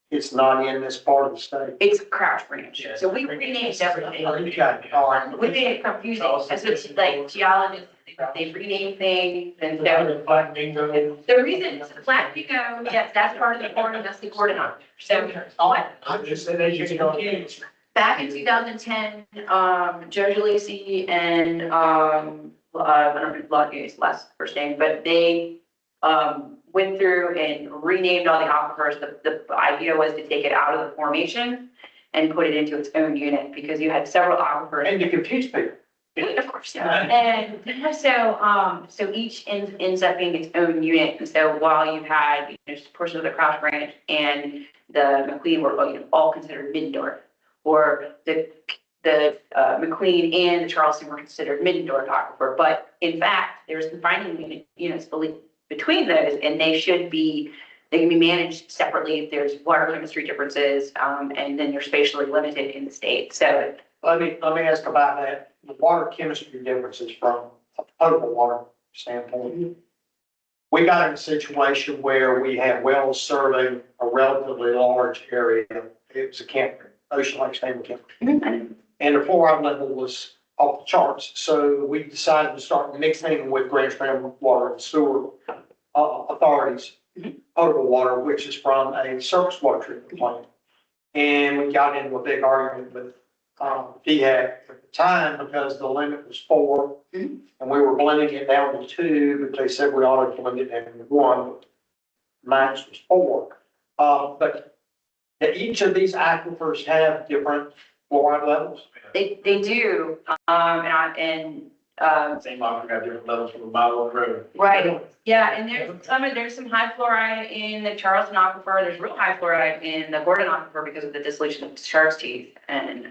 it's not in this part of the state. It's Crouch Branch, so we renamed everything. Okay, all right. We made it confusing, as it's like geologists, they rename things, and so. Black bingo. The reason, Black Bingo, yes, that's part of the Gordon, that's the Gordon on. So, what, I'm just saying, as you can. back in 2010, Joe Gilisi and, I don't know Blackie's last first name, but they, went through and renamed all the aquifers. The idea was to take it out of the formation and put it into its own unit, because you had several aquifers. And to confuse people. Of course, yeah. And so each ends up being its own unit. And so while you had, you know, just portions of the Crouch Branch and the McQueen were, you know, all considered mid-north, or the McQueen and the Charleston were considered mid-north aquifer. But in fact, there's confining units between those, and they can be managed separately if there's water chemistry differences, and then you're spatially limited in the state. So Let me ask about that. The water chemistry differences from a potable water standpoint. We got in a situation where we had wells serving a relatively large area. It was a campground, Ocean Lake State Campground. And the fluoride level was off the charts. So we decided to start mixing with Grand Strand Water and Sewer authorities, potable water, which is from a surface water treatment plant. And we got into a big argument with DHEC at the time because the limit was 4, and we were blending it down to 2, but they said we ought to blend it down to 1. Mine was 4. But each of these aquifers have different fluoride levels? They do, Same like we got different levels from a mile of road. right, yeah, and there's some high fluoride in the Charleston aquifer, there's real high fluoride in the Gordon aquifer because of the dissolution of shark's teeth, and,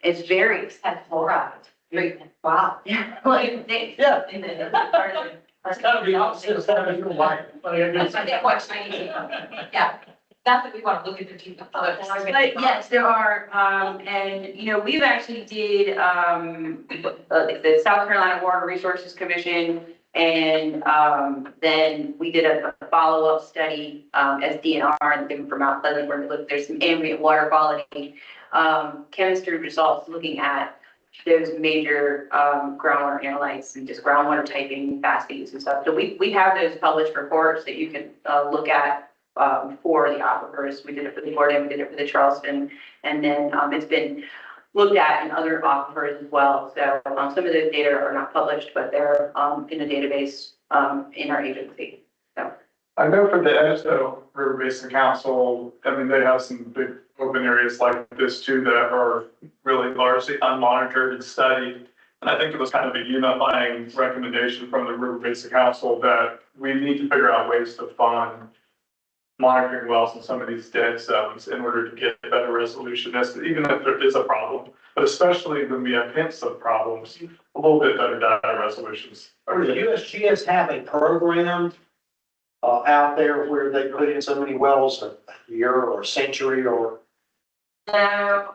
it's very, It's had fluoride treatment. Wow. yeah, like, Yeah. in the- It's gotta be opposite of having your life. That's why they watch me. Yeah, not that we want to look at the two other. But yes, there are, and, you know, we've actually did, the South Carolina Water Resources Commission, and, then we did a follow-up study, as DNR and then from Mount Pleasant, where we looked, there's some ambient water quality, chemistry results looking at those major, groundwater analytes and just groundwater typing, FASTs and stuff. So we have those published reports that you can, look at, for the aquifers. We did it for the Gordon, we did it for the Charleston, and then, it's been looked at in other aquifers as well. So, some of those data are not published, but they're, in a database, in our agency. So. I know for the Edisto River Basin Council, I mean, they have some big open areas like this too that are really largely unmonitored and studied. And I think it was kind of a unifying recommendation from the River Basin Council that we need to figure out ways to fund monitoring wells in some of these dead zones in order to get better resolution, even if there is a problem. But especially when we have hints of problems, a little bit better data resolutions. Or the USGS have a program out there where they put in so many wells a year or a century or? So,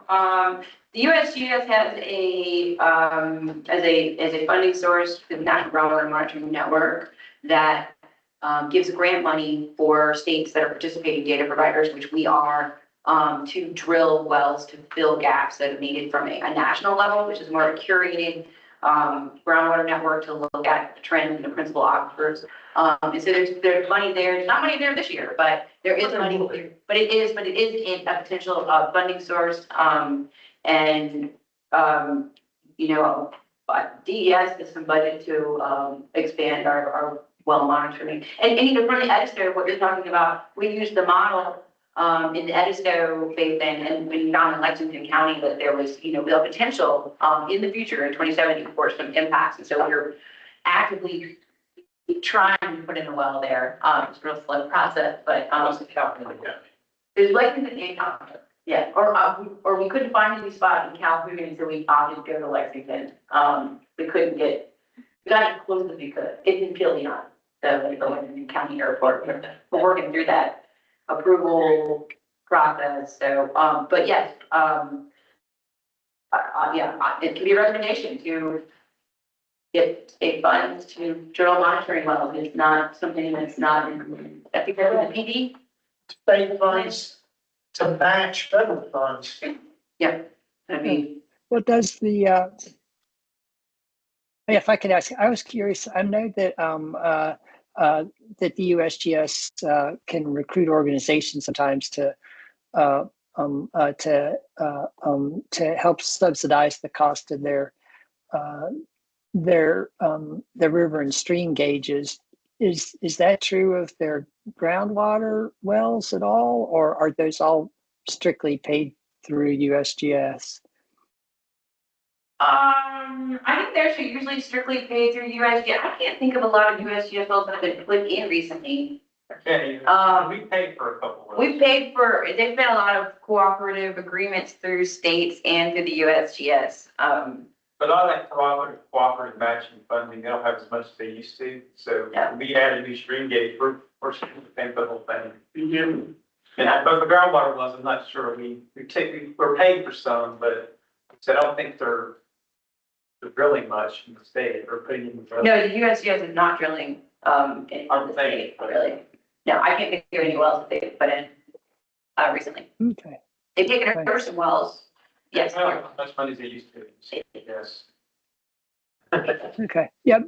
the USGS has as a funding source, the National Groundwater Monitoring Network that gives grant money for states that are participating data providers, which we are, to drill wells to fill gaps that are needed from a national level, which is more of a curated groundwater network to look at trends in the principal aquifers. And so there's money there. There's not money there this year, but there is money. But it is a potential funding source. You know, DES has some budget to expand our well monitoring. And you know, from the Edisto, what you're talking about, we used the model in the Edisto basin and we found in Lexington County that there was, you know, the potential in the future in 2070 for some impacts. And so we're actively trying to put in a well there. It's a real slow process, but there's Lexington and Calhoun. Yeah, or we couldn't find any spot in Calhoun, so we opted to go to Lexington. We couldn't get, we got as close as we could. It's in Pelion, so we go in the county airport. We're working through that approval process. So, but yes, yeah, it can be a recommendation to get state funds to drill monitoring wells. It's not something that's not in, I think that's in the PD. State funds to match federal funds. Yeah, I mean, What does the, if I could ask, I was curious, I know that, that the USGS can recruit organizations sometimes to help subsidize the cost of their river and stream gauges. Is that true of their groundwater wells at all, or are those all strictly paid through USGS? I think they're usually strictly paid through USGS. I can't think of a lot of USGS wells that have been put in recently. Okay, we paid for a couple of. We've paid for, there's been a lot of cooperative agreements through states and through the USGS. But all that cooperative matching funding, they don't have as much as they used to. So Yeah. we added new stream gauge, we're paying for the whole thing. And but the groundwater ones, I'm not sure. We're paying for some, but I don't think they're drilling much in the state. They're putting in the. No, the USGS is not drilling, in the state, really. No, I can't think of any wells that they've put in, recently. Okay. They've taken over some wells. Yes. Not as much as they used to. Yes. Okay. Yeah.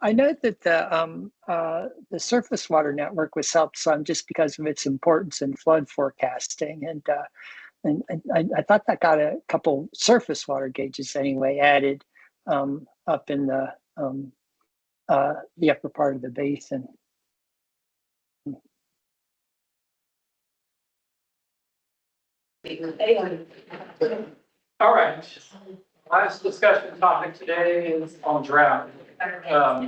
I know that the surface water network was helped some just because of its importance in flood forecasting, and I thought that got a couple surface water gauges anyway added up in the upper part of the basin. All right. Last discussion topic today is on drought. For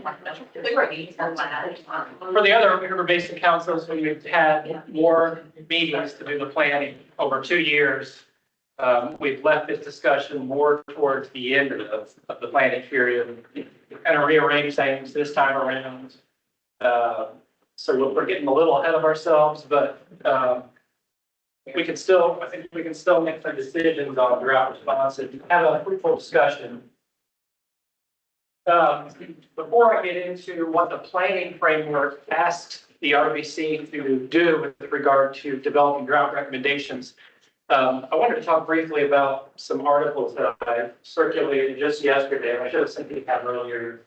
the other River Basin councils, we've had more meetings to do the planning over 2 years. We've left this discussion more towards the end of the planning period, kind of rearrange things this time around. So we're getting a little ahead of ourselves, but we can still, I think we can still make some decisions on drought response and have a fruitful discussion. Before I get into what the planning framework asks the RBC to do with regard to developing drought recommendations, I wanted to talk briefly about some articles that I circulated just yesterday. I should have sent these out earlier.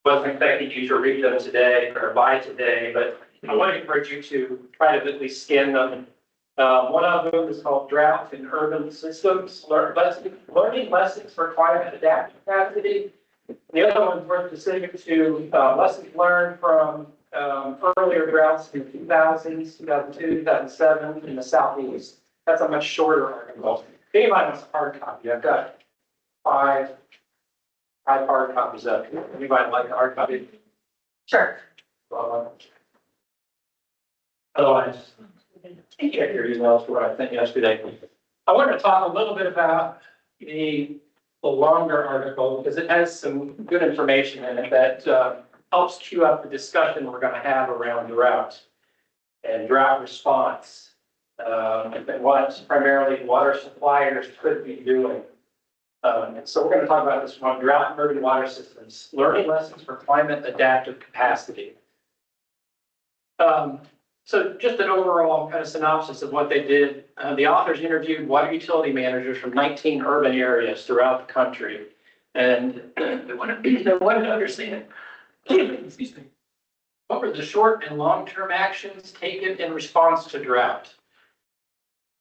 Wasn't expecting you to read them today or by today, but I want to encourage you to try to at least scan them. One of them is called Drought in Urban Systems, Learning Lessons for Climate Adaptive Capacity. The other one's more specific to lessons learned from earlier droughts in the 2000s, 2002, 2007 in the Southeast. That's a much shorter article. If anybody wants a hard copy, I've got five hard copies up here. Anybody like a hard copy? Sure. Otherwise, check your emails for what I sent yesterday. I wanted to talk a little bit about the longer article because it has some good information in it that helps cue up the discussion we're going to have around drought and drought response, and what primarily water suppliers could be doing. And so we're going to talk about this one, drought and urban water systems, learning lessons for climate adaptive capacity. So just an overall kind of synopsis of what they did. The authors interviewed water utility managers from 19 urban areas throughout the country. And they wanted to understand, excuse me, what were the short and long-term actions taken in response to drought?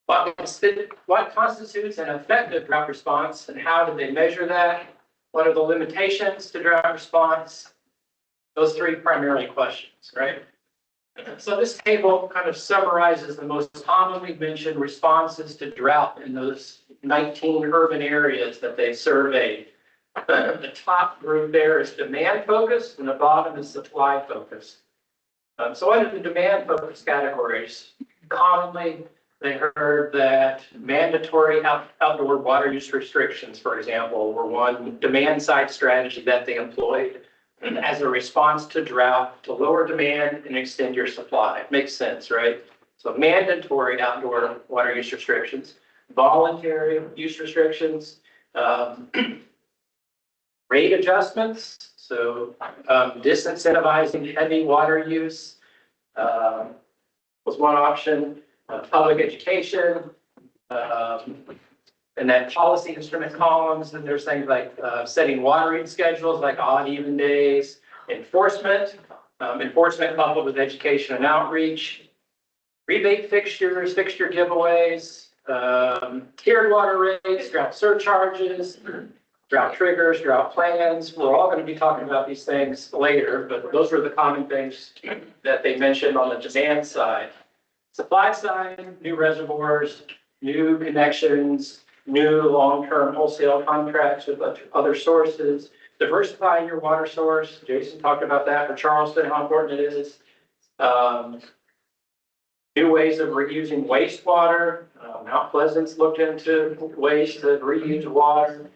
What constitutes an effective drought response and how did they measure that? What are the limitations to drought response? Those three primarily questions, right? So this table kind of summarizes the most commonly mentioned responses to drought in those 19 urban areas that they surveyed. The top group there is demand focused and the bottom is supply focused. So under the demand focused categories, commonly they heard that mandatory outdoor water use restrictions, for example, were one demand side strategy that they employed as a response to drought to lower demand and extend your supply. Makes sense, right? So mandatory outdoor water use restrictions, voluntary use restrictions, rate adjustments, so disincentivizing heavy water use was one option, public education, and then policy instrument columns, and there's things like setting watering schedules, like odd even days, enforcement coupled with education and outreach, rebate fixtures, fixture giveaways, tiered water rates, drought surcharges, drought triggers, drought plans. We're all going to be talking about these things later, but those were the common things that they mentioned on the demand side. Supply side, new reservoirs, new connections, new long-term wholesale contracts with other sources, diversifying your water source. Jason talked about that for Charleston, how important it is. New ways of reusing wastewater. Mount Pleasant's looked into ways to reuse water.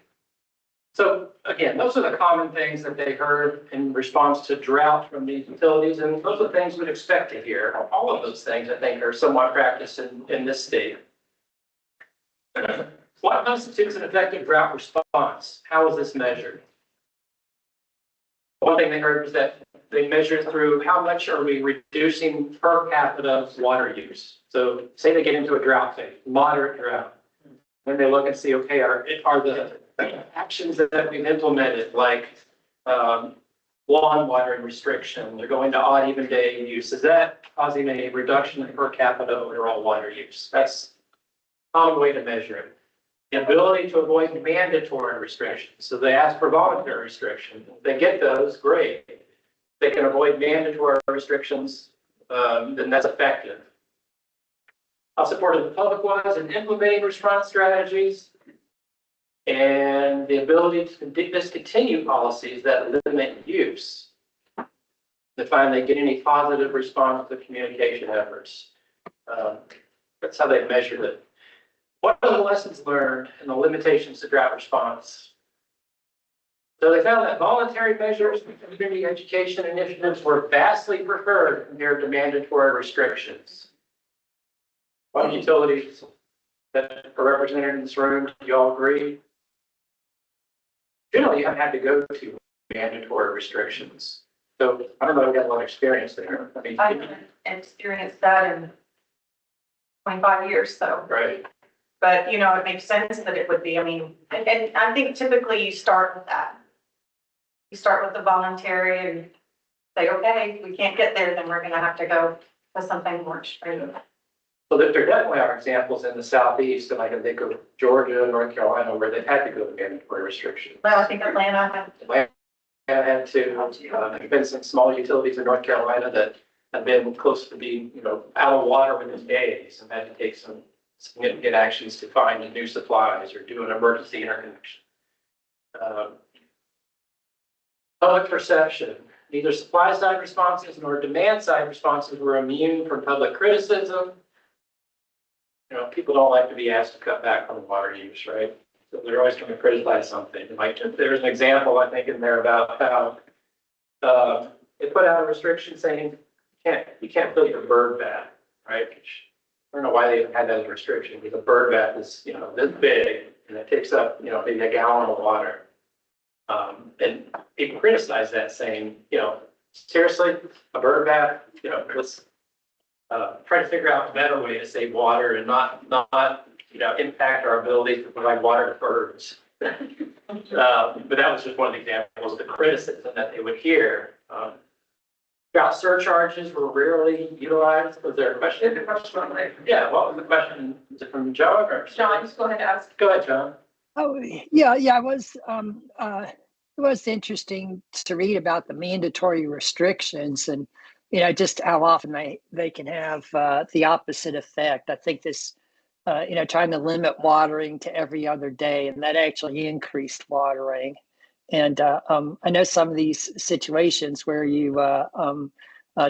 So again, those are the common things that they heard in response to drought from these utilities, and those are things we'd expect to hear. All of those things, I think, are somewhat practiced in this state. What constitutes an effective drought response? How is this measured? One thing they heard was that they measured through how much are we reducing per capita water use. So say they get into a drought phase, moderate drought. Then they look and see, okay, are the actions that we've implemented, like lawn watering restriction, they're going to odd even day use, is that causing a reduction in per capita overall water use? That's a common way to measure it. The ability to avoid mandatory restrictions. So they ask for voluntary restrictions. If they get those, great. If they can avoid mandatory restrictions, then that's effective. How supportive the public was in implementing response strategies, and the ability to discontinue policies that limit use. To finally get any positive response to communication efforts. That's how they measured it. What are the lessons learned and the limitations to drought response? So they found that voluntary measures and community education initiatives were vastly preferred compared to mandatory restrictions. One utilities that are represented in this room, do you all agree? Generally, you haven't had to go to mandatory restrictions. So I don't know, we got a lot of experience there. I mean, I haven't experienced that in 25 years, so. right. But, you know, it makes sense that it would be, I mean, and I think typically you start with that. You start with the voluntary and say, okay, if we can't get there, then we're gonna have to go with something more extreme. So there definitely are examples in the southeast, and I can think of Georgia and North Carolina where they've had to go to mandatory restrictions. Well, I think Atlanta had. Had to, there's been some small utilities in North Carolina that have been close to being, out of water within days and had to take some significant actions to find new supplies or do an emergency interconnection. Public perception, neither supply side responses nor demand side responses were immune from public criticism. People don't like to be asked to cut back on water use, right? So they're always going to criticize something. Like there's an example, I think, in there about how they put out a restriction saying you can't fill your bird bath, right? I don't know why they even had that as a restriction, because a bird bath is, this big and it takes up, maybe a gallon of water. And people criticize that saying, seriously, a bird bath, let's try to figure out a better way to save water and not impact our ability to provide water to birds. But that was just one of the examples of the criticism that they would hear. Drought surcharges were rarely utilized. Was there a question? Yeah, what was the question? Is it from John or? John, just go ahead and ask. Go ahead, John. Oh, yeah, it was interesting to read about the mandatory restrictions and, just how often they can have the opposite effect. I think this, trying to limit watering to every other day, and that actually increased watering. And I know some of these situations where you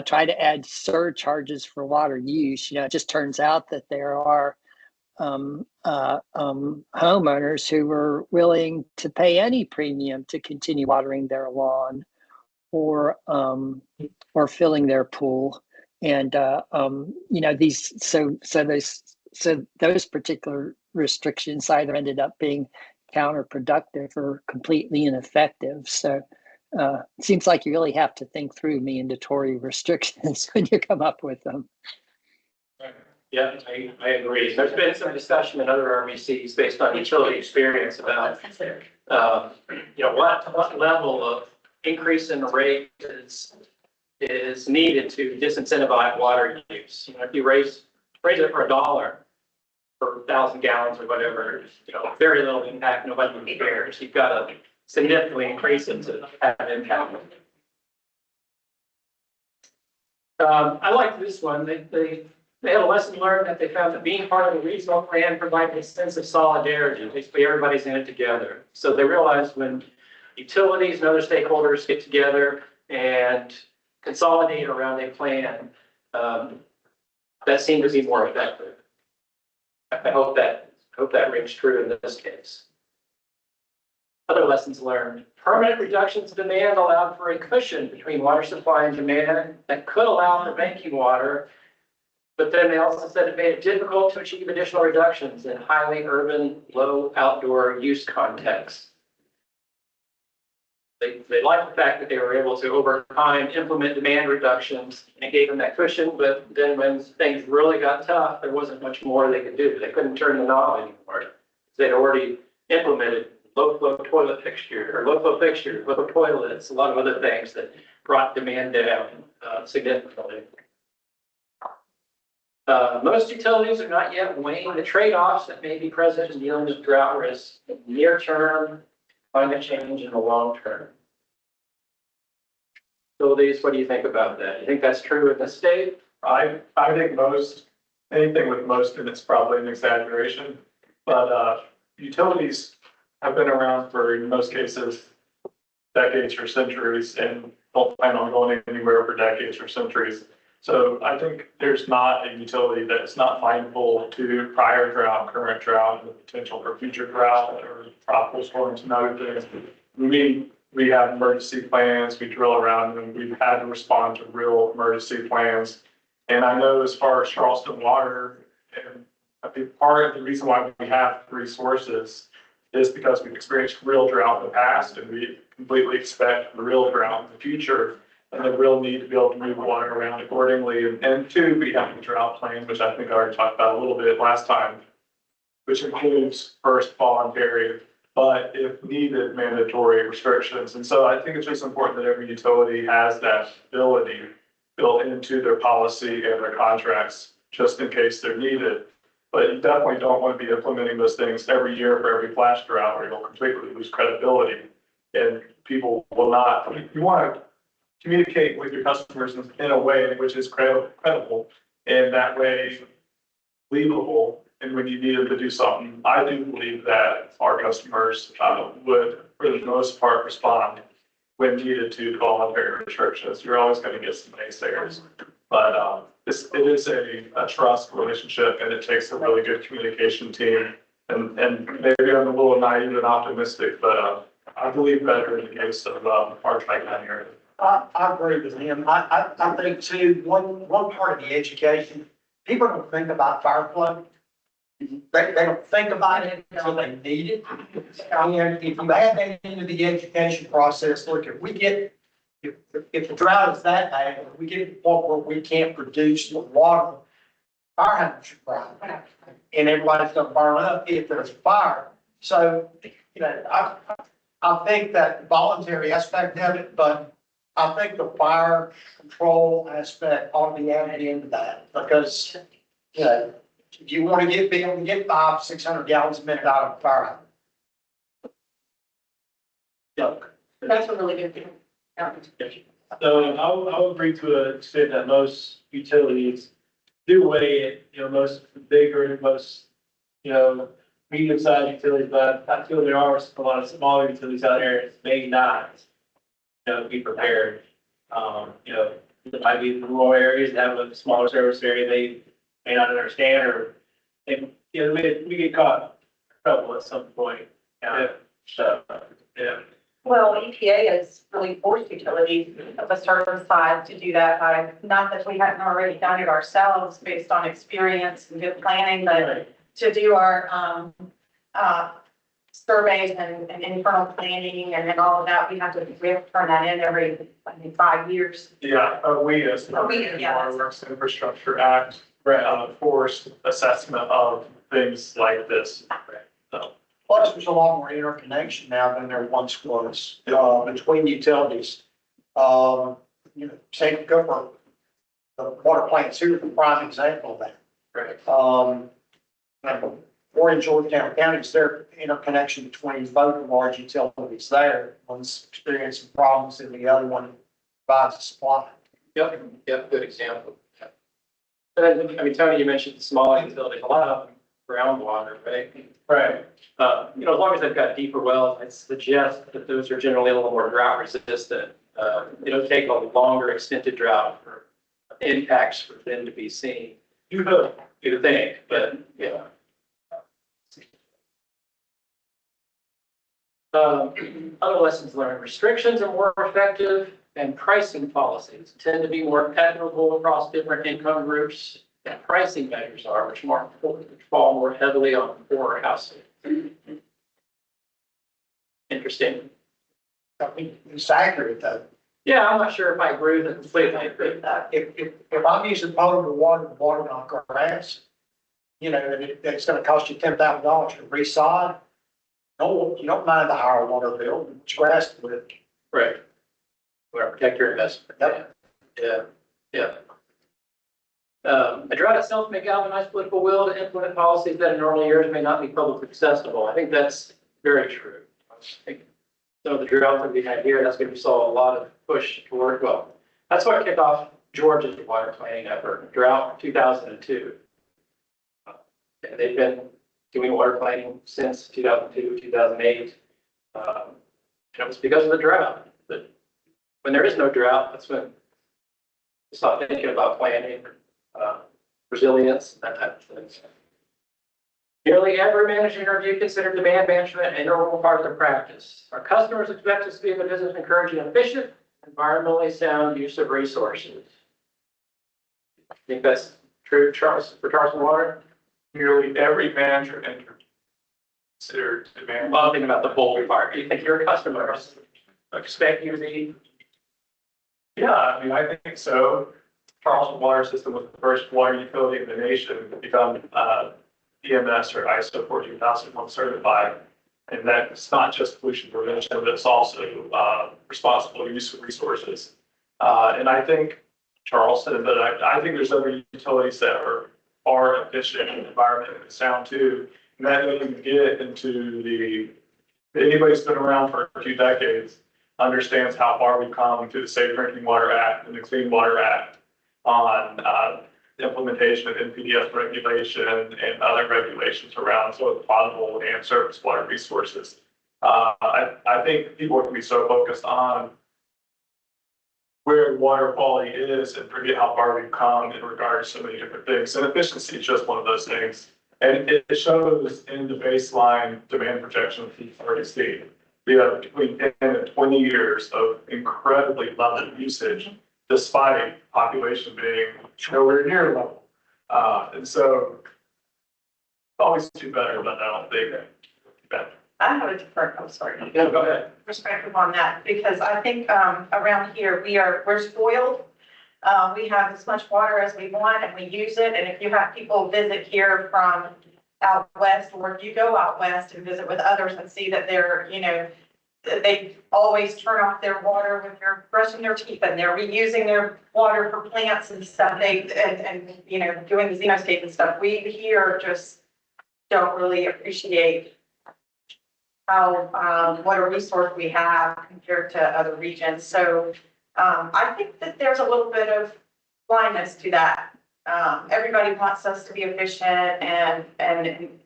try to add surcharges for water use, it just turns out that there are homeowners who were willing to pay any premium to continue watering their lawn or filling their pool. And those particular restrictions either ended up being counterproductive or completely ineffective. So it seems like you really have to think through mandatory restrictions when you come up with them. Yeah, I agree. There's been some discussion in other RBCs based on utility experience about, what level of increase in the rate is needed to disincentivize water use. If you raise it for $1 per 1,000 gallons or whatever, very little impact, nobody cares. You've got to significantly increase it to have impact. I like this one. They had a lesson learned that they found that being part of a regional plan provided a sense of solidarity. Basically, everybody's in it together. So they realized when utilities and other stakeholders get together and consolidate around a plan, that seemed to be more effective. I hope that rings true in this case. Other lessons learned. Permanent reductions in demand allowed for a cushion between water supply and demand that could allow for banking water. But then they also said it made it difficult to achieve additional reductions in highly urban, low outdoor use contexts. They liked the fact that they were able to, over time, implement demand reductions and gave them that cushion. But then when things really got tough, there wasn't much more they could do. They couldn't turn the knob anymore. They'd already implemented low flow fixtures, low toilets, a lot of other things that brought demand down significantly. Most utilities are not yet weighing the trade-offs that may be present in dealing with drought risk in the near term, climate change in the long term. Utilities, what do you think about that? You think that's true in the state? I think most anything with most in it's probably an exaggeration. But utilities have been around for, in most cases, decades or centuries and don't plan on going anywhere for decades or centuries. So I think there's not a utility that's not mindful to prior drought, current drought, and the potential for future drought or tropical storms and other things. We have emergency plans, we drill around them, we've had to respond to real emergency plans. And I know as far as Charleston Water, and I think part of the reason why we have 3 sources is because we've experienced real drought in the past and we completely expect real drought in the future. And the real need to be able to move water around accordingly. And 2, we have the drought plan, which I think I already talked about a little bit last time, which includes first voluntary, but if needed, mandatory restrictions. And so I think it's just important that every utility has that ability built into their policy and their contracts, just in case they're needed. But you definitely don't want to be implementing those things every year for every flash drought, or you'll completely lose credibility. And people will not, you want to communicate with your customers in a way which is credible, and that way believable. And when you need them to do something, I do believe that our customers would, for the most part, respond when needed to voluntary restrictions. You're always going to get some naysayers, but it is a trust relationship, and it takes a really good communication team. And maybe I'm a little naive and optimistic, but I believe better in the case of our tri-county area. I agree with him. I think too, one part of the education, people don't think about fire flow. They don't think about it until they need it. And if you add that into the education process, look, if the drought is that bad, if we get to the point where we can't produce the water, our house should burn. And everybody's gonna burn up if there's a fire. So, I think that voluntary aspect of it, but I think the fire control aspect ought to be added into that, because, if you want to be able to get 500-600 gallons a minute out of a fire hydrant. That's a really good thing. So I'll agree to an extent that most utilities do weigh it, most bigger, most, medium-sized utilities, but I feel there are a lot of smaller utilities out there that may not, be prepared. There might be rural areas that have a smaller service area, they may not understand, or they, we get caught in trouble at some point. So, yeah. Well, EPA has really forced utilities of a certain size to do that by, not that we hadn't already done it ourselves based on experience and good planning, but to do our, surveys and internal planning and then all of that, we have to turn that in every, I think, 5 years. Yeah, we as the Waterworks Infrastructure Act, forced assessment of things like this. So. Plus, there's a lot more interconnection now than there once was, between utilities. Say, go for the water plants, here's a prime example of that. Right. Or in Georgetown County, is there interconnection between both the large utilities there? One's experiencing problems and the other one provides a supply. Yep, good example. Tony, you mentioned the smaller utilities, a lot of them groundwater, right? Right. As long as they've got deeper wells, I suggest that those are generally a little more drought resistant. It'll take a longer extended drought for impacts for them to be seen. You'd think, but yeah. Other lessons learned: restrictions are more effective, and pricing policies tend to be more equitable across different income groups than pricing measures are, which fall more heavily on poorer households. Interesting. I mean, it's accurate though. Yeah, I'm not sure if I agree with it completely. If I'm using potable water to water my grass, and it's gonna cost you $10,000 to resod, no, you don't mind the higher water bill, it's grass with it. Right. We're protect your investment. Yeah. A drought itself may galvanize political will to implement policies that in normal years may not be publicly accessible. I think that's very true. I think some of the drought that we had here, that's going to be saw a lot of push toward, that's what kicked off Georgia's water planning effort, drought 2002. And they've been doing water planning since 2002, 2008. And it was because of the drought. But when there is no drought, that's when you start thinking about planning, resilience, that type of thing. Nearly every management review considered demand management an integral part of their practice. Our customers expect us to be in the business of encouraging efficient, environmentally sound use of resources. I think that's true, Charles, for Charleston Water. Nearly every manager considered demand. Well, I'm thinking about the bold part. You think your customers expect you to be? Yeah, I mean, I think so. Charleston Water System was the first water utility in the nation to become EMS or ISO 14001 certified. And that's not just pollution prevention, but it's also responsible use of resources. And I think Charleston, but I think there's other utilities that are far efficient and environmentally sound too. And that doesn't get into anybody's been around for a few decades understands how far we've come through the Safe Drinking Water Act and the Clean Water Act on implementation of NPDES regulation and other regulations around both potable and surface water resources. I think people can be so focused on where water quality is and forget how far we've come in regards to so many different things. And efficiency is just one of those things. And it shows in the baseline demand projections we've already seen. We have between 10 and 20 years of incredibly low usage, despite population being nowhere near level. And so always do better, but I don't think better. I have a different, I'm sorry. No, go ahead. Perspective on that, because I think, around here, we're spoiled. We have as much water as we want and we use it. And if you have people visit here from out west, or if you go out west and visit with others and see that they're, they always turn off their water when they're brushing their teeth and they're reusing their water for plants and stuff. And doing the xenoscape and stuff. We here just don't really appreciate how, what a resource we have compared to other regions. So, I think that there's a little bit of blindness to that. Everybody wants us to be efficient and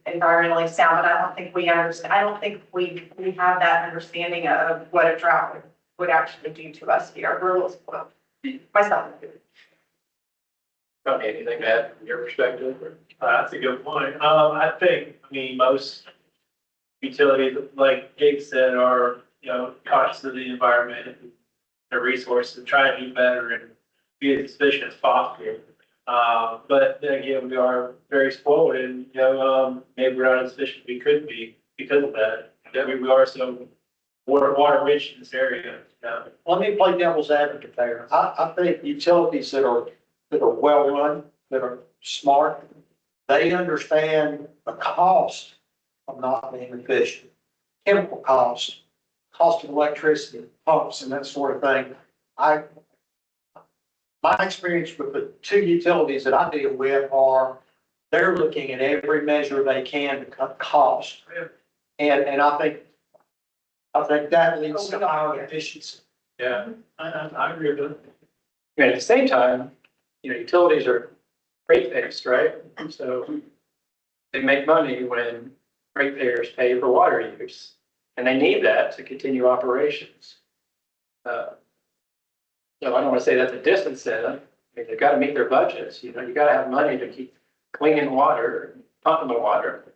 environmentally sound, but I don't think we understand. I don't think we have that understanding of what a drought would actually do to us here. We're a little spoiled, myself. Don't need anything to add from your perspective? That's a good point. I mean, most utilities, like Jake said, are, conscious of the environment and their resources, and try to do better and be as efficient as possible. But then again, we are very spoiled and, maybe we're not as efficient as we could be because of that. We are so water rich in this area. Let me play devil's advocate there. I think utilities that are well run, that are smart, they understand the cost of not being efficient, chemical cost of electricity, pumps and that sort of thing. My experience with the two utilities that I deal with are, they're looking at every measure they can to cut cost. And I think that leads to higher efficiency. Yeah, I agree with that. And at the same time, utilities are rate-based, right? So they make money when ratepayers pay for water use, and they need that to continue operations. So I don't want to say that's a distance set. I mean, they've got to meet their budgets. You got to have money to keep cleaning water, pumping the water.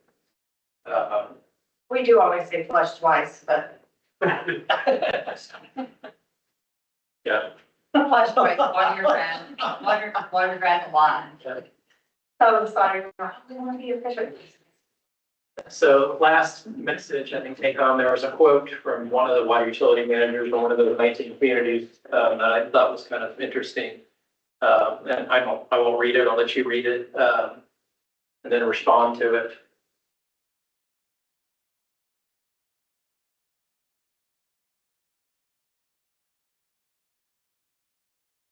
We do always say flush twice, but. Yeah. Flush twice, water grant one. Oh, sorry, we want to be efficient. So last message, I think, take home, there was a quote from one of the water utility managers in one of the Lansing communities that I thought was kind of interesting. And I won't read it, I'll let you read it and then respond to it.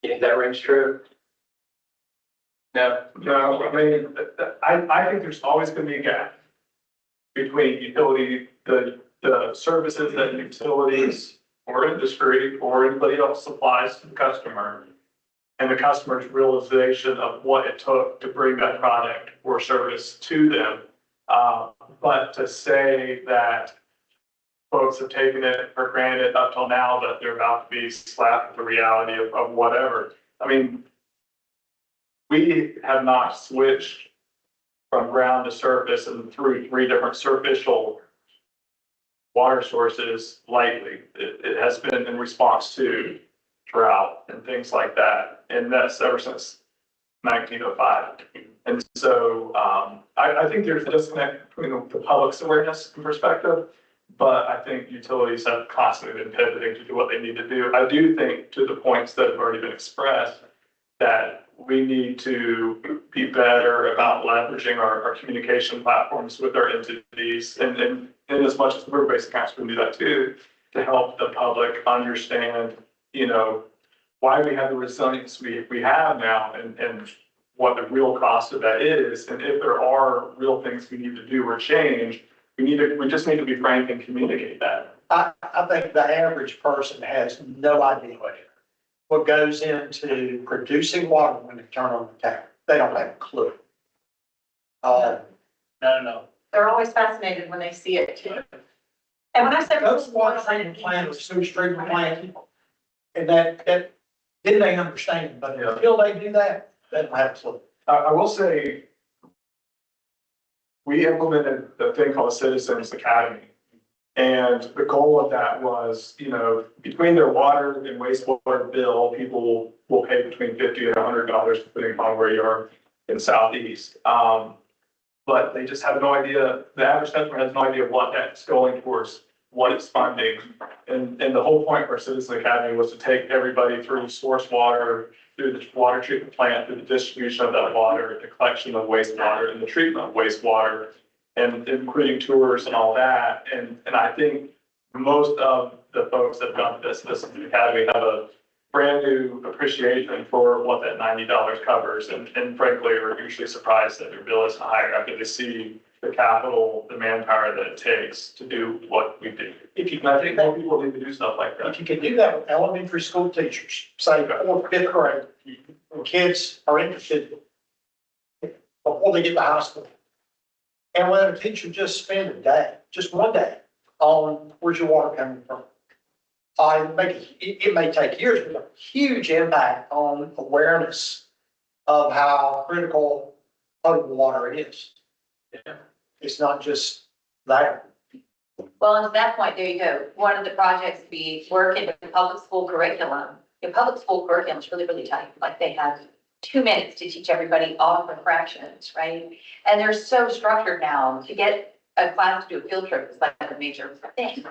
You think that rings true? No. No, I mean, I think there's always going to be a gap between utility, the services that utilities or industry or anybody else supplies to the customer and the customer's realization of what it took to bring that product or service to them. But to say that folks have taken it for granted up till now that they're about to be slapped with the reality of whatever. I mean, we have not switched from ground to surface and through 3 different superficial water sources lightly. It has been in response to drought and things like that. And that's ever since 1905. And so I think there's a disconnect between the public's awareness and perspective, but I think utilities have constantly been pivoting to do what they need to do. I do think, to the points that have already been expressed, that we need to be better about leveraging our communication platforms with our entities. And in as much as we're Basin Council can do that too, to help the public understand, you know, why we have the resilience we have now and what the real cost of that is. And if there are real things we need to do or change, we just need to be frank and communicate that. I think the average person has no idea what goes into producing water when they turn on the tap. They don't have a clue. No. They're always fascinated when they see it too. And when I said. Those water treatment plant or sewage treatment plant, and that then they understand, but until they do that, they don't have a clue. I will say, we implemented the thing called Citizens Academy. And the goal of that was, you know, between their water and wastewater bill, people will pay between $50 and $100, depending on where you are in Southeast. But they just have no idea, the average customer has no idea what that's going towards, what it's funding. And the whole point for Citizen Academy was to take everybody through source water, through the water treatment plant, through the distribution of that water, the collection of wastewater, and the treatment of wastewater, and including tours and all that. And I think most of the folks that have gone to this academy have a brand new appreciation for what that $90 covers. And frankly, are usually surprised that their bill is higher after they see the capital, the manpower that it takes to do what we do. And I think more people need to do stuff like that. If you can do that with elementary school teachers, say 4th, 5th grade, when kids are interested before they get to high school. And let a teacher just spend a day, just one day, on where's your water coming from. It may take years, but a huge impact on awareness of how critical potable water is. Yeah. It's not just that. Well, and to that point, there you go. One of the projects we work in the public school curriculum. The public school curriculum is really, really tight. Like they have 2 minutes to teach everybody all of the fractions, right? And they're so structured now to get a class to do a field trip is like a major thing.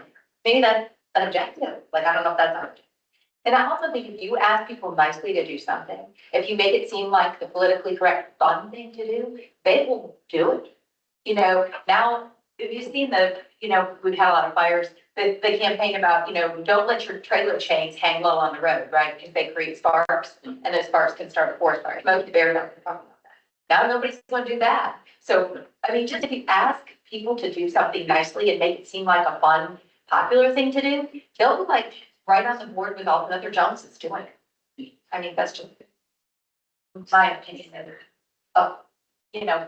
Maybe that's an objective. Like, I don't know if that's an objective. And I also think if you ask people nicely to do something, if you make it seem like the politically correct fun thing to do, they will do it. You know, now, if you've seen we've had a lot of fires, the campaign about, don't let your trailer chains hang low on the road, right? Because they create sparks and those sparks can start a forest fire. Most of the bears aren't talking about that. Now nobody's going to do that. So, I mean, just if you ask people to do something nicely and make it seem like a fun, popular thing to do, they'll like right on the board with all the other Joneses doing it. I mean, that's just my opinion of,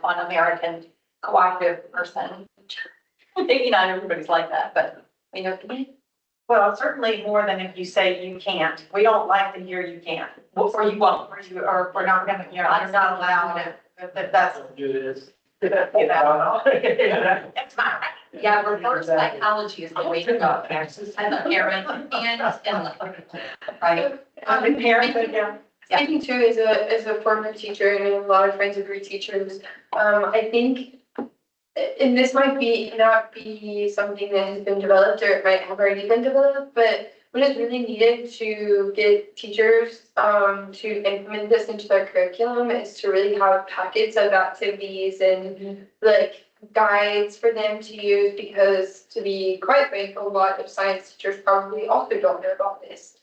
fun American cooperative person. Maybe not everybody's like that, but Well, certainly more than if you say you can't. We don't like to hear you can't, or you won't, or we're not gonna, you're not allowed. That's. It's not right. yeah, reverse psychology is the way to go. As a parent right? Yeah. Speaking to as a former teacher and a lot of friends of your teachers, I think, and this might not be something that has been developed or it might have already been developed, but what is really needed to get teachers to implement this into their curriculum is to really have packets of activities and like guides for them to use, because to be quite frank, a lot of science teachers probably also don't know about this.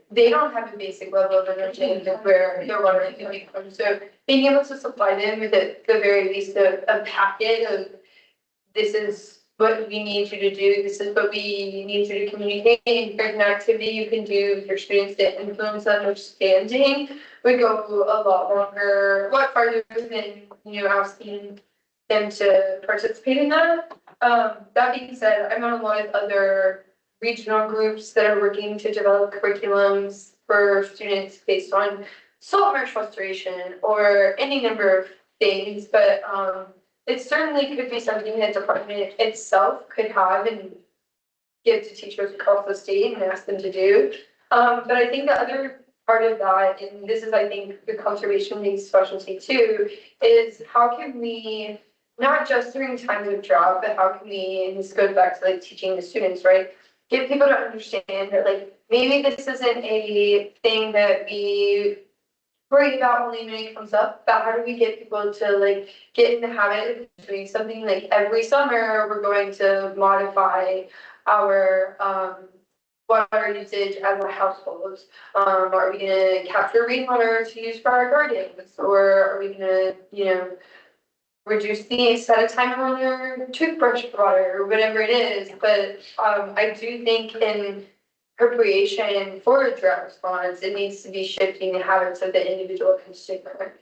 They don't have a basic level of understanding of where their water is coming from. So being able to supply them with at the very least a packet of this is what we need you to do. This is what we need you to communicate. Here's an activity you can do with your students to influence understanding. We go a lot farther than, asking them to participate in that. That being said, I'm on a lot of other regional groups that are working to develop curriculums for students based on salt marsh restoration or any number of things, but it certainly could be something that department itself could have and give to teachers across the state and ask them to do. But I think the other part of that, and this is, I think, the conservation league's specialty too, is how can we, not just during times of drought, but how can we, and this goes back to like teaching the students, right? Get people to understand that like, maybe this isn't a thing that we worry about only when it comes up, but how do we get people to like get in the habit of doing something like every summer we're going to modify our water usage as a household. Are we gonna capture rainwater to use for our gardens, or are we gonna, reduce the set of time on your toothbrush water or whatever it is? But I do think in appropriation for a drought response, it needs to be shifting the habits of the individual consumer.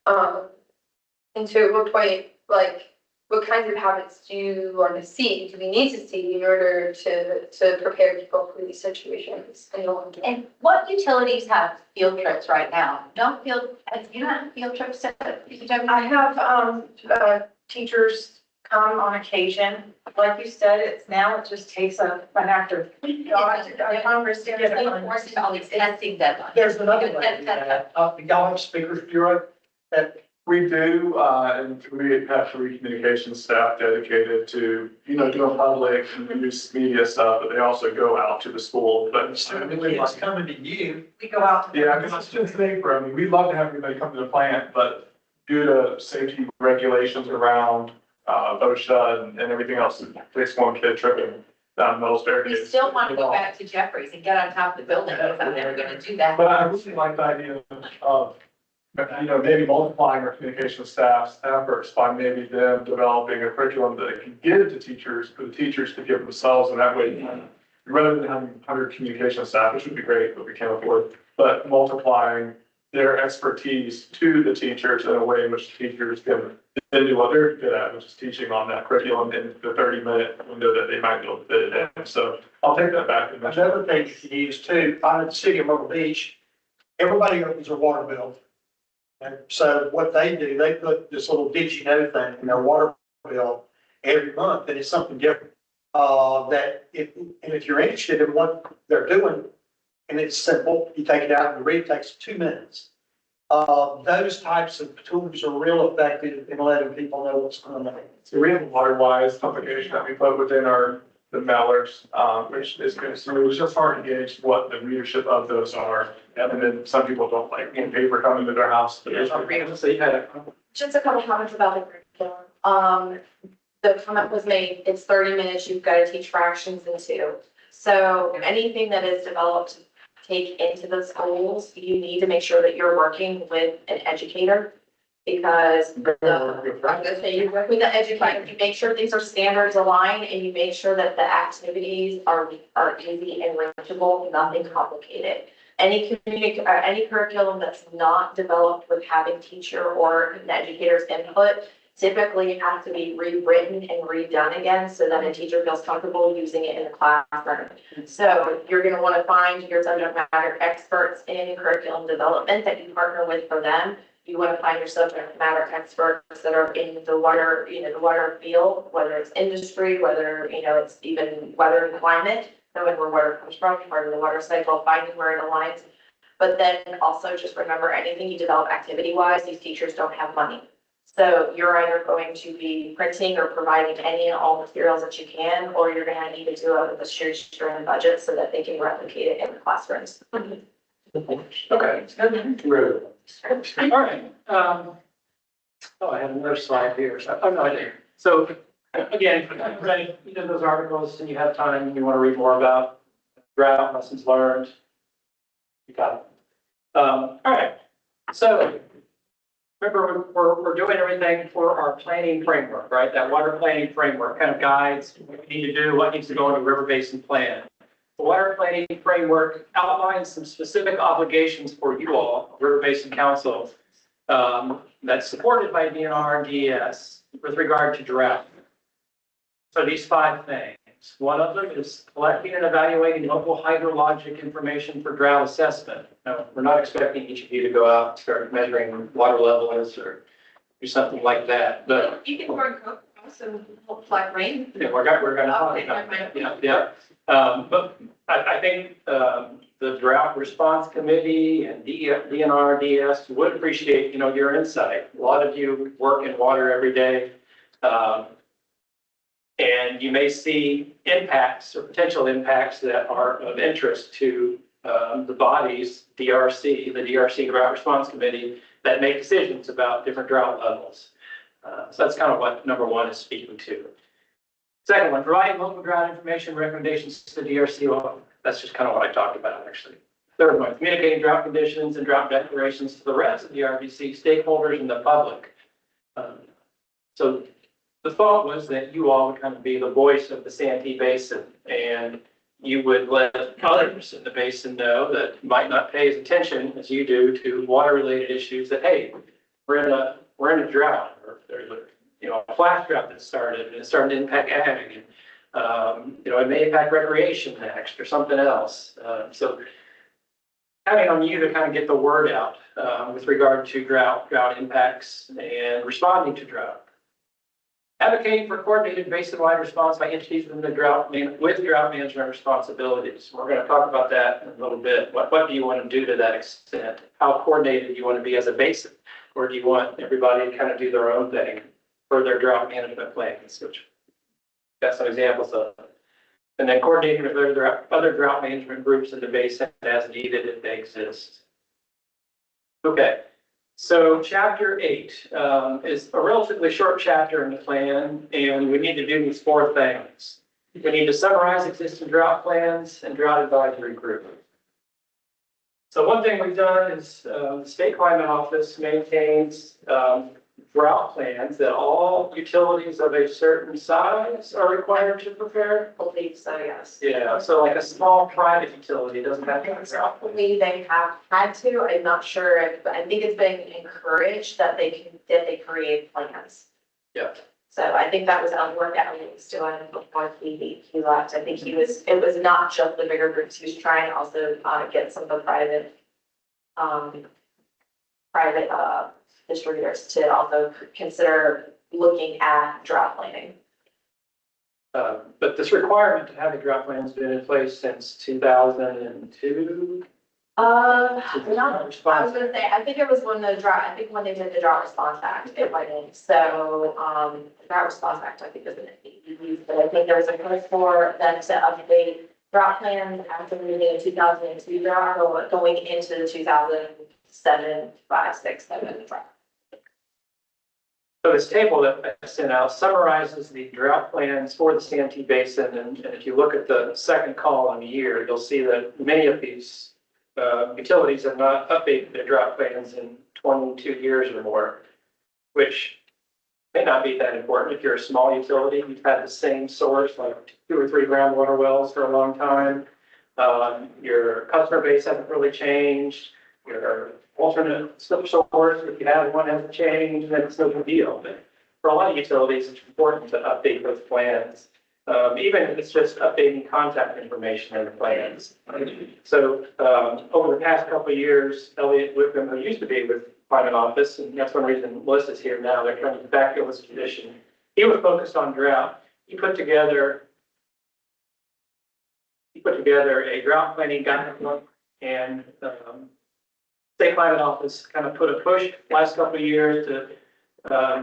And so at what point, like, what kinds of habits do you want to see, do we need to see in order to prepare people for these situations in the long term? And what utilities have field trips right now? You don't have field trips at PW? I have, teachers come on occasion. Like you said, it just takes an actor. Congress to get it. Enforcing all these testing deadlines. There's another way to do that. Y'all have speakers bureau that We do, and we have 3 communications staff dedicated to, doing public and news media stuff, but they also go out to the school, but. it's coming to you. We go out. Yeah, because it's just safer. I mean, we'd love to have everybody come to the plant, but due to safety regulations around, OSHA and everything else, it's one kid tripping down middle staircase. We still want to go back to Jeffries and get on top of the building, because I'm never gonna do that. But I really like the idea of, maybe multiplying our communication staff's efforts by maybe them developing a curriculum that they can give to teachers, for the teachers to give themselves, and that way, rather than having 100 communication staff, which would be great, but we can't afford, but multiplying their expertise to the teachers in a way in which teachers can then do what they're good at, which is teaching on that curriculum in the 30-minute window that they might be able to fit it in. So I'll take that back. Another thing you can use too, I'm in the city of Myrtle Beach, everybody opens their water bill. And so what they do, they put this little did-you-know thing in their water bill every month, and it's something different. If you're interested in what they're doing, and it's simple, you take it out and read, it takes 2 minutes. Those types of tools are real effective in letting people know what's going on. So we have a water-wise publication that we put within the mailers, which is good. So it was just hard to gauge what the readership of those are. And then some people don't like paper coming to their house. Just a couple comments about the curriculum. The comment was made, it's 30 minutes, you've got to teach fractions in 2. So anything that is developed to take into the schools, you need to make sure that you're working with an educator. Because I'm gonna say you work with the educator, you make sure these are standards aligned, and you make sure that the activities are easy and reachable, nothing complicated. Any curriculum that's not developed with having teacher or an educator's input typically has to be rewritten and redone again so that a teacher feels comfortable using it in the classroom. So you're going to want to find your subject matter experts in curriculum development that you partner with for them. You want to find your subject matter experts that are in the water, the water field, whether it's industry, whether, it's even weather and climate, knowing where water comes from, part of the water cycle, finding where it aligns. But then also just remember, anything you develop activity-wise, these teachers don't have money. So you're either going to be printing or providing any and all materials that you can, or you're going to need to do it with a shoestring budget so that they can replicate it in the classrooms. Okay. All right. I have another slide here. So again, read those articles and you have time and you want to read more about drought, lessons learned. You got it. All right. So remember, we're doing everything for our planning framework, right? That water planning framework kind of guides what we need to do, what needs to go into River Basin Plan. The water planning framework outlines some specific obligations for you all, River Basin Council, that's supported by DNR and DES with regard to drought. So these 5 things. One of them is collecting and evaluating local hydrologic information for drought assessment. Now, we're not expecting each of you to go out and start measuring water levels or do something like that, but You can grow coconuts and like rain. yeah, we're gonna talk about that. Yeah. But I think, the drought response committee and DNR, DS would appreciate, your insight. A lot of you work in water every day. And you may see impacts or potential impacts that are of interest to the bodies, DRC, the DRC Drought Response Committee, that make decisions about different drought levels. So that's kind of what number 1 is speaking to. Second one, providing local drought information recommendations to DRC. Well, that's just kind of what I talked about, actually. Third one, communicating drought conditions and drought declarations to the rest of the RBC stakeholders and the public. So the thought was that you all would kind of be the voice of the Santee Basin, and you would let others in the basin know that might not pay as attention as you do to water-related issues, that, hey, we're in a drought, or there's a flash drought that started, and it's starting to impact ag, and it may impact recreation next or something else. So having on you to kind of get the word out with regard to drought impacts and responding to drought. Advocating for coordinated basin-wide response by entities with drought management responsibilities. We're going to talk about that in a little bit. What do you want to do to that extent? How coordinated do you want to be as a basin? Or do you want everybody to kind of do their own thing for their drought management plans, which got some examples of. And then coordinating with other drought management groups in the basin as needed if they exist. Okay. So chapter 8 is a relatively short chapter in the plan, and we need to do these 4 things. We need to summarize existing drought plans and drought advisory group. So one thing we've done is the State Climate Office maintains drought plans that all utilities of a certain size are required to prepare. I believe so, yes. Yeah, so like a small private utility doesn't have to have drought. I believe they have had to, I'm not sure, but I think it's been encouraged that they create plans. Yeah. So I think that was work that we was doing before he left. I think it was not just the bigger groups, he was trying to also get some of the private distributors to also consider looking at drought planning. But this requirement to have a drought plan has been in place since 2002. I was gonna say, I think it was when when they did the Drought Response Act, it went in. So, the Drought Response Act, I think, was in the 80s, but I think there was a push for them to update drought plans after we did 2002 drought, going into the 2007, 5, 6, 7 drought. So this table that I sent out summarizes the drought plans for the Santee Basin, and if you look at the second column year, you'll see that many of these utilities have not updated their drought plans in 22 years or more, which may not be that important. If you're a small utility, you've had the same source, like 2 or 3 groundwater wells for a long time. Your customer base hasn't really changed. Your alternate source, if you have one, hasn't changed, then it's no big deal. But for a lot of utilities, it's important to update those plans, even if it's just updating contact information in the plans. So over the past couple of years, Elliot Whitcomb, who used to be with Climate Office, and that's one reason Melissa's here now, they're trying to backfill this position. He was focused on drought. He put together a drought planning guidebook, and State Climate Office kind of put a push last couple of years to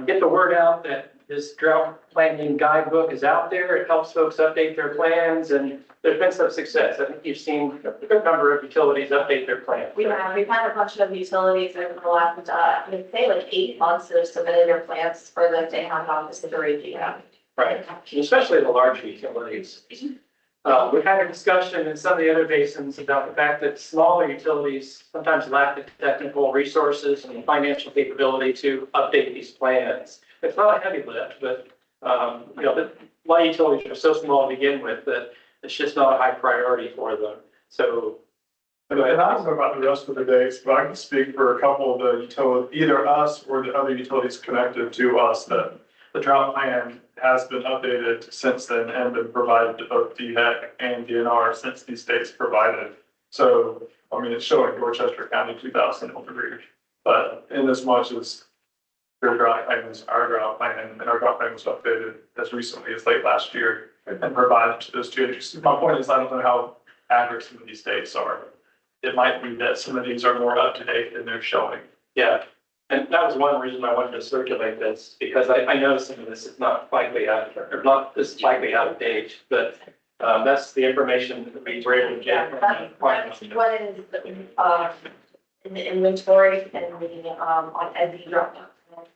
get the word out that this drought planning guidebook is out there. It helps folks update their plans, and there's been some success. I think you've seen a good number of utilities update their plans. We've had a bunch of utilities over the last, I'd say like 8 months that have submitted their plans for the State Climate Office to the review. Right, and especially the larger utilities. We've had a discussion in some of the other basins about the fact that smaller utilities sometimes lack the technical resources and financial capability to update these plans. It's not a heavy lift, but, a lot of utilities are so small to begin with that it's just not a high priority for them. So. And I don't know about the rest of the days, but I can speak for a couple of the utilities, either us or the other utilities connected to us, that the drought plan has been updated since then and been provided to both DHEC and DNR since these dates provided. So, I mean, it's showing Dorchester County 2003, but in as much as their drought plan is our drought plan, and our drought plan was updated as recently as late last year and provided to those two agencies. My point is, I don't know how accurate some of these dates are. It might be that some of these are more up to date than they're showing. Yeah, and that was one reason I wanted to circulate this, because I know some of this is not likely out, or not this likely out of date, but that's the information that we were able to get. That's what is, in the inventory and the, on Ed's drop.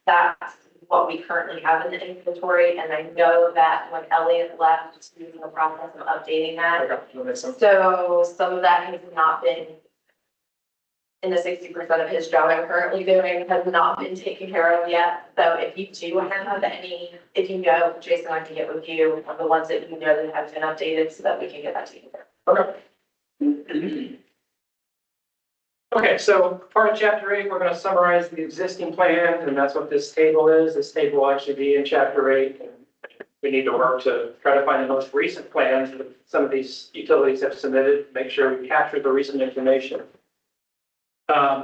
That's what we currently have in the inventory, and I know that when Elliot left, he was in the process of updating that. Okay, that makes sense. So some of that has not been, in the 60% of his job I'm currently doing, has not been taken care of yet. So if you do have any, if you know, Jason, I can get with you on the ones that you know that have been updated so that we can get that taken care of. Okay. Okay, so part of chapter 8, we're going to summarize the existing plans, and that's what this table is. This table will actually be in chapter 8. And we need to work to try to find the most recent plans that some of these utilities have submitted, make sure we capture the recent information.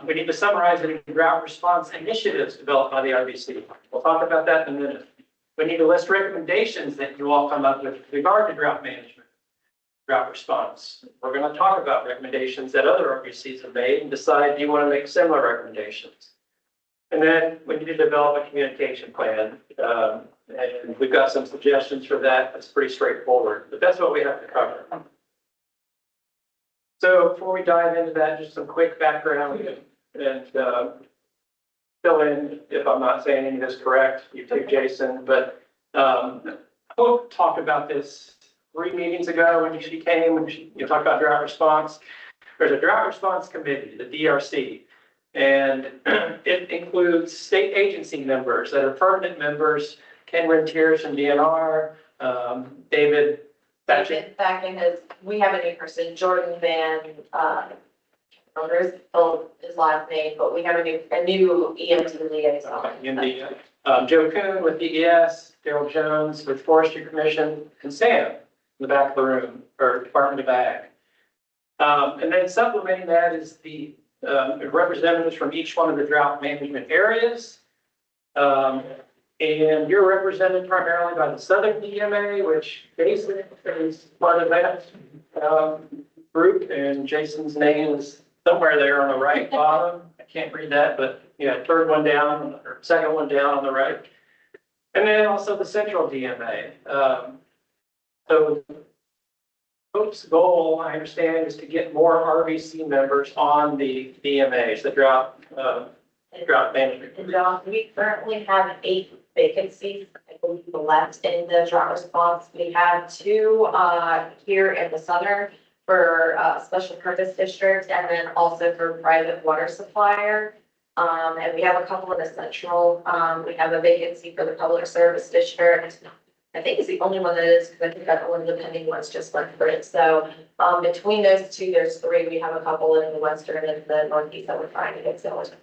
We need to summarize any drought response initiatives developed by the RBC. We'll talk about that in a minute. We need to list recommendations that you all come up with with regard to drought management, drought response. We're going to talk about recommendations that other RBCs have made and decide, do you want to make similar recommendations? And then we need to develop a communication plan. And we've got some suggestions for that. That's pretty straightforward, but that's what we have to cover. So before we dive into that, just some quick background and fill in if I'm not saying any of this correct, you too, Jason, but Hope talked about this 3 meetings ago when she came, when you talked about drought response. There's a drought response committee, the DRC, and it includes state agency members that are permanent members, Ken Rentiers from DNR, David David Backing has, we have a new person, Jordan Van, there's his last name, but we have a new EMT liaison. Joe Kuhn with DES, Daryl Jones with Forestry Commission, and Sam in the back of the room, or Department of Ag. And then supplementing that is the representatives from each one of the drought management areas. And you're represented primarily by the Southern DMA, which Jason is part of that group, and Jason's name is somewhere there on the right bottom. I can't read that, but yeah, third one down, or second one down on the right. And then also the Central DMA. So Hope's goal, I understand, is to get more RVC members on the DMAs, the drought management. We currently have 8 vacancies, I believe, left in the drought response. We have 2 here in the southern for special purpose district, and then also for private water supplier. And we have a couple in the central. We have a vacancy for the public service district. I think it's the only one that is, because I think that one of the pending ones just went for it. So between those 2, there's 3. We have a couple in the western and the northeast that we're trying to get filled.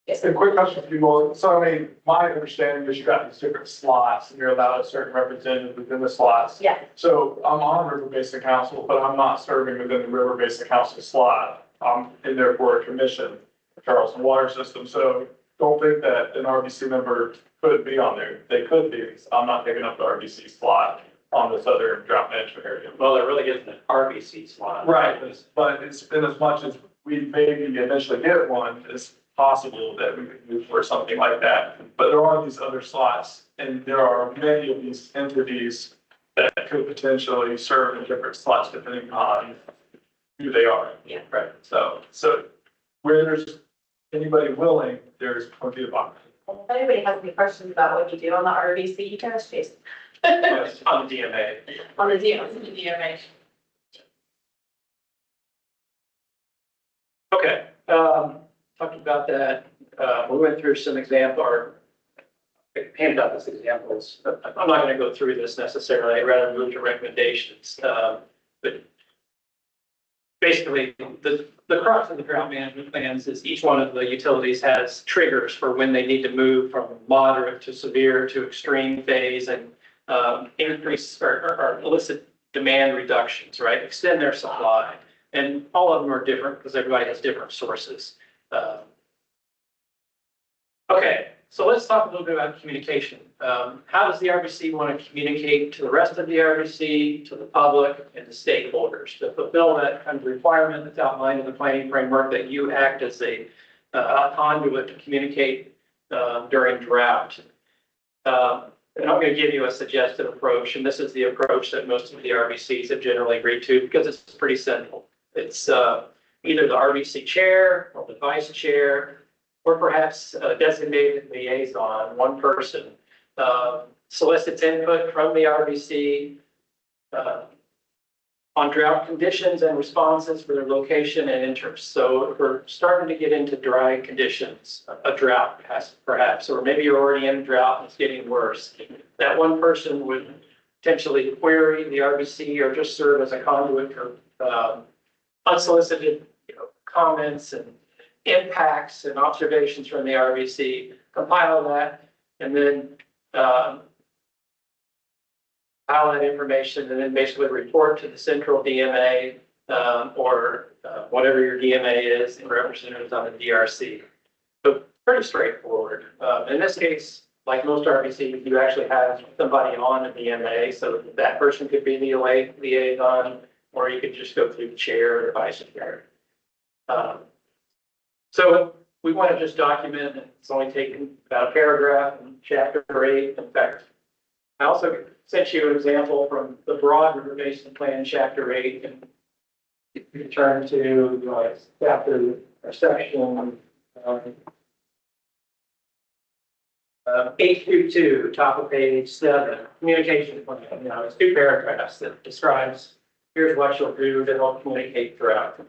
Yes, A quick question for you all. So I mean, my understanding is you got these different slots and you're allowed a certain representative within the slots. yeah. So I'm on River Basin Council, but I'm not serving within the River Basin Council slot. I'm in there for a commission, Charleston Water System. So don't think that an RBC member could be on there. They could be. I'm not taking up the RBC slot on the southern drought management area. Well, there really isn't an RBC slot. Right, but it's in as much as we maybe eventually get one, it's possible that we could move for something like that. But there are these other slots, and there are many of these entities that could potentially serve in different slots depending on who they are. Yeah. Right, so where there's anybody willing, there's plenty of options. If anybody has any questions about what you do on the RVC, you can ask Jason. On the DMA. On the DMA. Okay, talking about that, we went through some example, or handed out these examples. I'm not gonna go through this necessarily, I'd rather move to recommendations. But basically, the crux of the drought management plans is each one of the utilities has triggers for when they need to move from moderate to severe to extreme phase and increase or elicit demand reductions, right? Extend their supply. And all of them are different because everybody has different sources. Okay, so let's talk a little bit about communication. How does the RBC want to communicate to the rest of the RBC, to the public, and the stakeholders to fulfill that kind of requirement that's outlined in the planning framework that you act as a conduit to communicate during drought? And I'm going to give you a suggested approach, and this is the approach that most of the RBCs have generally agreed to because it's pretty simple. It's either the RBC chair or the vice chair, or perhaps a designated liaison, one person, solicits input from the RBC on drought conditions and responses for their location and interests. So if we're starting to get into dry conditions, a drought perhaps, or maybe you're already in a drought and it's getting worse, that one person would potentially query the RBC or just serve as a conduit for unsolicited comments and impacts and observations from the RBC, compile that, and then file that information, and then basically report to the central DMA or whatever your DMA is, and representatives on the DRC. So pretty straightforward. In this case, like most RBCs, you actually have somebody on the DMA, so that person could be the liaison, or you could just go through the chair or the vice chair. So we want to just document, and it's only taken about a paragraph in chapter 8. In fact, I also sent you an example from the broad river basin plan, chapter 8, and if you turn to chapter or section 8.2, top of page 7, communication plan. It's 2 paragraphs that describes here's what you'll do to help communicate throughout.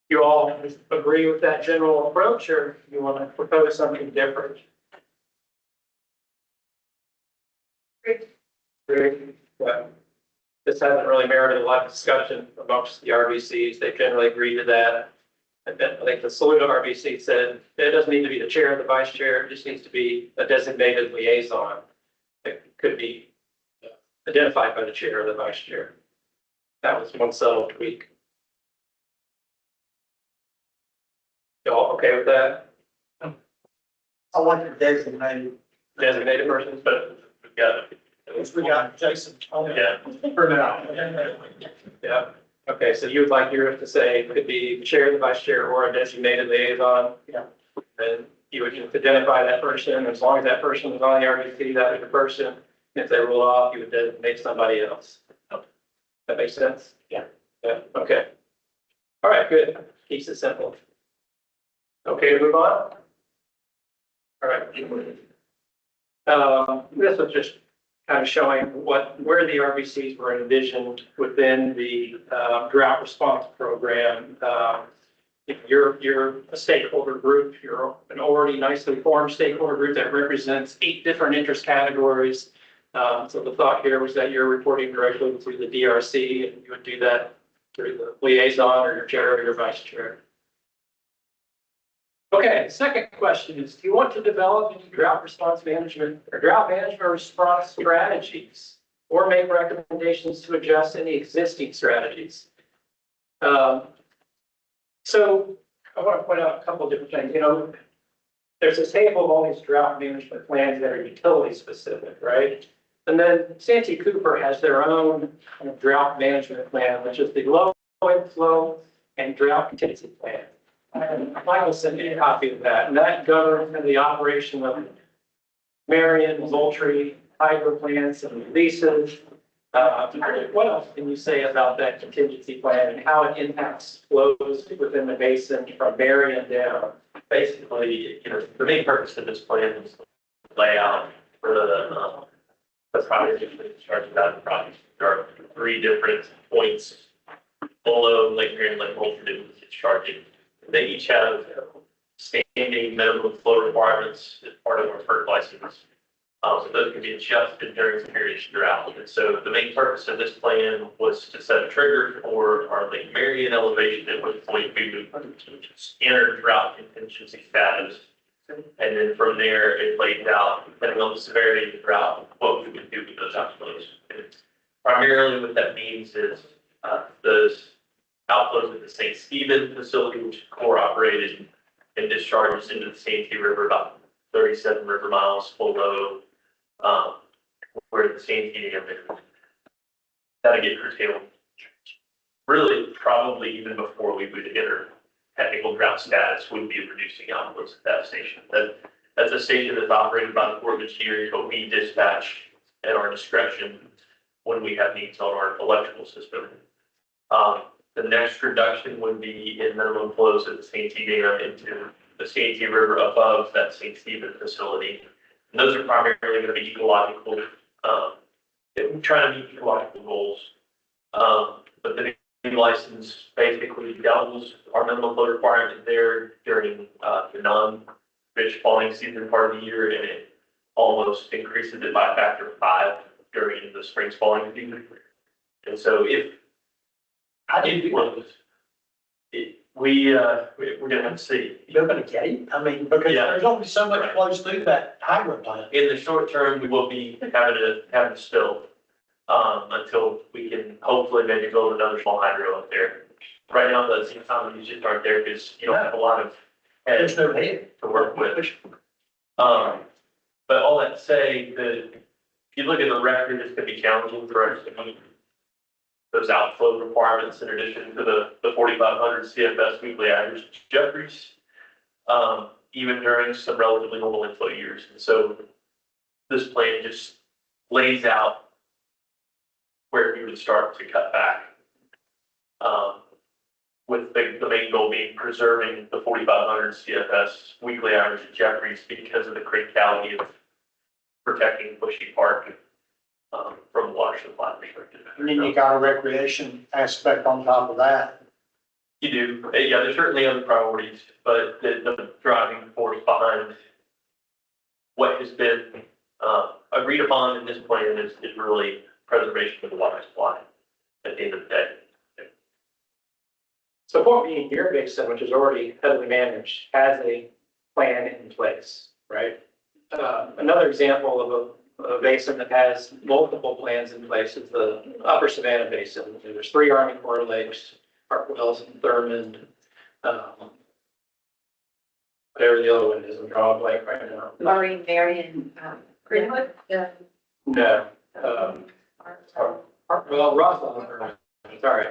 You all agree with that general approach, or you want to propose something different? Great. Yeah. This hasn't really merited a lot of discussion amongst the RBCs. They generally agree to that. And then I think the Saluda RBC said it doesn't need to be the chair or the vice chair. It just needs to be a designated liaison. It could be identified by the chair or the vice chair. That was one subtle tweak. Y'all okay with that? I want to designate. Designated persons, but we got Jason. Yeah. For now. Yeah. Okay, so you would like yours to say it could be the chair, the vice chair, or a designated liaison? Yeah. And you would just identify that person. As long as that person is on the RBC, that is the person. If they rule off, you would designate somebody else. That makes sense? Yeah. Yeah, okay. All right, good. Keeps it simple. Okay to move on? All right. This was just kind of showing where the RBCs were envisioned within the drought response program. If you're a stakeholder group, you're an already nicely formed stakeholder group that represents 8 different interest categories. So the thought here was that you're reporting directly to the DRC, and you would do that through the liaison or your chair or your vice chair. Okay, the second question is, do you want to develop any drought response management or drought management response strategies, or make recommendations to adjust any existing strategies? So I want to point out a couple of different things. There's a table of all these drought management plans that are utility specific, right? And then Santee Cooper has their own kind of drought management plan, which is the low inflow and drought contingency plan. And Michael sent me a copy of that, and that governs the operation of Marion, Moultrie, hydro plants and leases. What else can you say about that contingency plan and how it impacts flows within the basin from Marion down? Basically, the main purpose of this plan is layout for the project starting out the project. There are 3 different points below Lake Erie and Lake Multnomah charging. They each have standing minimum flow requirements as part of our FERC license. So those can be adjusted during periods of drought. And so the main purpose of this plan was to set a trigger for our Lake Marion elevation at which point we would enter drought contingency status. And then from there, it laid out, depending on the severity of the drought, what we would do with those outflows. And primarily what that means is those outflows at the St. Stephen facility, which is core operated and discharges into the Santee River about 37 river miles below where the Santee Dam is. That'll get curtailed. Really, probably even before we would enter technical drought status, would be reducing outputs at that station. That's a station that's operated by the Corps of Engineers, but we dispatch at our discretion when we have needs on our electrical system. The next reduction would be in minimum flows at the Santee Dam into the Santee River above that St. Stephen facility. And those are primarily going to be ecological, trying to meet ecological goals. But the new license basically doubles our minimum flow requirement there during the non-fish spawning season part of the year, and it almost increases it by a factor of 5 during the spring spawning season. And so if it flows, we're gonna have to see. You're gonna gate, I mean, because Yeah. there's only so much flows through that hydro plant. In the short term, we will be having to spill until we can hopefully maybe build another small hydro up there. Right now, the economies just aren't there because you don't have a lot of There's no head. to work with. But all that to say that if you look at the record, it's gonna be challenging for us to meet those outflow requirements in addition to the 4,500 CFS weekly average Jeffries, even during some relatively normal inflow years. And so this plan just lays out where we would start to cut back. With the main goal being preserving the 4,500 CFS weekly average at Jeffries because of the criticality of protecting Bushy Park from a water supply perspective. And then you got a recreation aspect on top of that. You do, yeah, there's certainly other priorities, but the driving force behind what has been agreed upon in this plan is really preservation of the water supply at the end of the day. So Fort Being Erie Basin, which is already heavily managed, has a plan in place, right? Another example of a basin that has multiple plans in place is the Upper Savannah Basin. There's 3 Army Corps lakes, Hartwells and Thurmond, whatever the other one is, I'm drawing a blank right now. Maureen, Marion, Greenwood? Yeah. No, well, Rossville, sorry.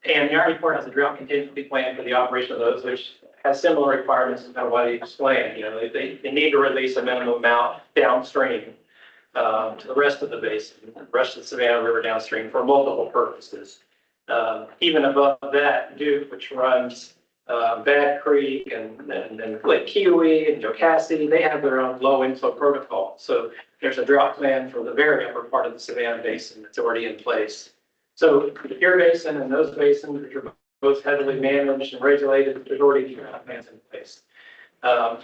And the Army Corps has a drought contingency plan for the operation of those, which has similar requirements to kind of what he explained. You know, they need to release a minimum amount downstream to the rest of the basin, the rest of the Savannah River downstream for multiple purposes. Even above that, Duke, which runs Bad Creek and Lake Kiwi and Jocassee, they have their own low inflow protocol. So there's a drought plan for the very upper part of the Savannah Basin that's already in place. So your basin and those basins, which are both heavily managed and regulated, there's already drought plans in place. A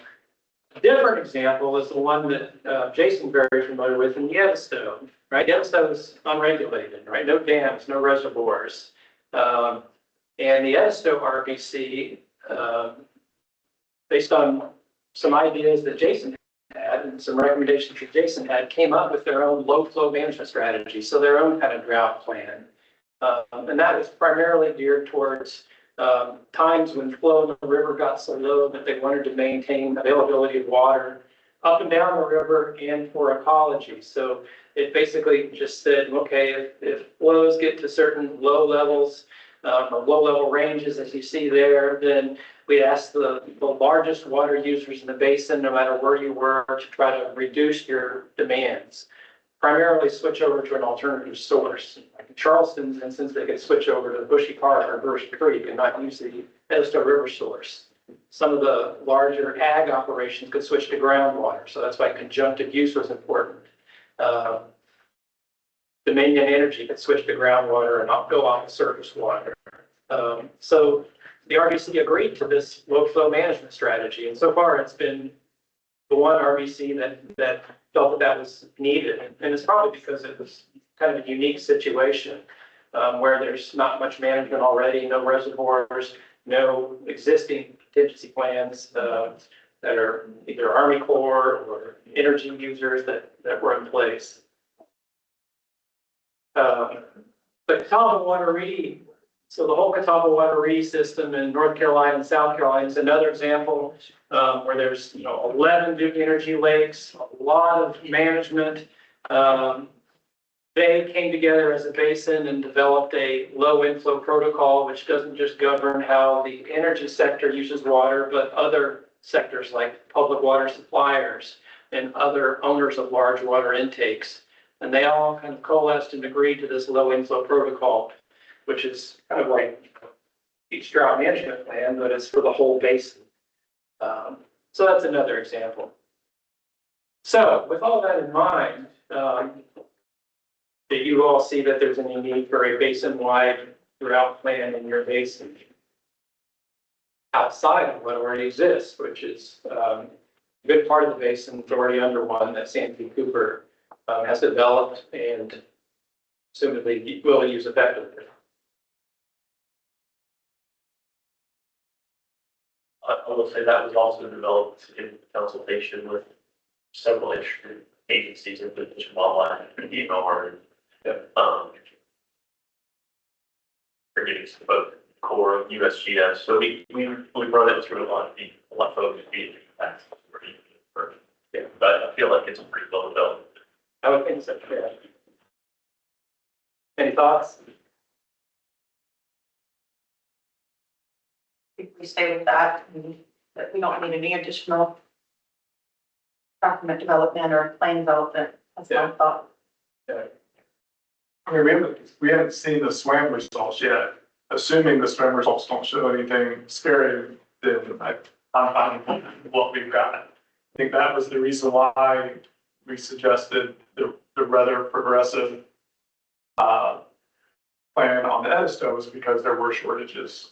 different example is the one that Jason's very familiar with in Yellowstone, right? Yellowstone is unregulated, right? No dams, no reservoirs. And the Yellowstone RBC, based on some ideas that Jason had and some recommendations that Jason had, came up with their own low flow management strategy. So their own kind of drought plan. And that was primarily geared towards times when flow in the river got so low that they wanted to maintain availability of water up and down the river and for ecology. So it basically just said, okay, if flows get to certain low levels, or low level ranges, as you see there, then we asked the largest water users in the basin, no matter where you were, to try to reduce your demands. Primarily switch over to an alternative source. Like in Charleston's instance, they could switch over to Bushy Park or Bush Creek and not use the Yellowstone River source. some of the larger ag operations could switch to groundwater. So that's why conjunctive use was important. Dominion Energy could switch to groundwater and not go off the surface water. So the RBC agreed to this low flow management strategy. And so far it's been the one RBC that felt that that was needed. And it's probably because it was kind of a unique situation where there's not much management already, no reservoirs, no existing contingency plans that are either Army Corps or energy users that were in place. The Catawba Wateree, so the whole Catawba Wateree system in North Carolina and South Carolina is another example where there's 11 Duke Energy lakes, a lot of management. They came together as a basin and developed a low inflow protocol, which doesn't just govern how the energy sector uses water, but other sectors like public water suppliers and other owners of large water intakes. And they all kind of coalesced and agreed to this low inflow protocol, which is kind of like each drought management plan, but it's for the whole basin. So that's another example. So with all that in mind, that you all see that there's a need for a basin-wide drought plan in your basin outside of what already exists, which is a good part of the basin is already under one that Santee Cooper has developed and assumedly will use effectively. I will say that was also developed in consultation with several interested agencies, including Fish and Wildlife and DNR and forgetting both Corps of USGS. So we run it through a lot of folks. Yeah, but I feel like it's pretty well developed. I would think so. Yeah. Any thoughts? I think we stay with that, and that we don't need any additional document development or plan development. That's my thought. Yeah. I mean, we haven't seen the SWAM results yet. Assuming the SWAM results don't show anything scary, then I'm fine with what we've got. I think that was the reason why we suggested the rather progressive plan on the Edisto, was because there were shortages.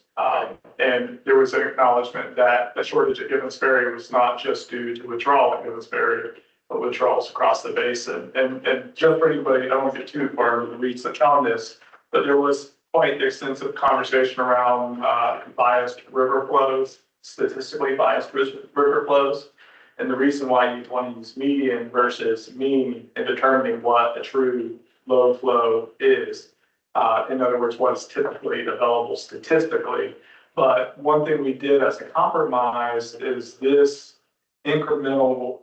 And there was an acknowledgement that the shortage at Gibbons Ferry was not just due to withdrawal at Gibbons Ferry, but withdrawals across the basin. And just for anybody, I don't want to get too far into the weeds on this, but there was quite extensive conversation around biased river flows, statistically biased river flows. And the reason why you want to use median versus mean in determining what a true low flow is. In other words, what is typically available statistically. But one thing we did as a compromise is this incremental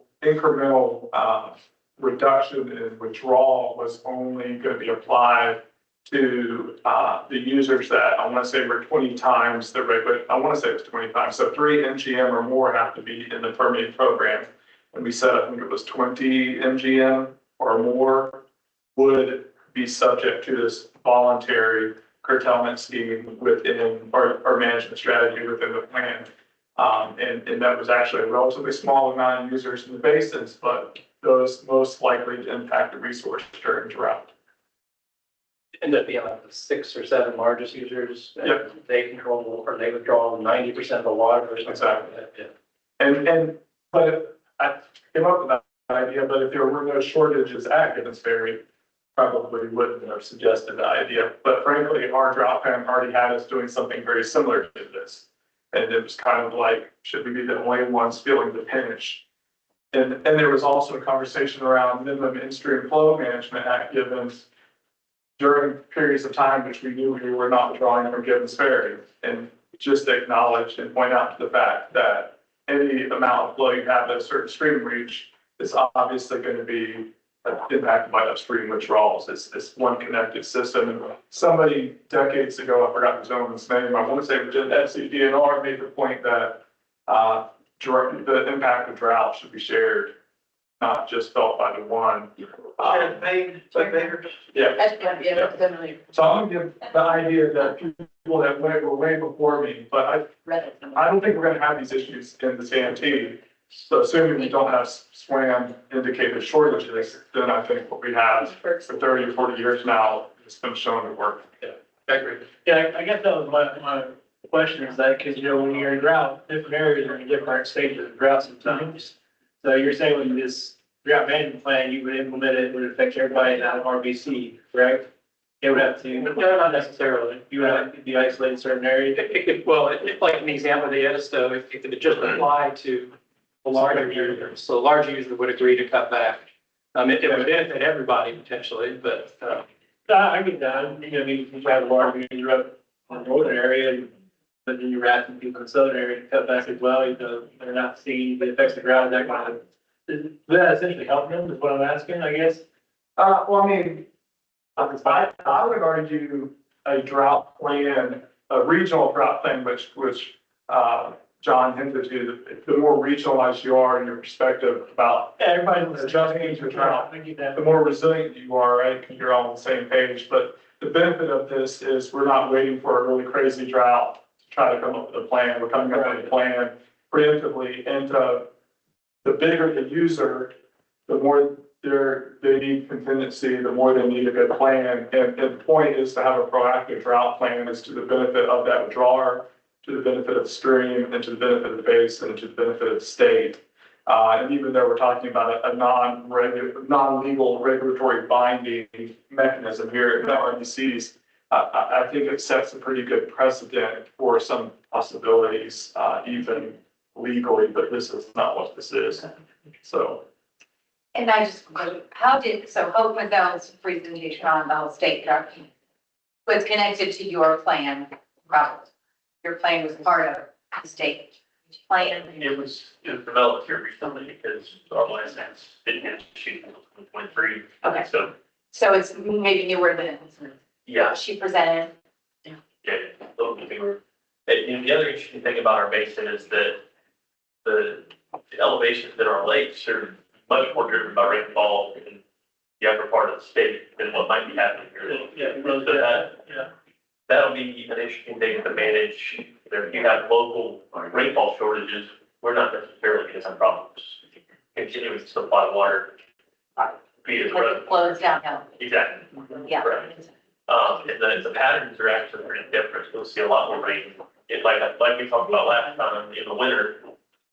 reduction in withdrawal was only going to be applied to the users that I want to say were 20 times the rate, but I want to say it was 20 times. So 3 MGM or more have to be in the permitting program. And we said, I think it was 20 MGM or more would be subject to this voluntary curtailment scheme within our management strategy within the plan. And that was actually a relatively small amount of users in the basins, but those most likely to impact the resource during drought. End up being like the 6 or 7 largest users. Yep. They control or they withdraw 90% of the water. Or Exactly. Like that. But I came up with that idea, but if there were no shortages at Gibbons Ferry, probably wouldn't have suggested the idea. But frankly, our drought plan already had us doing something very similar to this. And it was kind of like, should we be the only ones feeling the pinch? And there was also a conversation around minimum in-stream flow management at Gibbons during periods of time which we knew we were not drawing from Gibbons Ferry. And just acknowledge and point out to the fact that any amount of flow you have at a certain stream reach is obviously going to be impacted by upstream withdrawals. It's one connected system. And somebody decades ago, I forgot the gentleman's name, I want to say it was FCDNR, made the point that the impact of drought should be shared not just felt by the one. Champagne, flavor. Yeah. That's definitely. So I'm gonna give the idea that people that were way before me, but I don't think we're gonna have these issues in the Santee. So assuming we don't have SWAM indicated shortages, then I think what we have for 30 or 40 years now has been shown to work. I agree. Yeah, I guess that was my question is that, because, when you're in drought, different areas are in different stages of drought sometimes. So you're saying with this drought management plan, you would implement it, would affect everybody in that RBC, correct? It would have to, no, not necessarily. You would have to be isolated in certain areas. It could, well, like an example of the Edisto, if it could just apply to the larger users, so larger users would agree to cut back. It would benefit everybody potentially, but, I get that, you have a large user up in the northern area, but then you're asking people in the southern area to cut back as well, they're not seeing the effects of drought, that kind of. Does that essentially help them, is what I'm asking, I guess? Well, I mean, I would argue a drought plan, a regional drought plan, which John hinted to, the more regionalized you are in your perspective about Everybody's adjusting to drought, I get that. the more resilient you are, right? Because you're all on the same page. But the benefit of this is we're not waiting for a really crazy drought to try to come up with a plan. We're coming up with a plan preemptively, and the bigger the user, the more they need contingency, the more they need a good plan. And the point is to have a proactive drought plan is to the benefit of that withdrawer, to the benefit of the stream, and to the benefit of the basin, and to the benefit of the state. And even though we're talking about a non-legal regulatory binding mechanism here in the RBCs, I think it sets a pretty good precedent for some possibilities, even legally, but this is not what this is. So. And I just, Hope Mazzel's presentation on the whole state government was connected to your plan, probably. Your plan was part of the state plan. It was developed here recently because our license didn't get issued until 2023. Okay. So, It's maybe newer than yeah, what she presented. yeah, a little bit newer. And the other interesting thing about our basin is that the elevations in our lakes are much more driven by rainfall in the upper part of the state than what might be happening here. Yeah. That'll be an interesting thing to manage. If you have local rainfall shortages, we're not necessarily going to have problems continuing to supply water. Be it It flows downhill. exactly. Yeah. Right. And the patterns are actually pretty different. You'll see a lot more rain. Like we talked about last time, in the winter,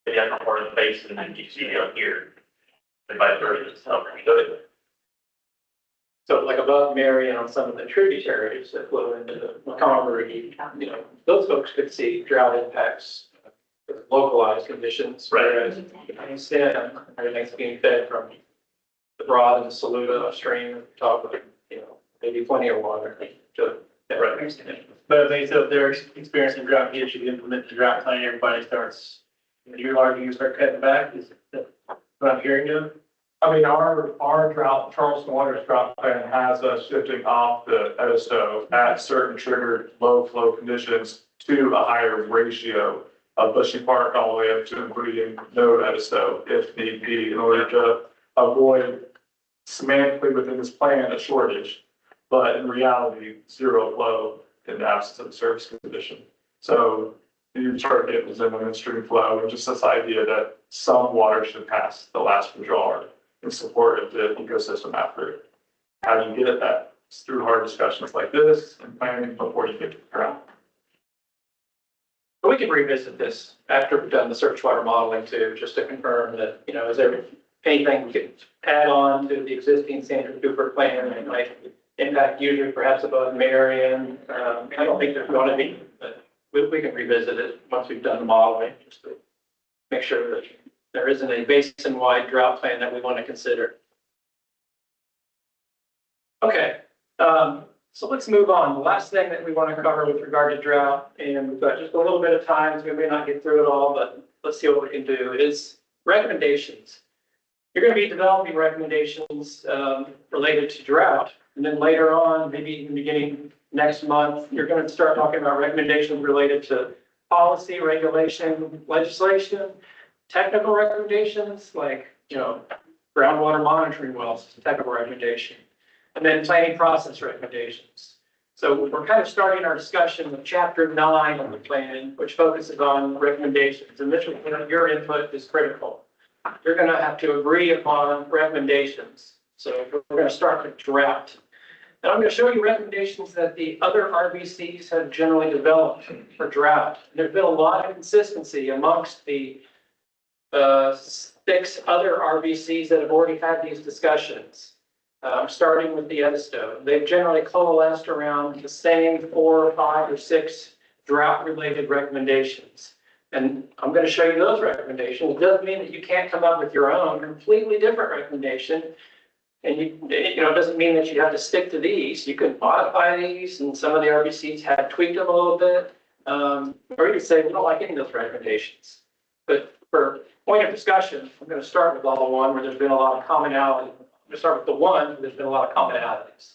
in the upper part of the basin, and you see down here, and vice versa in summer. so like above Marion on some of the tributaries that flow into the Montgomery, those folks could see drought impacts, localized conditions. Right. Whereas instead, everything's being fed from the Broad and the Saluda upstream, top of, maybe plenty of water to. Right. But if they're experiencing drought, you should implement the drought plan, everybody starts, you're arguing, you start cutting back, is that what I'm hearing you? I mean, our drought, Charleston Water's drought plan has us shifting off the Edisto at certain triggered low flow conditions to a higher ratio of Bushy Park all the way up to including no Edisto if need be, in order to avoid semantically within this plan a shortage, but in reality, zero flow in the absence of a service condition. So you start getting Zimmerman stream flow, and just this idea that some water should pass the last withdrawal in support of the ecosystem after. How do you get at that? It's through hard discussions like this and planning before you get to the ground. But we can revisit this after we've done the surface water modeling too, just to confirm that, is there anything we can add on to the existing Sandra Cooper plan that might impact users perhaps above Marion? I don't think there's going to be, but we can revisit it once we've done the modeling, just to make sure that there isn't a basin-wide drought plan that we want to consider. Okay, so let's move on. The last thing that we want to cover with regard to drought, and we've got just a little bit of time, so we may not get through it all, but let's see what we can do, is recommendations. You're going to be developing recommendations related to drought, and then later on, maybe even beginning next month, you're going to start talking about recommendations related to policy, regulation, legislation, technical recommendations, like, Groundwater monitoring wells is a type of recommendation. And then planning process recommendations. So we're kind of starting our discussion with chapter 9 of the plan, which focuses on recommendations. And this, your input is critical. You're going to have to agree upon recommendations. So we're going to start with drought. And I'm going to show you recommendations that the other RBCs have generally developed for drought. There's been a lot of consistency amongst the 6 other RBCs that have already had these discussions, starting with the Edisto. They've generally coalesced around the same 4, 5, or 6 drought-related recommendations. And I'm going to show you those recommendations. It doesn't mean that you can't come up with your own completely different recommendation. And it doesn't mean that you have to stick to these. You can modify these, and some of the RBCs have tweaked them a little bit. Or you can say, we don't like any of those recommendations. But for point of discussion, I'm going to start with all the one where there's been a lot of commonality. I'm going to start with the one where there's been a lot of commonalities.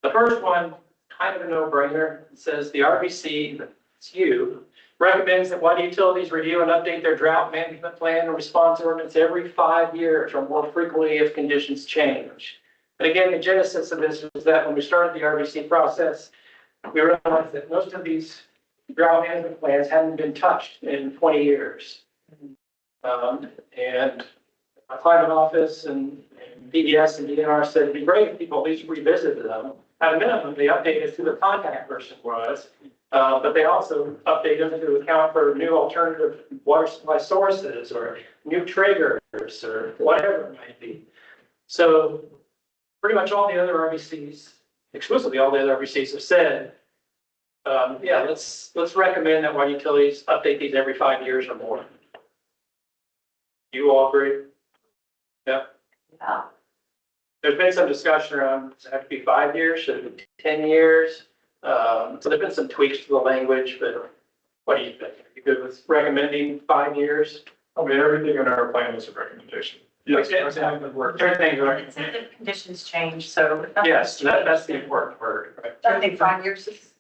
The first one, kind of a no-brainer. It says the RBC, it's you, recommends that water utilities review and update their drought management plan and response ordinance every 5 years or more frequently if conditions change. And again, the genesis of this was that when we started the RBC process, we realized that most of these drought management plans hadn't been touched in 20 years. And our climate office and PBS and DNR said it'd be great if people at least revisited them. At a minimum, they updated who the contact person was. But they also update them to account for new alternative water supply sources or new triggers or whatever it might be. So pretty much all the other RBCs, exclusively all the other RBCs have said, yeah, let's recommend that water utilities update these every 5 years or more. You all agree? Yeah. Yeah. There's been some discussion around, does it have to be 5 years? Should it be 10 years? So there've been some tweaks to the language, but what do you think? Are you good with recommending 5 years? I mean, everything in our plan is a recommendation. Yes. Everything, right? The conditions change, so. Yes, that's the important word, right? I think 5 years is.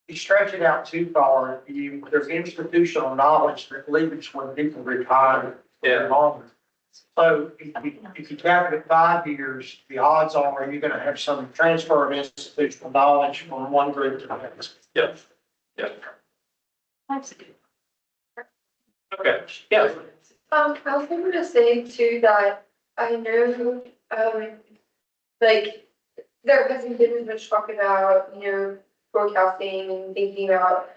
You stretch it out too far, there's institutional knowledge that leaves when people retire. Yeah. So if you cap it at 5 years, the odds are you're gonna have some transfer of institutional knowledge from one group to the next. Yep. Yep. Okay, yeah. I was going to say too that I know, like, there hasn't been as much talk about, forecasting and thinking about,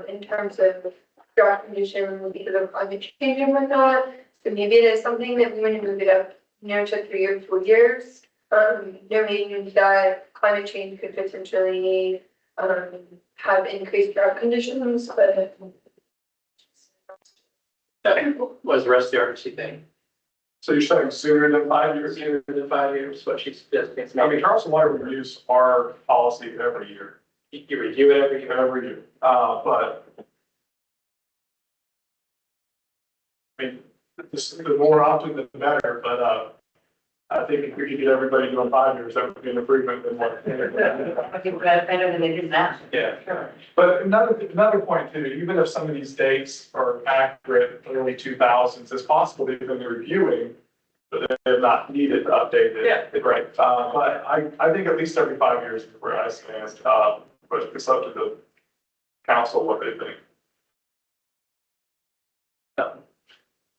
in terms of drought conditions because of climate change and whatnot. So maybe it is something that we want to move it up, to 3 or 4 years. Knowing that climate change could potentially, have increased drought conditions, but. Was the rest of the RBC thing? So you're saying sooner than 5 years? Sooner than 5 years, what she's suggesting. I mean, Charleston Water reviews our policy every year. You review it every year? Every year. But I mean, the more often the better, but I think if we could get everybody doing 5 years, that would be an improvement than what. I think better than they do now. Yeah. But another point too, even if some of these dates are accurate, early 2000s, it's possible they've been reviewing, but they have not needed to update it. Yeah. Right. But I think at least every 5 years is where I stand. But it's up to the council what they think.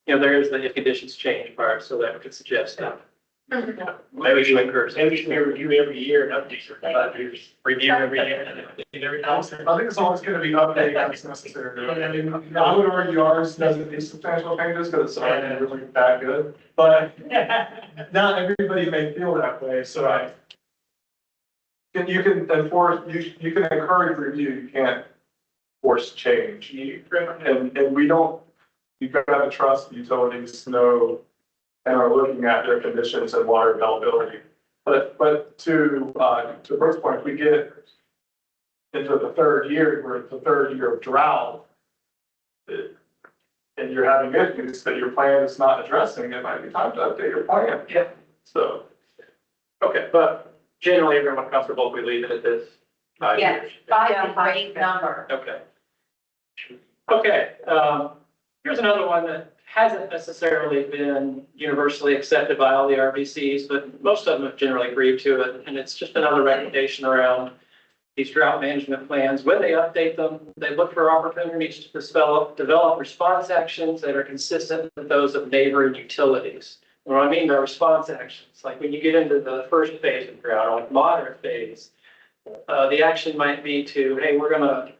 There is the if conditions change part, so that we could suggest that. Maybe you encourage. Maybe you should review every year and update your 5 years. Review every year and update every time. I think it's always going to be updated as necessary. I mean, I would argue ours doesn't need substantial changes because it's already really that good. But not everybody may feel that way, so you can enforce, you can encourage review, you can't force change. And we don't, you've got to trust the utilities know and are looking at their conditions and water availability. But to Brooke's point, if we get into the 3rd year, we're at the 3rd year of drought, and you're having issues that your plan is not addressing, it might be time to update your plan. Yeah. So. Okay, but generally everyone comfortable if we leave it at this 5 Yeah. years? 5 is a great number. Okay. Okay, here's another one that hasn't necessarily been universally accepted by all the RBCs, but most of them have generally agreed to it. And it's just another recommendation around these drought management plans. When they update them, they look for opportunities to develop response actions that are consistent with those of neighboring utilities. And what I mean by response actions, like when you get into the first phase of drought, or like moderate phase, the action might be to, hey, we're gonna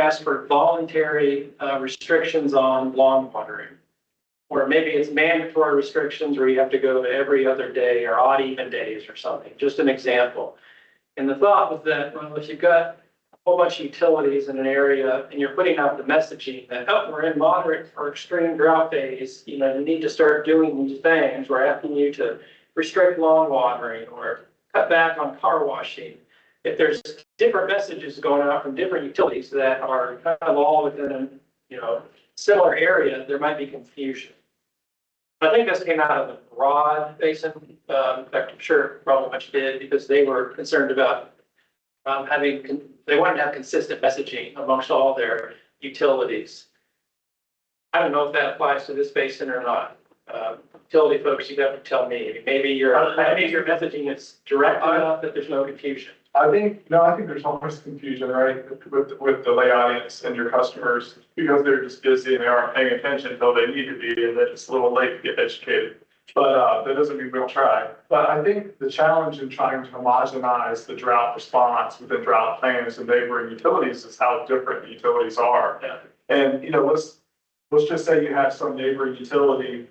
ask for voluntary restrictions on lawn watering. Or maybe it's mandatory restrictions where you have to go every other day or odd even days or something, just an example. And the thought was that, well, if you've got a whole bunch of utilities in an area and you're putting out the messaging that, oh, we're in moderate or extreme drought phase, you need to start doing these things. We're asking you to restrict lawn watering or cut back on car washing. If there's different messages going out from different utilities that are kind of all within a, similar area, there might be confusion. I think this came out of the broad basin. In fact, I'm sure probably much did because they were concerned about they wanted to have consistent messaging amongst all their utilities. I don't know if that applies to this basin or not. Utility folks, you'd have to tell me. Maybe your messaging is direct enough that there's no confusion. I think there's always confusion, right, with the lay audience and your customers, because they're just busy and they aren't paying attention until they need to be, and then it's a little late to get educated. But that doesn't mean we'll try. But I think the challenge in trying to homogenize the drought response within drought plans and neighboring utilities is how different the utilities are. Yeah. And, let's just say you have some neighboring utility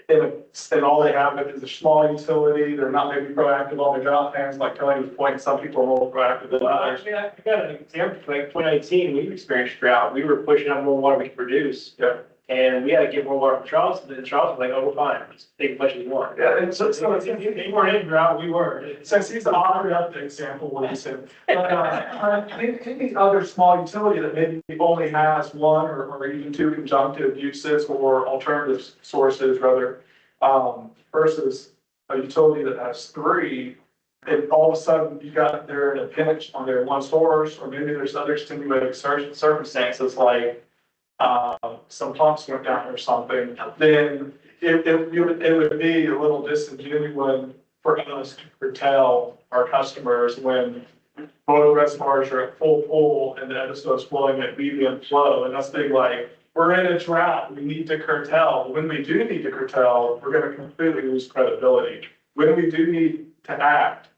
and all they have is a small utility. They're not maybe proactive on their drought plans, like Tony was pointing, some people are more proactive than others. I got an example, like 2019, we experienced drought, we were pushing out more water we could produce. Yeah. And we had to get more water from Charleston, and Charleston was like, oh, we're fine, just take as much as you want. Yeah, and so They weren't in drought, we were. since he's the offered up the example, what he said, think these other small utility that maybe only has one or even two conjunctive uses or alternative sources rather, versus a utility that has three, and all of a sudden you got there in a pinch on their one source, or maybe there's other stimulating circumstances like some pumps went down or something, then it would be a little disingenuous for us to curtail our customers when both reservoirs are at full pull and the Edisto's flowing at medium flow, and us being like, we're in a drought, we need to curtail. When we do need to curtail, we're gonna completely lose credibility. When we do need to act,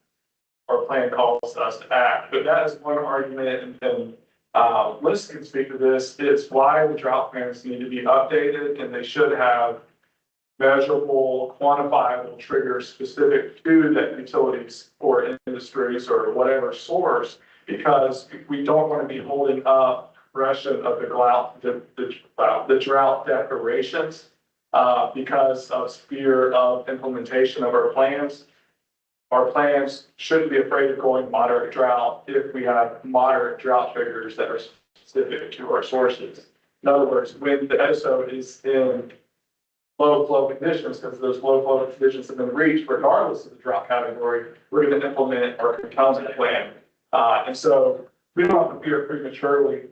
our plan calls us to act, but that is one argument, and Liz can speak to this, is why the drought plans need to be updated, and they should have measurable, quantifiable triggers specific to that utilities or industries or whatever source, because we don't want to be holding up progression of the drought declarations because of fear of implementation of our plans. Our plans shouldn't be afraid of going moderate drought if we have moderate drought triggers that are specific to our sources. In other words, when the ESO is in low flow conditions, because those low flow conditions have been reached regardless of the drought category, we're going to implement our curtailment plan. And so we don't have to fear prematurely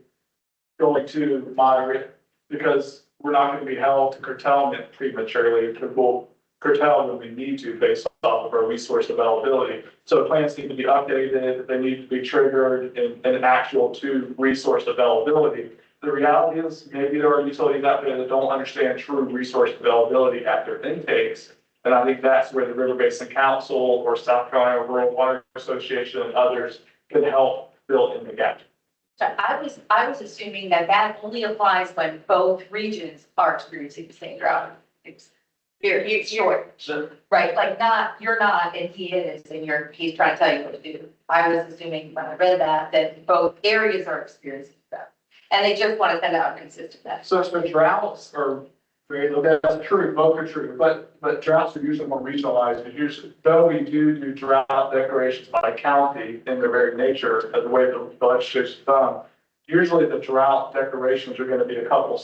going to moderate, because we're not going to be held to curtailment prematurely, because we'll curtail when we need to based off of our resource availability. So plans need to be updated, they need to be triggered and actual to resource availability. The reality is maybe there are utilities out there that don't understand true resource availability at their intakes. And I think that's where the River Basin Council or South Carolina Rural Water Association and others can help fill in the gap. So I was assuming that only applies when both regions are experiencing the same drought. You're short, right? Like you're not, and he is, and he's trying to tell you what to do. I was assuming when I read that both areas are experiencing drought, and they just want to send out a consistent message. So droughts are that's true, both are true, but droughts are usually more regionalized. And usually, though we do drought declarations by county in their very nature of the way the legislation is done, usually the drought declarations are going to be a couple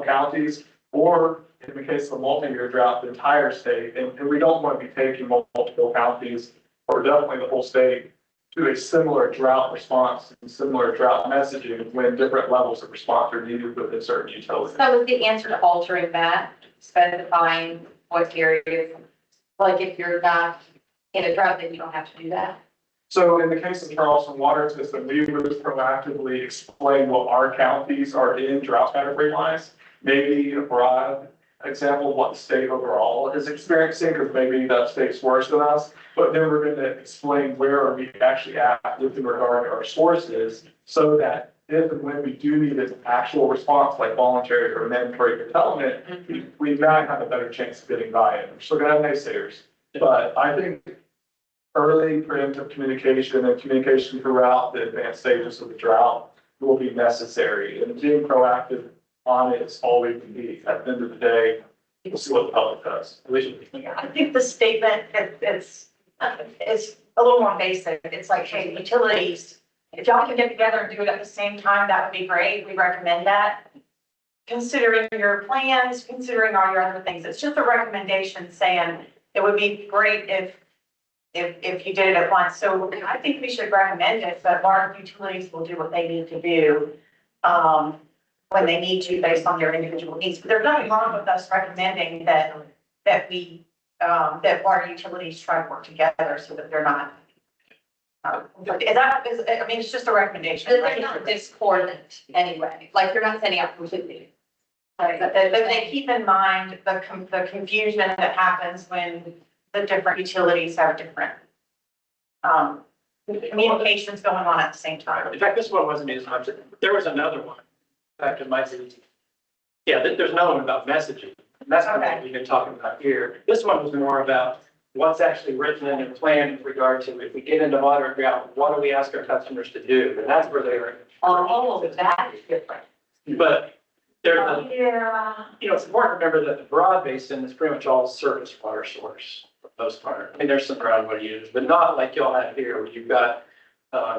counties, or in the case of a multi-year drought, the entire state. And we don't want to be taking multiple counties, or definitely the whole state, to a similar drought response and similar drought messaging when different levels of response are needed within certain utilities. That was the answer to altering that, specifying what areas, like if you're not in a drought, then you don't have to do that. So in the case of Charleston Water System, we would proactively explain what our counties are in drought category wise. Maybe a broad example of what the state overall is experiencing, because maybe that state's worse than us. But then we're gonna explain where are we actually at with regard to our sources, so that if and when we do need an actual response, like voluntary or mandatory curtailment, we might have a better chance of getting by it. We're still gonna have naysayers, but I think early preemptive communication and communication throughout the advanced stages of the drought will be necessary, and being proactive on it is all we can be. At the end of the day, we'll see what the public does. Yeah, I think the statement is a little more basic. It's like, hey, utilities, if y'all can get together and do it at the same time, that would be great. We recommend that. Considering your plans, considering all your other things, it's just a recommendation saying it would be great if you did it at once. So I think we should recommend it, but large utilities will do what they need to do when they need to based on their individual needs. But there's nothing wrong with us recommending that water utilities try to work together so that they're not. I mean, it's just a recommendation. But Right? they're not discordant anyway, like you're not sending out completely. But they keep in mind the confusion that happens when the different utilities have different communications going on at the same time. In fact, this one wasn't as much, there was another one, back in my city. Yeah, there's another one about messaging. And that's what we've been talking about here. This one was more about what's actually written in the plan in regard to if we get into moderate drought, what do we ask our customers to do? And that's where they were. Oh, that is different. But there's a, Yeah. you know, it's important to remember that the broad basin is pretty much all surface water source for the most part. I mean, there's some groundwater used, but not like y'all have here, where you've got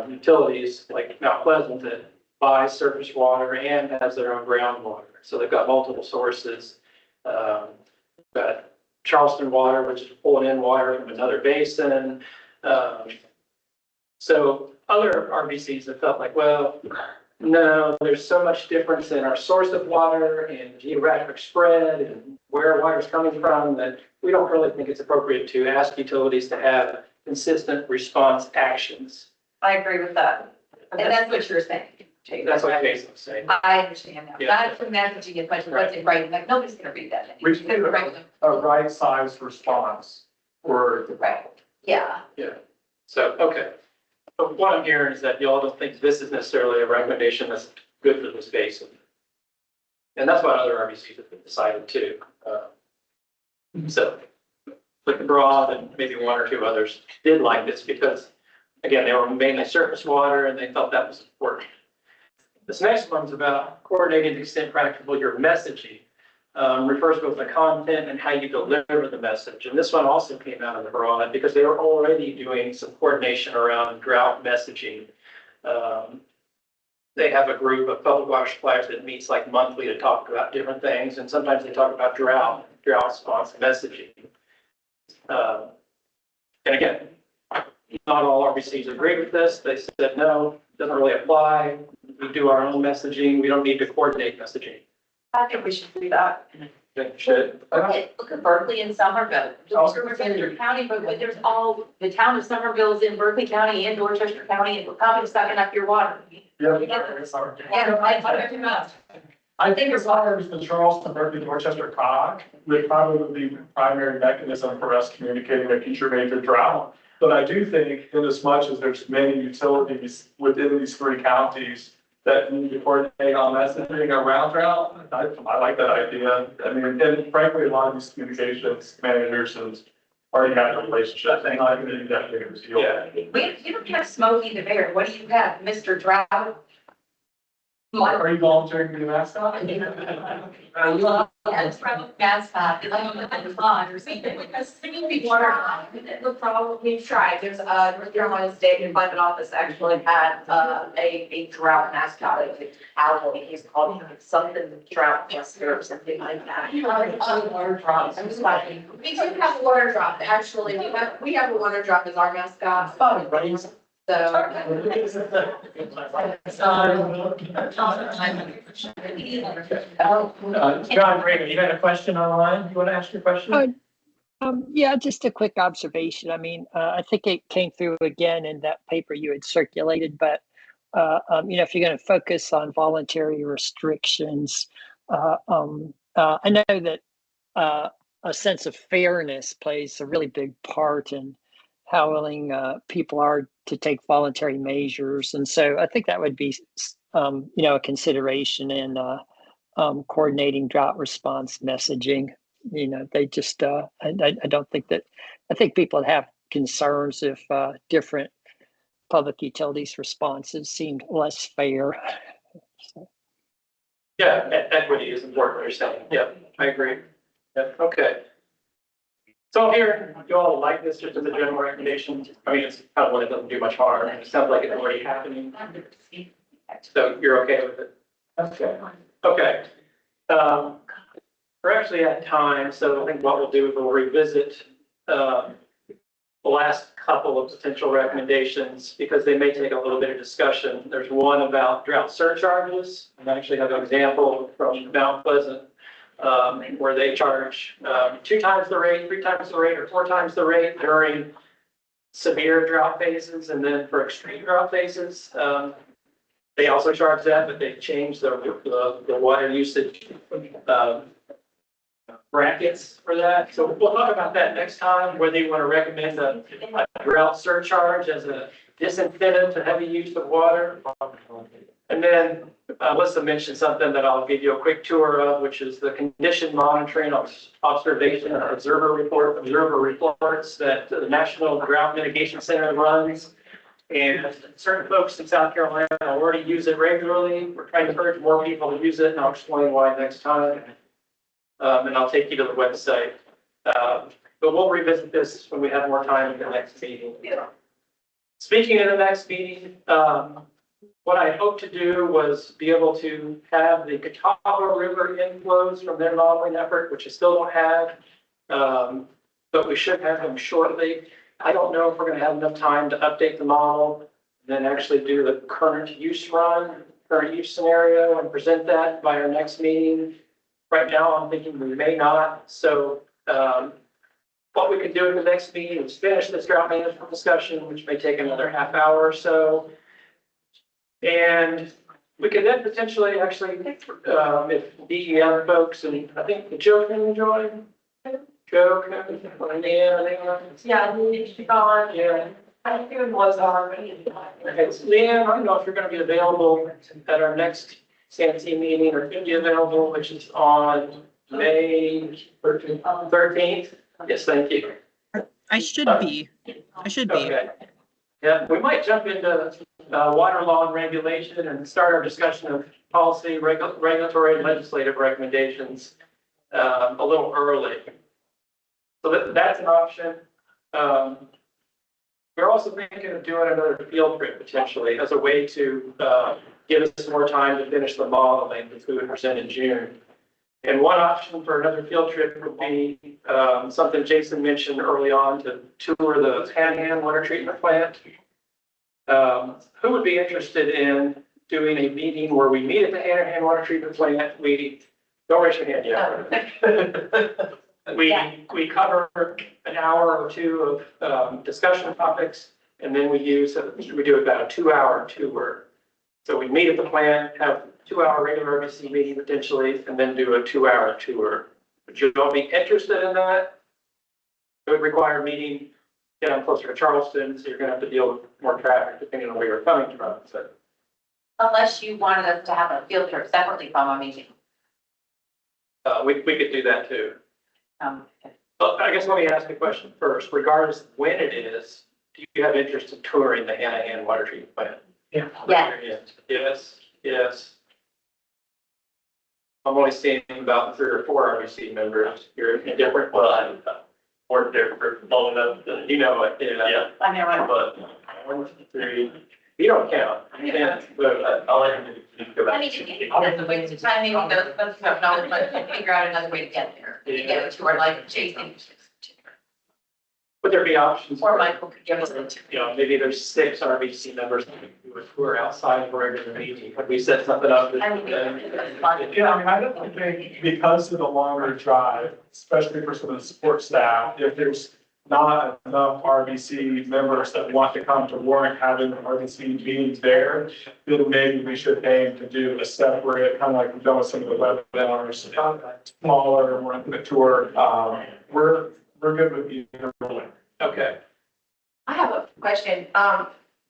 utilities like Mount Pleasant that buy surface water and has their own groundwater. So they've got multiple sources. Got Charleston Water, which is pulling in water from another basin. So other RBCs have felt like, well, no, there's so much difference in our source of water and geographic spread and where water's coming from that we don't really think it's appropriate to ask utilities to have consistent response actions. I agree with that. And that's what you're saying. Jake. That's what Jason was saying. I understand that. Yeah. Not from messaging as much as what's in writing, like nobody's gonna read that. We should do a right-sized response for Right, yeah. So, okay. But what I'm hearing is that y'all don't think this is necessarily a recommendation that's good for this basin. And that's what other RBCs have decided too. So, but Broad and maybe one or two others did like this because, again, they were mainly surface water and they felt that was important. This next one's about coordinating to the extent practicable your messaging. Refers to both the content and how you deliver the message. And this one also came out of the Broad because they were already doing some coordination around drought messaging. They have a group of public water suppliers that meets like monthly to talk about different things. And sometimes they talk about drought response messaging. And again, not all RBCs agree with this. They said, no, doesn't really apply. We do our own messaging. We don't need to coordinate messaging. I think we should do that. They should. Look at Berkeley and Somerville. Dorchester County, but there's all, the town of Somerville is in Berkeley County and Dorchester County, and how is sucking up your water? Yeah. Yeah, I think as far as the Charleston, Berkeley, Dorchester cog would probably be the primary mechanism for us communicating a future major drought. But I do think in as much as there's many utilities within these three counties that need to coordinate on messaging around drought, I like that idea. I mean, and frankly, a lot of these communications managers have already had a relationship. And I think that big of a deal. Yeah. you don't have Smokey the Bear. What do you have, Mr. Drought? Are you volunteering to be a mascot? Yeah, it's probably mascot. The problem we've tried, there's North Carolina State Employment Office actually had a drought mascot, it's owl, he's called something drought buster or something like that. I'm just laughing. We do have a water drop, actually, we have a water drop as our mascot. John Rader, you had a question online? You want to ask your question? Yeah, just a quick observation. I mean, I think it came through again in that paper you had circulated, but if you're going to focus on voluntary restrictions, I know that a sense of fairness plays a really big part in how willing people are to take voluntary measures, and so I think that would be, a consideration in coordinating drought response messaging. They just, I don't think that, I think people have concerns if different public utilities responses seemed less fair. Yeah, equity is important, you're saying. Yeah, I agree. Yeah, okay. So here, you all like this just as a general recommendation? I mean, it's kind of one that doesn't do much harm. It sounds like it's already happening. So you're okay with it? Okay. Okay. We're actually at time, so I think what we'll do is we'll revisit the last couple of potential recommendations because they may take a little bit of discussion. There's one about drought surcharges. I actually have an example from Mount Pleasant where they charge 2 times the rate, 3 times the rate, or 4 times the rate during severe drought phases, and then for extreme drought phases, they also charge that, but they changed the water usage brackets for that. So we'll talk about that next time, whether you want to recommend a drought surcharge as a disincentive to heavy use of water. And then Alyssa mentioned something that I'll give you a quick tour of, which is the condition monitoring, observation, or observer reports that the National Drought Mitigation Center runs. And certain folks in South Carolina already use it regularly. We're trying to encourage more people to use it, and I'll explain why next time. And I'll take you to the website. But we'll revisit this when we have more time in the next meeting. Speaking of the next meeting, what I hope to do was be able to have the Catawba River inflows from their modeling effort, which I still don't have, but we should have them shortly. I don't know if we're going to have enough time to update the model, and then actually do the current use scenario, and present that by our next meeting. Right now, I'm thinking we may not. So what we can do in the next meeting is finish this drought management discussion, which may take another half hour or so. And we could then potentially actually, if DEM folks, and I think Joe can join. Joe, Yeah, gone. Yeah. I think it was already. Okay, so Leanne, I don't know if you're going to be available at our next Santee meeting, or could be available, which is on May 13th. Yes, thank you. I should be. Okay. Yeah, we might jump into water law and regulation and start our discussion of policy, regulatory, and legislative recommendations a little early. So that's an option. We're also thinking of doing another field trip potentially as a way to give us some more time to finish the modeling, which we would present in June. And one option for another field trip would be something Jason mentioned early on, to tour the Hanahan water treatment plant. Who would be interested in doing a meeting where we meet at the Hanahan water treatment plant? Don't raise your hand yet. We cover an hour or two of discussion topics, and then we do about a 2-hour tour. So we meet at the plant, have 2-hour regular RBC meeting potentially, and then do a 2-hour tour. Would you all be interested in that? It would require a meeting down closer to Charleston, so you're going to have to deal with more traffic depending on where you're coming from. So, Unless you wanted us to have a field trip separately from our meeting. we could do that too. Okay. But I guess let me ask a question first. Regardless of when it is, do you have interest in touring the Hanahan water treatment plant? Yeah. Yes. I'm only seeing about 3 or 4 RBC members. You're indifferent. Well, I've worked there for long enough that, You know it. Yeah. I know, I but 1, 2, 3. You don't count. Yeah. But, I'll let him go back. I mean, that's a waste of time, maybe those of us who have knowledge, but figure out another way to get there. You get to where like Jason. Would there be options? Or Michael could give us a. You know, maybe there's 6 RBC members who are outside of a regular meeting. Could we set something up? I mean, Yeah, I mean, I don't think because of the longer drive, especially for some of the support staff, if there's not enough RBC members that want to come to work having RBC meetings there, then maybe we should aim to do a separate, kind of like we've done with some of the webinars, smaller, more intimate tour. We're good with either way. Okay. I have a question.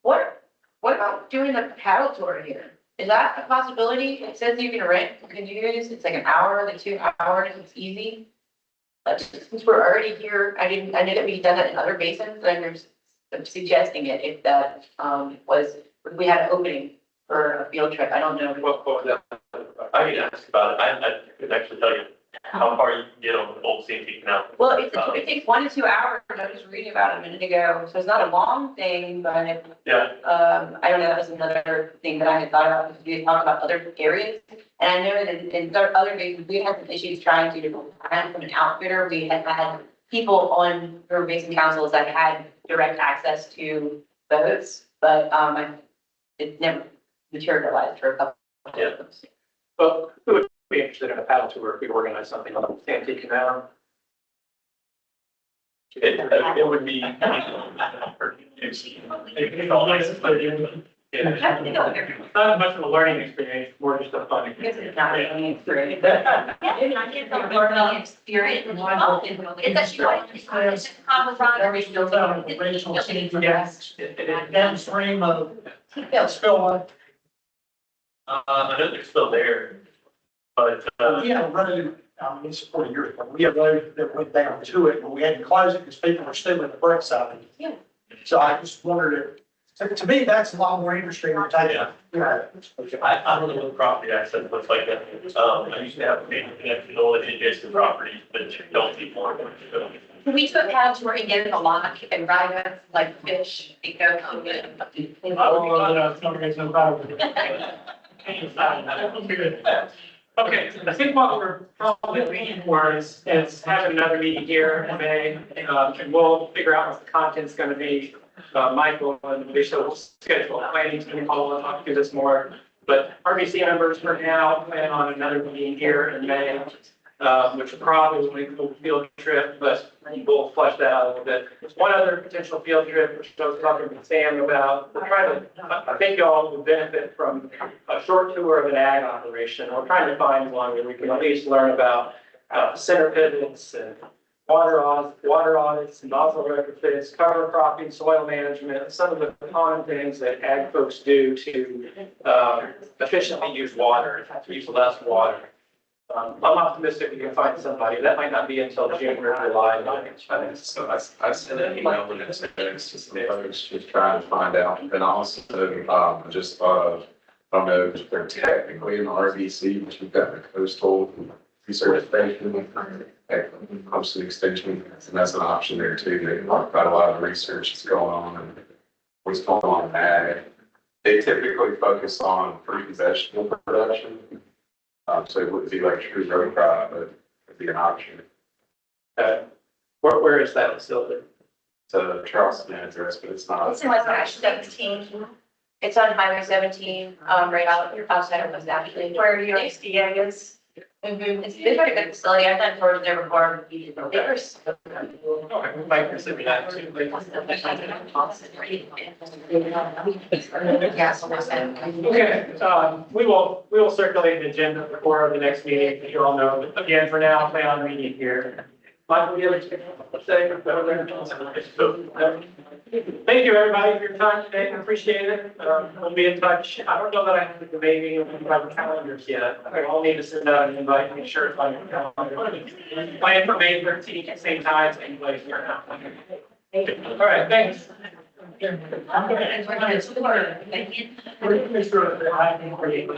What about doing a paddle tour here? Is that a possibility? It says you can rent, you can use, it's like an hour to 2 hours, it's easy. But since we're already here, I knew that we'd done that in other basins, and I'm suggesting it if that, if we had an opening for a field trip. I don't know. I can ask about it. I could actually tell you how far you can get on the old Santee Canal. Well, it takes 1 to 2 hours. I was reading about it a minute ago, so it's not a long thing, but Yeah, I don't know, that was another thing that I had thought about, because we had talked about other areas. And I know that in other basins, we had some issues trying to find from an outfitter. We had had people on our basin councils that had direct access to boats, but it never materialized for a couple of them. Well, who would be interested in a paddle tour if we organize something on the Santee Canal? it would be. Not much of a learning experience, more just a fun. It's not really experience. Learning experience. It's actually quite. It's just Original change, yes, downstream of spill. I know they're still there, but, We had a road, it's 40 years ago, we had a road that went down to it, but we had to close it because people were stealing the bricks out of it. Yeah. So I just wondered if, to me, that's a lot more interesting to take. Yeah. Yeah. I don't know what the property access looks like. I used to have a connection to all the adjacent properties, but don't see more. We took paddle tour and get in the lock and ride with like fish and go home. Okay, I think what we're probably leaning for is having another meeting here in May, and we'll figure out what the content's gonna be. Michael and Lisa will schedule a planning team call and talk through this more. But RBC members for now plan on another meeting here in May, which probably will include a field trip, but we'll flesh that out a little bit. There's one other potential field trip, which I was talking with Sam about. We're trying to, I think y'all would benefit from a short tour of an ag operation. We're trying to find one where we can at least learn about center pivots and water audits, nozzle retrofits, cover cropping, soil management, some of the common things that ag folks do to efficiently use water, to use less water. I'm optimistic we can find somebody. That might not be until June or July. So I sent an email when it's just trying to find out, and also, just thought of, I don't know if they're technically in the RBC, but you've got the coastal recertification, coastal extension, and that's an option there too. They talk about a lot of the research that's going on and what's going on in ag. They typically focus on fruit and vegetable production. So it wouldn't be like true row crop, but it'd be an option. Where is that facility? It's a Charleston address, but it's not. It's in West Nashville. 17. It's on Highway 17, right outside of West Nashville. Where USDA is. It's a pretty good facility. I've done tours there before. There's. Okay, we might consider that too. Okay, we will circulate the agenda before the next meeting, you all know. But again, for now, plan on meeting here. Michael, do you have anything to say? Thank you, everybody, for your time today. I appreciate it. We'll be in touch. I don't know that I have the meeting of calendars yet. I'll need to send out an invite, make sure it's on your calendar. Plan for May 13th, same time, same place. All right, thanks. I'm going to. We're gonna make sure that I can create